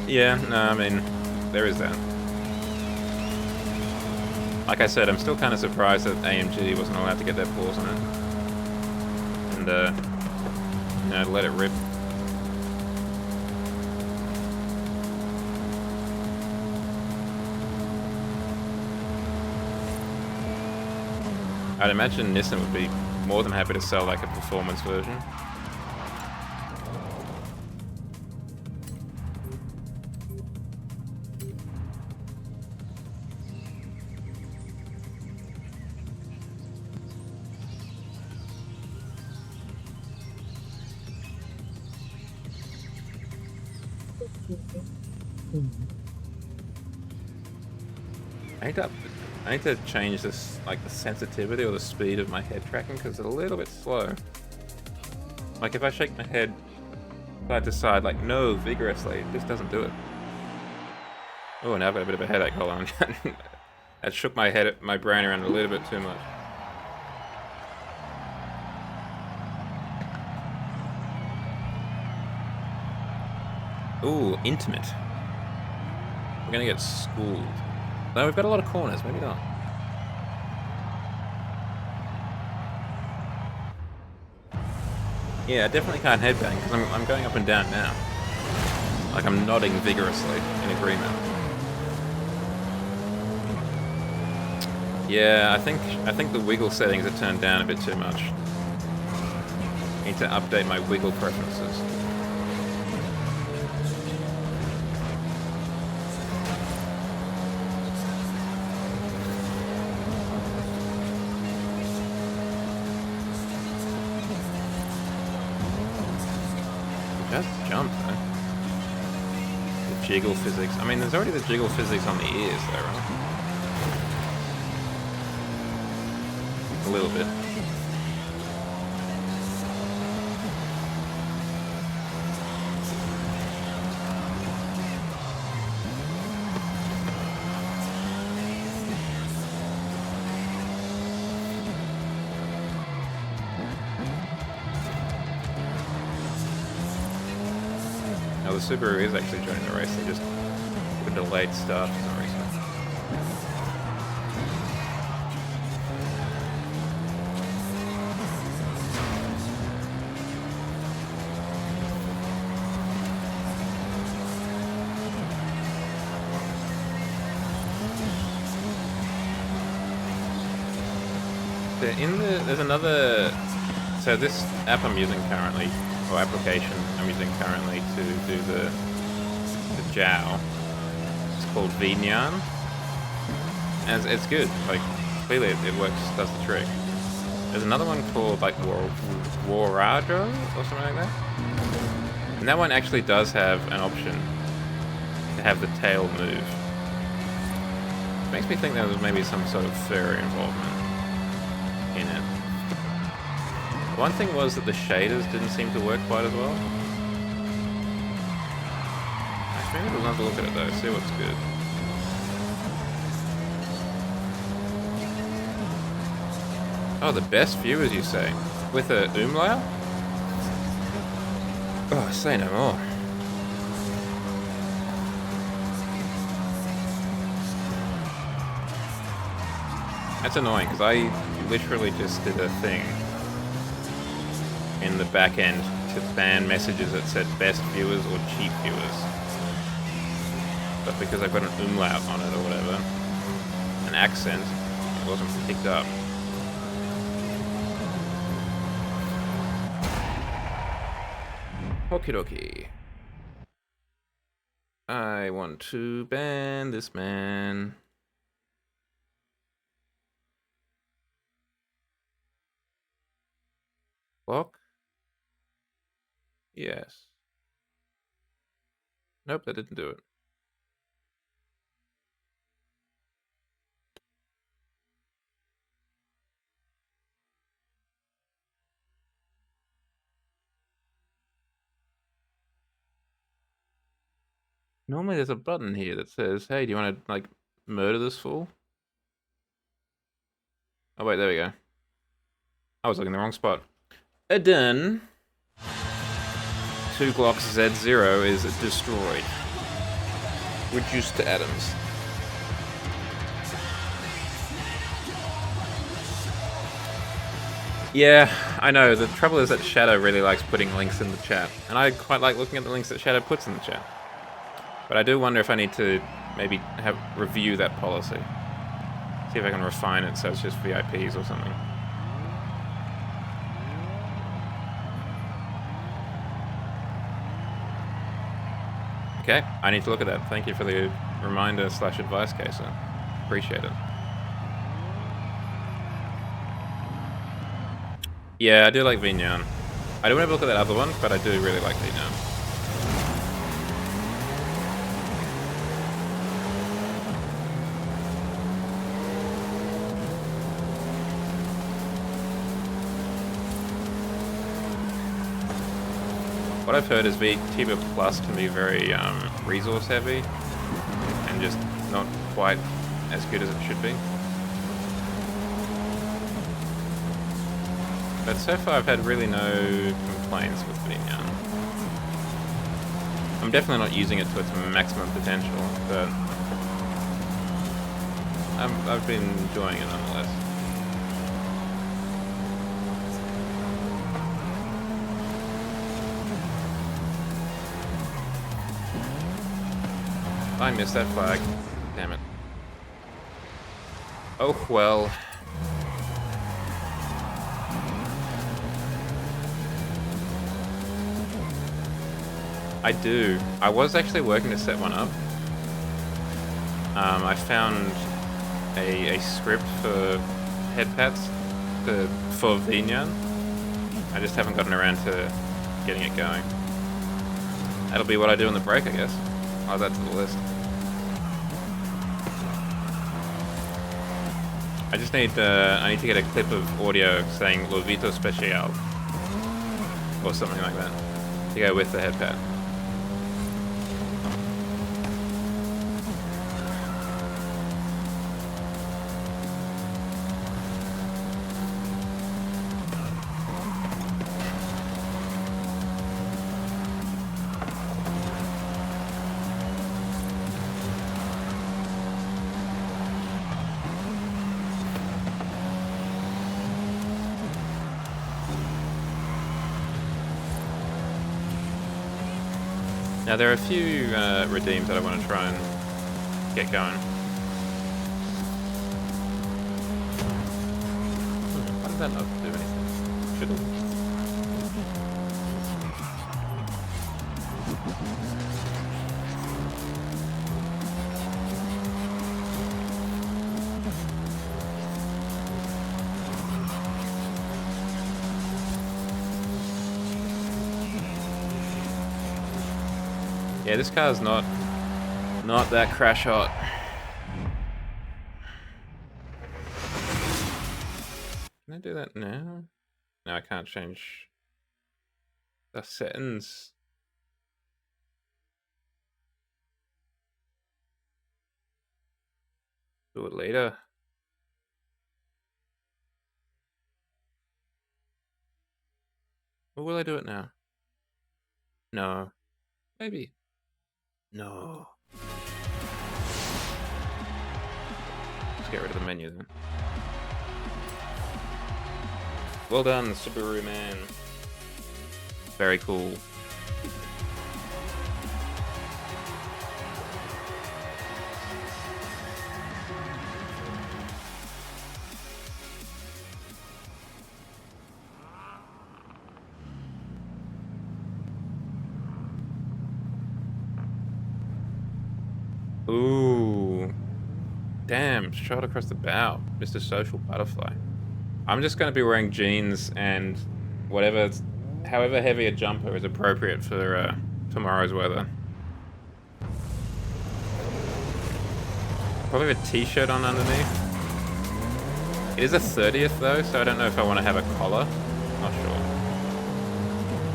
Yeah, no, I mean, there is that. Like I said, I'm still kind of surprised that AMG wasn't allowed to get their paws on it. And, you know, let it rip. I'd imagine Nissan would be more than happy to sell like a performance version. I need to change this, like the sensitivity or the speed of my head tracking because it's a little bit slow. Like if I shake my head side to side, like no, vigorously, it just doesn't do it. Oh, now I've got a bit of a headache. Hold on. That shook my brain around a little bit too much. Ooh, intimate. We're gonna get schooled. No, we've got a lot of corners, maybe not. Yeah, I definitely can't headbang because I'm going up and down now. Like I'm nodding vigorously in agreement. Yeah, I think the wiggle settings are turned down a bit too much. Need to update my wiggle preferences. Just jump, though. The jiggle physics. I mean, there's already the jiggle physics on the ears, though, right? A little bit. Now the Subaru is actually joining the race, they just did a delayed start for some reason. There's another, so this app I'm using currently, or application I'm using currently to do the Jow. It's called Vinyan. And it's good. Like, clearly it works, does the trick. There's another one called, like, Warado or something like that. And that one actually does have an option to have the tail move. It makes me think there was maybe some sort of furry involvement in it. One thing was that the shaders didn't seem to work quite as well. Actually, maybe we'll have a look at it though, see what's good. Oh, the best viewers, you say? With a umlaut? Oh, say no more. That's annoying, because I literally just did a thing in the back end to ban messages that said best viewers or cheap viewers. But because I've got an umlaut on it or whatever, an accent, it wasn't picked up. Okie dokie. I want to ban this man. Block? Yes. Nope, that didn't do it. Normally there's a button here that says, hey, do you want to, like, murder this fool? Oh, wait, there we go. I was looking in the wrong spot. Done. 2 Glocks Z0 is destroyed. Reduced to atoms. Yeah, I know. The trouble is that Shadow really likes putting links in the chat. And I quite like looking at the links that Shadow puts in the chat. But I do wonder if I need to maybe review that policy. See if I can refine it so it's just VIPs or something. Okay, I need to look at that. Thank you for the reminder / advice, Kesa. Appreciate it. Yeah, I do like Vinyan. I do want to look at that other one, but I do really like Vinyan. What I've heard is VTuber Plus can be very resource heavy and just not quite as good as it should be. But so far I've had really no complaints with Vinyan. I'm definitely not using it to its maximum potential, but I've been enjoying it nonetheless. I missed that flag. Damn it. Oh well. I do. I was actually working to set one up. I found a script for head pats for Vinyan. I just haven't gotten around to getting it going. That'll be what I do in the break, I guess. I'll add that to the list. I just need I need to get a clip of audio saying Lovito Special or something like that to go with the head pat. Now there are a few redeems that I want to try and get going. Why did that not do anything? Should have. Yeah, this car's not that crash hot. Can I do that now? No, I can't change the settings. Do it later. Or will I do it now? No. Maybe. No. Let's get rid of the menu then. Well done, Subaru man. Very cool. Ooh. Damn, shot across the bow. Mr. Social Butterfly. I'm just going to be wearing jeans and however heavy a jumper is appropriate for tomorrow's weather. Probably have a t-shirt on underneath. It is a 30th though, so I don't know if I want to have a collar. Not sure.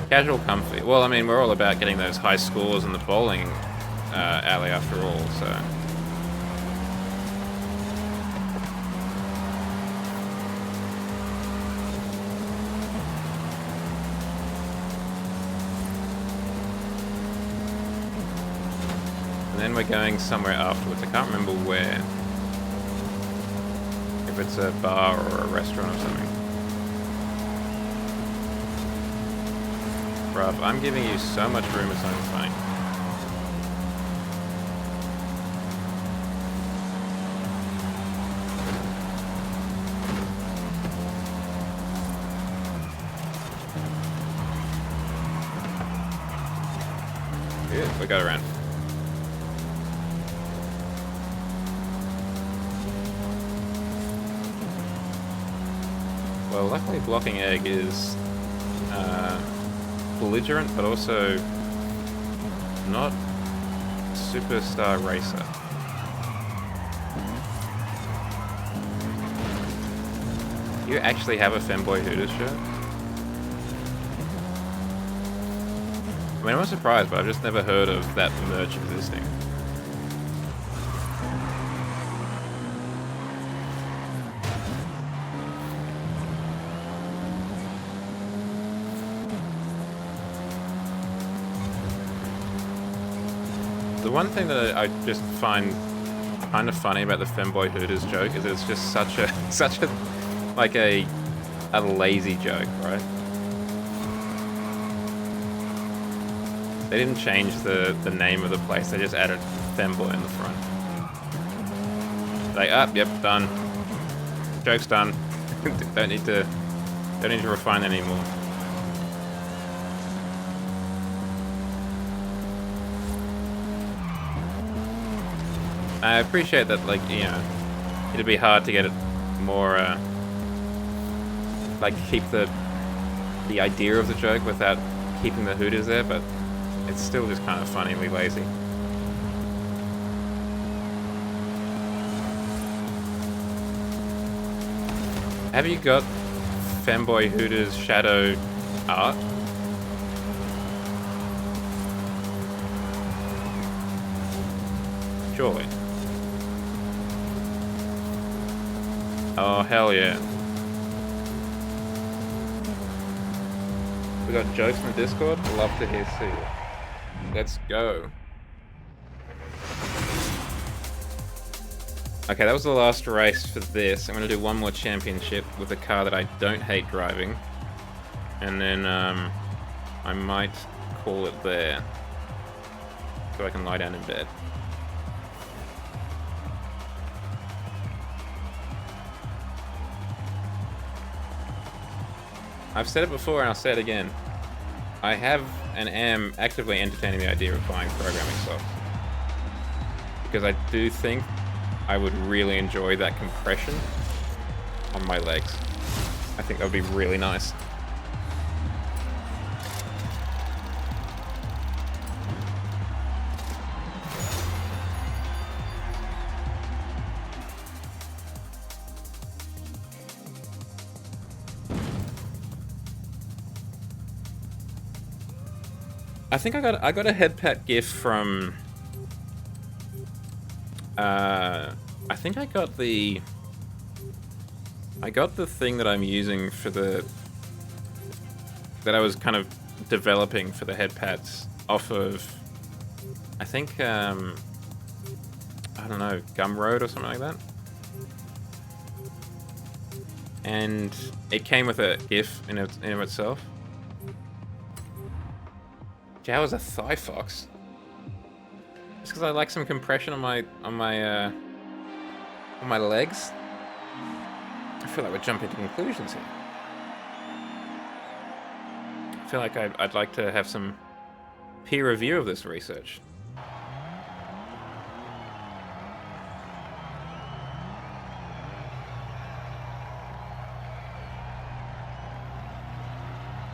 Casual comfy. Well, I mean, we're all about getting those high scores in the bowling alley after all, so... And then we're going somewhere afterwards. I can't remember where. If it's a bar or a restaurant or something. Bruv, I'm giving you so much room, it's not even funny. Yeah, we got around. Well, luckily blocking egg is belligerent, but also not superstar racer. You actually have a Femboy Hooters shirt? I mean, I'm not surprised, but I've just never heard of that merch existing. The one thing that I just find kind of funny about the Femboy Hooters joke is it's just such a like a lazy joke, right? They didn't change the name of the place, they just added Femboy in the front. Like, yep, done. Joke's done. don't need to refine it anymore. I appreciate that, like, you know, it'd be hard to get it more, like, keep the idea of the joke without keeping the Hooters there, but it's still just kind of funnily lazy. Have you got Femboy Hooters shadow art? Surely. Oh, hell yeah. We got jokes in the Discord? Love to hear see. Let's go. Okay, that was the last race for this. I'm going to do one more championship with a car that I don't hate driving. And then I might call it there. So I can lie down in bed. I've said it before and I'll say it again. I have and am actively entertaining the idea of buying programming software. Because I do think I would really enjoy that compression on my legs. I think that would be really nice. I think I got a head pat gift from. I think I got the thing that I'm using for the that I was kind of developing for the head pats off of. I think I don't know, Gumroad or something like that. And it came with a GIF in itself. Jawa's a thigh fox. Just because I like some compression on my legs. I feel like we're jumping to conclusions here. I feel like I'd like to have some peer review of this research.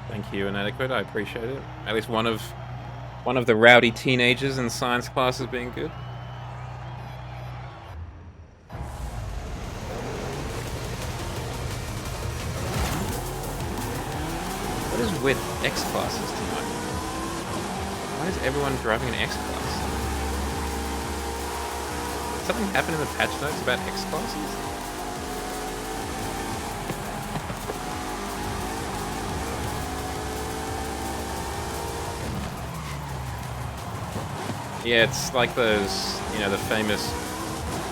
Thank you, Inadequate. I appreciate it. At least one of the rowdy teenagers in science classes being good. What is with X classes tonight? Why is everyone driving an X class? Did something happen in the patch notes about X classes? Yeah, it's like those, you know, the famous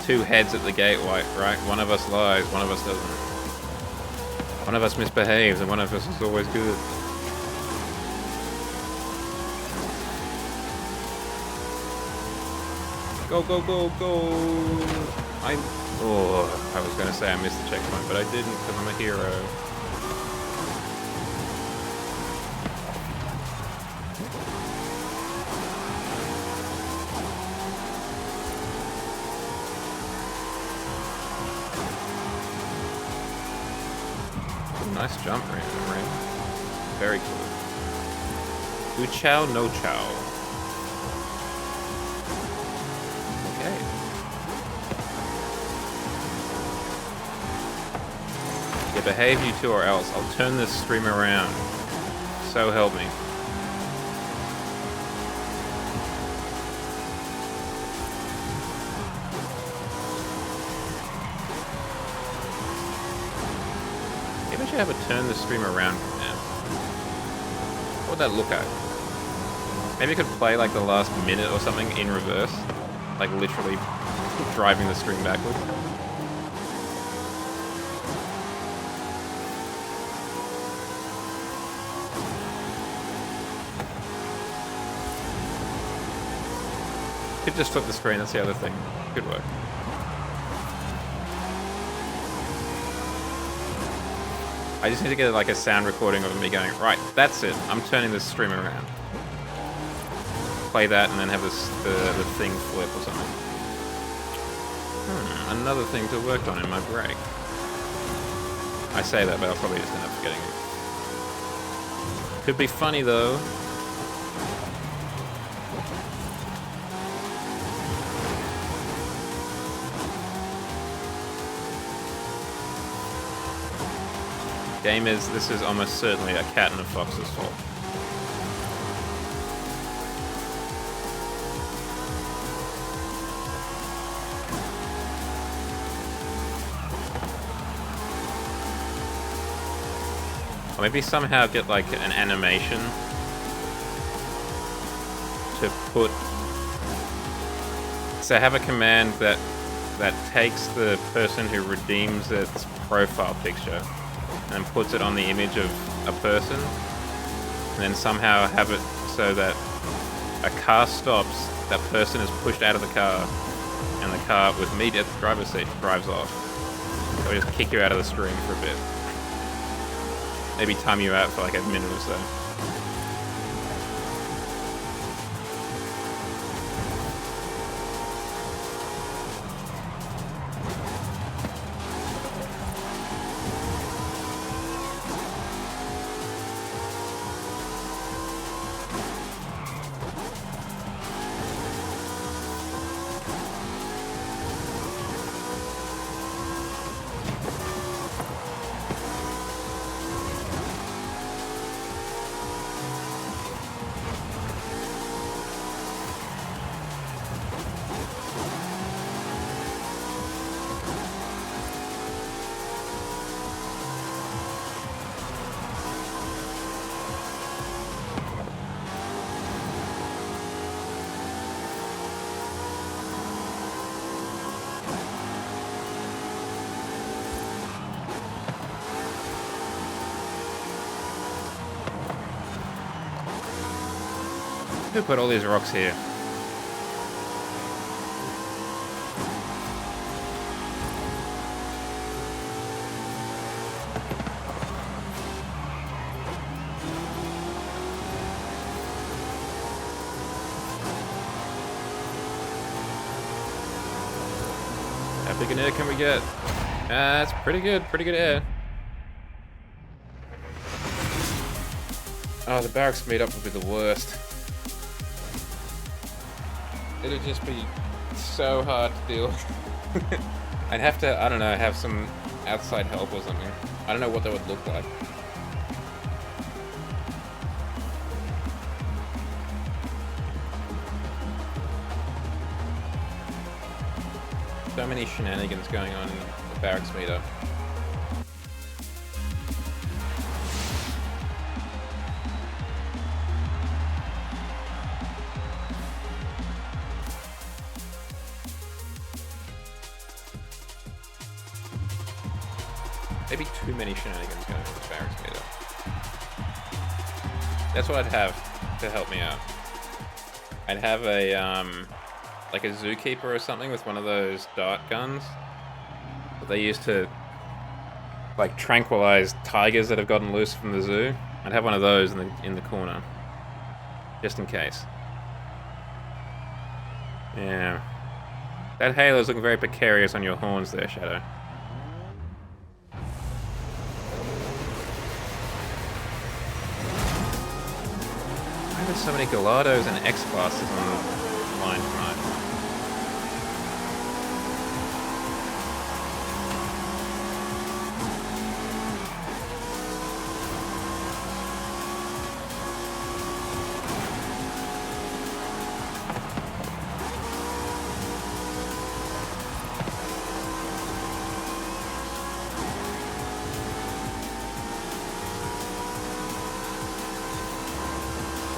two heads at the gate, right? One of us lies, one of us doesn't. One of us misbehaves, and one of us is always good. Go, go, go, go! I was gonna say I missed the checkpoint, but I didn't because I'm a hero. Nice jump right? Very cool. Good chow, no chow. Okay. Yeah, behave you two or else. I'll turn this stream around. So help me. Maybe I should have a turn the stream around command. What would that look at? Maybe I could play like the last minute or something in reverse. Like literally driving the stream backwards. Could just flip the screen, that's the other thing. Could work. I just need to get like a sound recording of me going, right, that's it, I'm turning this stream around. Play that and then have this, the thing flip or something. Another thing to work on in my break. I say that, but I'll probably just end up forgetting it. Could be funny though. Gamers, this is almost certainly a cat and a fox's fault. Or maybe somehow get like an animation to put... So have a command that takes the person who redeems its profile picture and puts it on the image of a person, and then somehow have it so that a car stops, that person is pushed out of the car, and the car with me at the driver's seat drives off. So we just kick you out of the stream for a bit. Maybe time you out for like a minute or so. Who put all these rocks here? How big an air can we get? That's pretty good air. Oh, the barracks meetup would be the worst. It'd just be so hard to deal with. I'd have to, I don't know, have some outside help or something. I don't know what that would look like. So many shenanigans going on in the barracks meetup. Maybe too many shenanigans going on in this barracks meetup. That's what I'd have to help me out. I'd have a, like a zookeeper or something with one of those dart guns that they use to, like, tranquilize tigers that have gotten loose from the zoo. I'd have one of those in the corner, just in case. Yeah. That halo's looking very precarious on your horns there, Shadow. Why are there so many Galados and X-Classes on the line tonight?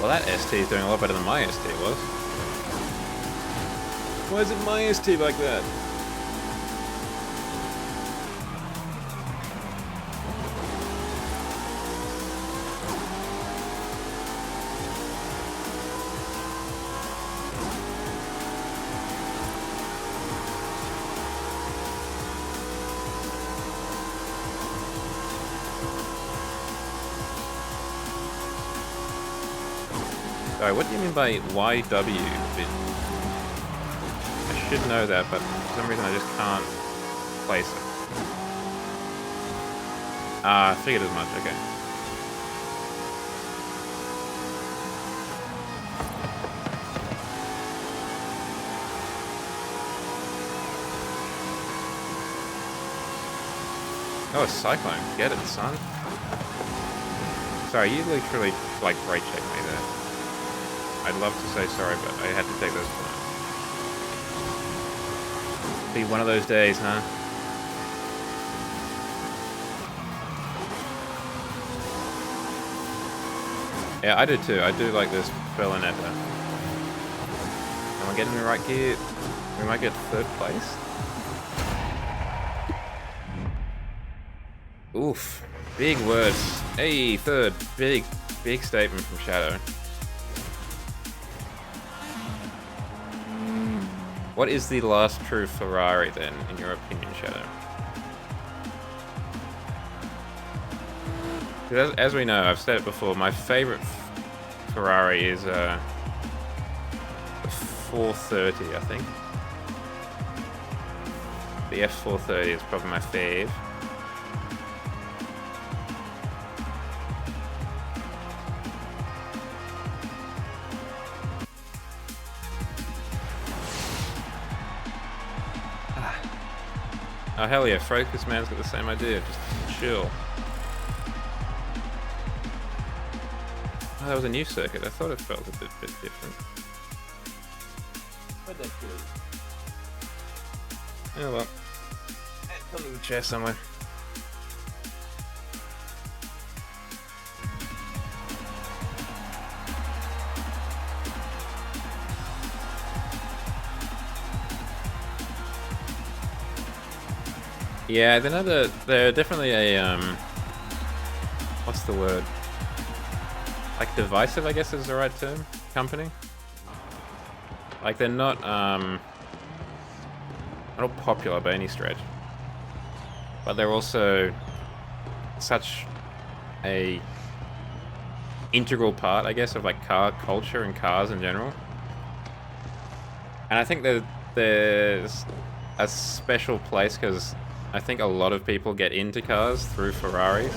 Well, that ST is doing a lot better than my ST was. Why is it my ST like that? Sorry, what do you mean by YW? I should know that, but for some reason I just can't place it. Ah, I figured as much, okay. Oh, a cyclone. Get it, son. Sorry, you literally, like, brake checked me there. I'd love to say sorry, but I had to take those points. Be one of those days, huh? Yeah, I do too. I do like this Berlinetta. Am I getting the right gear? We might get third place. Oof. Big words. Hey, third. Big statement from Shadow. What is the last true Ferrari, then, in your opinion, Shadow? As we know, I've said it before, my favorite Ferrari is the 430, I think. The F430 is probably my fave. Oh, hell yeah, Focus Man's got the same idea, just chill. Oh, that was a new circuit. I thought it felt a bit different. But that's good. Oh well. It's under the chair somewhere. Yeah, they're definitely a, what's the word? Like divisive, I guess is the right term, company. Like, they're not all popular by any stretch. But they're also such a integral part, I guess, of like car culture and cars in general. And I think that there's a special place because I think a lot of people get into cars through Ferraris.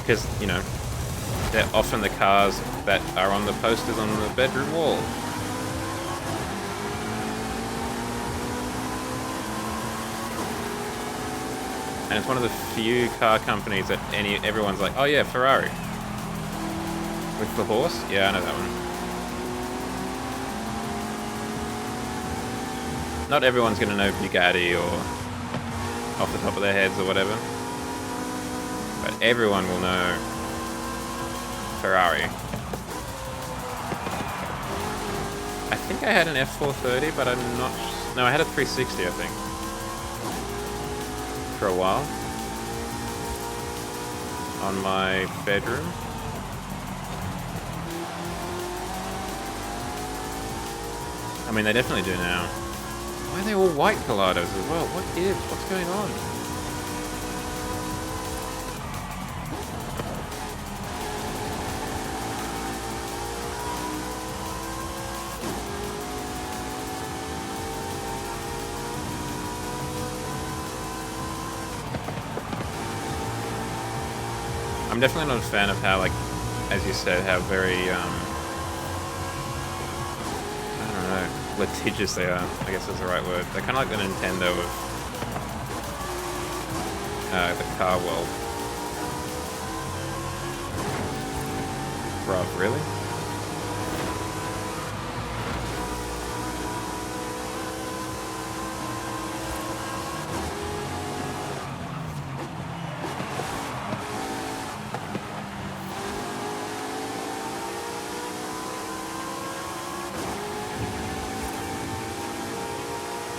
Because, you know, they're often the cars that are on the posters on the bedroom wall. And it's one of the few car companies that everyone's like, oh yeah, Ferrari. With the horse? Yeah, I know that one. Not everyone's gonna know Bugatti or off the top of their heads or whatever. But everyone will know Ferrari. I think I had an F430, but I'm not... No, I had a 360, I think. For a while. On my bedroom. I mean, they definitely do now. Why are they all white Colados as well? What's going on? I'm definitely not a fan of how, like, as you said, how very, I don't know, litigious they are, I guess is the right word. They're kind of like the Nintendo of the car world. Bruv, really?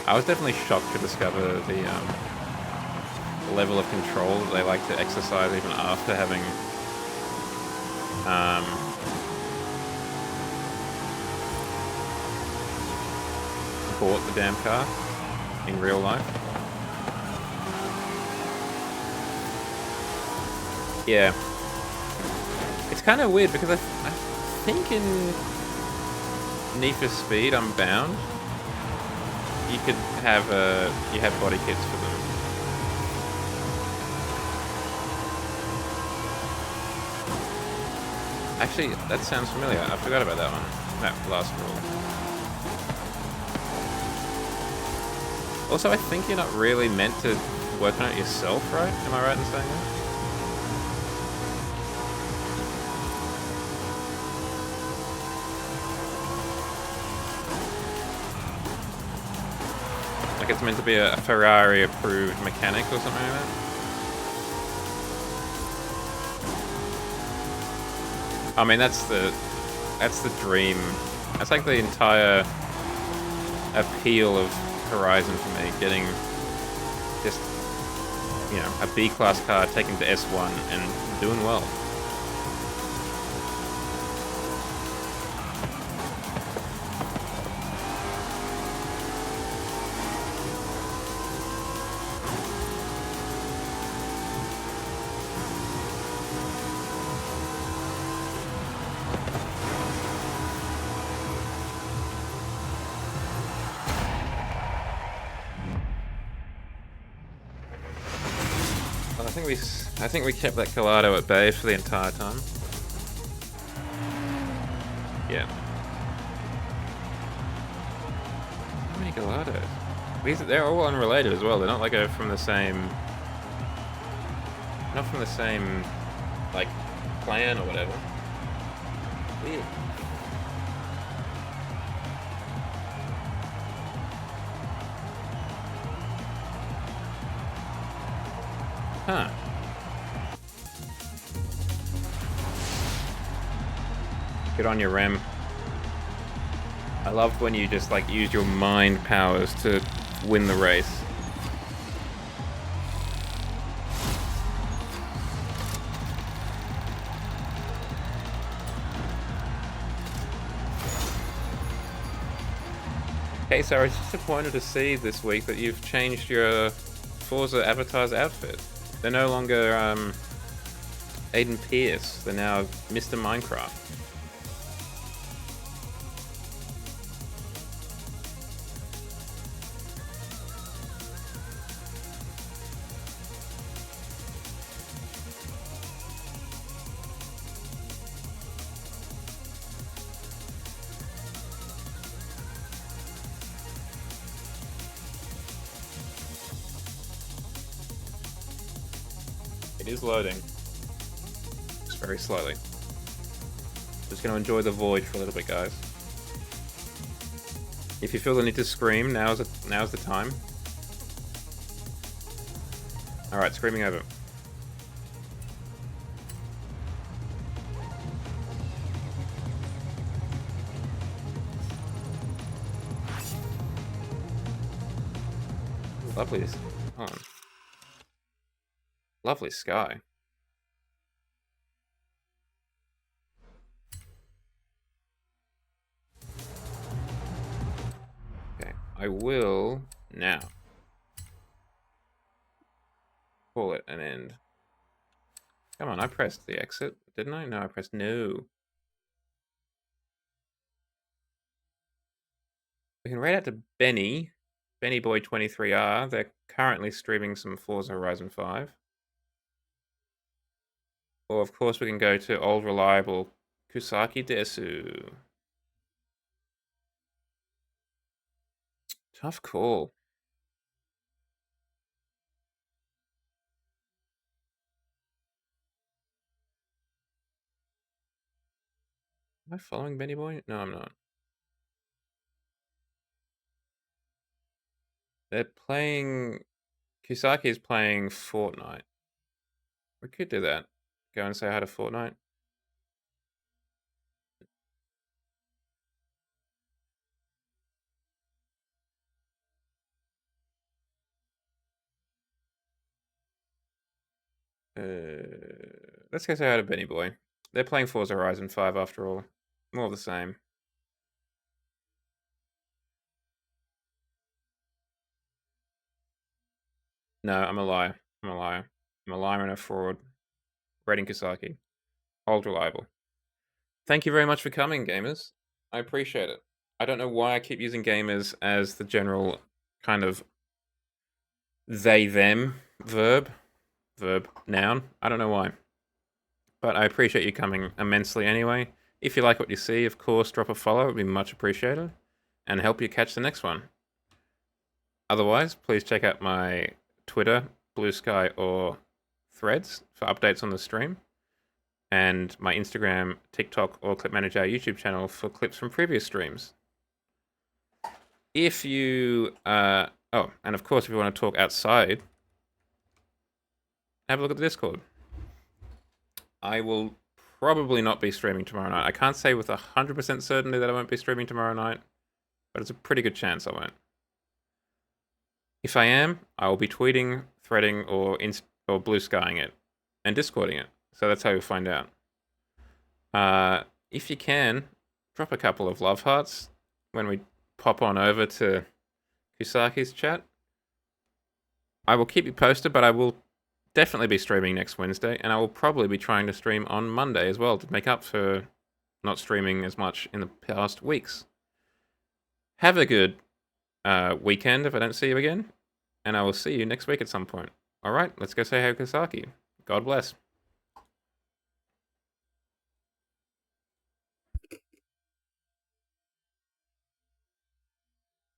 I was definitely shocked to discover the level of control that they like to exercise even after having bought the damn car in real life. Yeah. It's kind of weird because I think in Need for Speed Unbound, you could have you had body kits for them. Actually, that sounds familiar. I forgot about that one. That last rule. Also, I think you're not really meant to work on it yourself, right? Am I right in saying that? Like it's meant to be a Ferrari-approved mechanic or something like that? I mean, that's the dream. That's like the entire appeal of Horizon for me. Getting just, you know, a B-class car taken to S1 and doing well. I think we kept that Colado at bay for the entire time. Yeah. How many Colados? They're all unrelated as well. They're not like from the same. Not from the same, like, clan or whatever. Weird. Huh. Good on your Rem. I loved when you just like used your mind powers to win the race. Queso, I was disappointed to see this week that you've changed your Forza avatars outfit. They're no longer Aiden Pierce. They're now Mr. Minecraft. It is loading. Just very slowly. Just going to enjoy the void for a little bit, guys. If you feel the need to scream, now's the time. Alright, screaming over. Lovely. Hold on. Lovely sky. Okay, I will now call it an end. Come on, I pressed the exit, didn't I? No, I pressed no. We can rate out to Benny Boy 23R. They're currently streaming some Forza Horizon 5. Or, of course, we can go to old reliable Kusaki Desu. Tough call. Am I following Benny Boy? No, I'm not. They're playing... Kusaki is playing Fortnite. We could do that. Go and say hi to Fortnite. Let's go say hi to Benny Boy. They're playing Forza Horizon 5 after all. More of the same. No, I'm a liar. I'm a liar. I'm a liar and a fraud. Rating Kusaki. Hold reliable. Thank you very much for coming, gamers. I appreciate it. I don't know why I keep using gamers as the general kind of they, them verb, noun. I don't know why. But I appreciate you coming immensely anyway. If you like what you see, of course, drop a follow. It would be much appreciated. And help you catch the next one. Otherwise, please check out my Twitter, Blue Sky, or Threads for updates on the stream. And my Instagram, TikTok, or Clip Manager YouTube channel for clips from previous streams. If you... and of course, if you want to talk outside, have a look at the Discord. I will probably not be streaming tomorrow night. I can't say with 100% certainty that I won't be streaming tomorrow night, but it's a pretty good chance I won't. If I am, I will be tweeting, threading, or blue skying it, and discording it. So that's how you'll find out. If you can, drop a couple of love hearts when we pop on over to Kusaki's chat. I will keep you posted, but I will definitely be streaming next Wednesday, and I will probably be trying to stream on Monday as well to make up for not streaming as much in the past weeks. Have a good weekend if I don't see you again, and I will see you next week at some point. Alright, let's go say hey Kusaki. God bless.